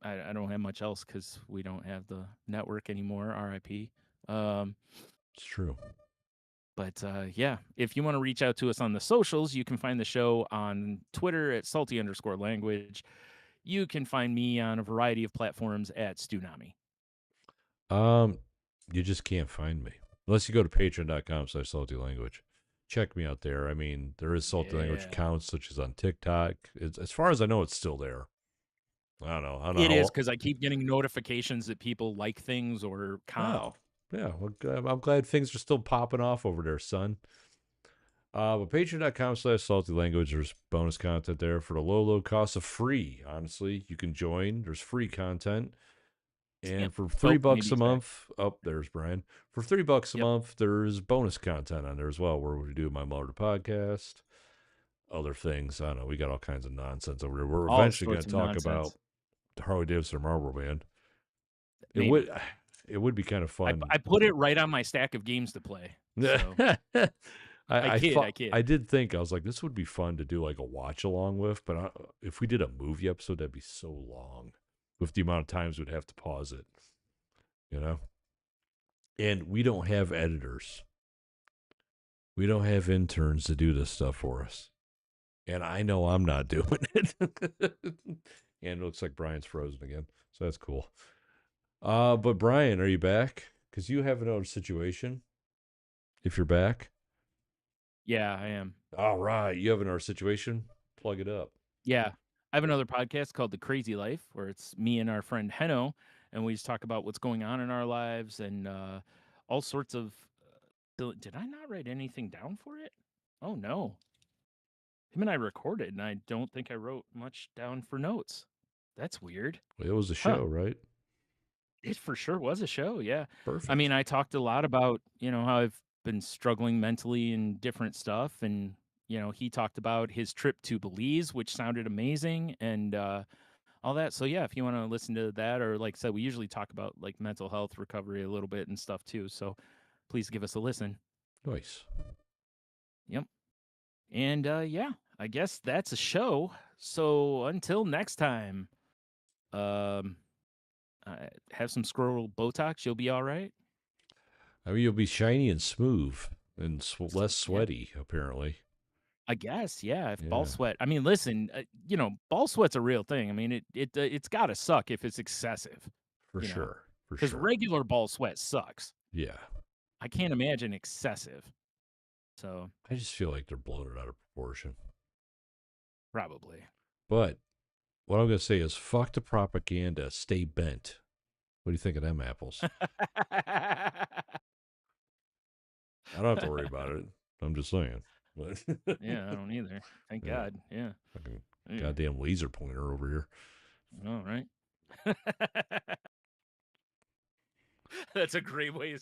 have much else because we don't have the network anymore, RIP. Um, It's true. But yeah, if you want to reach out to us on the socials, you can find the show on Twitter at salty_language. You can find me on a variety of platforms at Stunami. Um, you just can't find me unless you go to patreon.com/salty language. Check me out there. I mean, there is salty language Yeah. accounts such as on TikTok. It's, as far as I know, it's still there. I don't know. I don't know It is how. because I keep getting notifications that people like things or Oh, yeah. Well, I'm glad things are still popping off over there, son. But patreon.com/salty language. There's bonus content there for the low, low cost of free. Honestly, you can join. There's free content. And yep. for three Oh, bucks maybe a he's back. month, oh, there's Brian. For $3 a Yep. month, there's bonus content on there as well, where we do my Mother podcast, other things. I don't know. We got all kinds of nonsense over there. We're All eventually going sorts to of talk about nonsense. the Harley Davidson Marlboro Band. It would, Maybe. it would be kind of fun. I put it right on my stack of games to play. So I I thought kid. I did think I was like, this would be fun to do like a watch along with, but if we did a movie episode, that'd be so long with the amount of times we'd have to pause it, you know. And we don't have editors. We don't have interns to do this stuff for us. And I know I'm not doing it. And it looks like Brian's frozen again. So that's cool. But Brian, are you back? Because you have another situation. If you're back. Yeah, I am. All right. You have another situation. Plug it up. Yeah. I have another podcast called The Crazy Life where it's me and our friend Heno, and we just talk about what's going on in our lives and all sorts of. Did I not write anything down for it? Oh, no. Him and I recorded, and I don't think I wrote much down for notes. That's weird. It was a Huh. show, right? It for sure was a show, yeah. I mean, Perfect. I talked a lot about, how I've been struggling mentally and different stuff, and, he talked about his trip to Belize, which sounded amazing, and, all that. So, yeah, if you wanna listen to that, or like I said, we usually talk about, like, mental health recovery a little bit and stuff too, so please give us a listen. Nice. Yep. And, yeah, I guess that's a show. So, until next time, um, have some squirrel Botox, you'll be alright. I mean, you'll be shiny and smooth and less Yeah. sweaty, apparently. I guess, yeah, if ball Yeah, sweat I mean, listen, ball sweat's a real thing. I mean, it's gotta suck if it's excessive, for you know, sure. For because sure. regular ball sweat sucks. Yeah. I can't imagine excessive. So, I just feel like they're blowing it out of proportion. probably. But what I'm going to say is fuck the propaganda, stay bent. What do you think of them apples? I don't have to worry about it. I'm just saying. But Yeah, I don't either. Thank yeah, God, yeah. fucking Yeah, goddamn laser pointer over here. all right. That's a great way to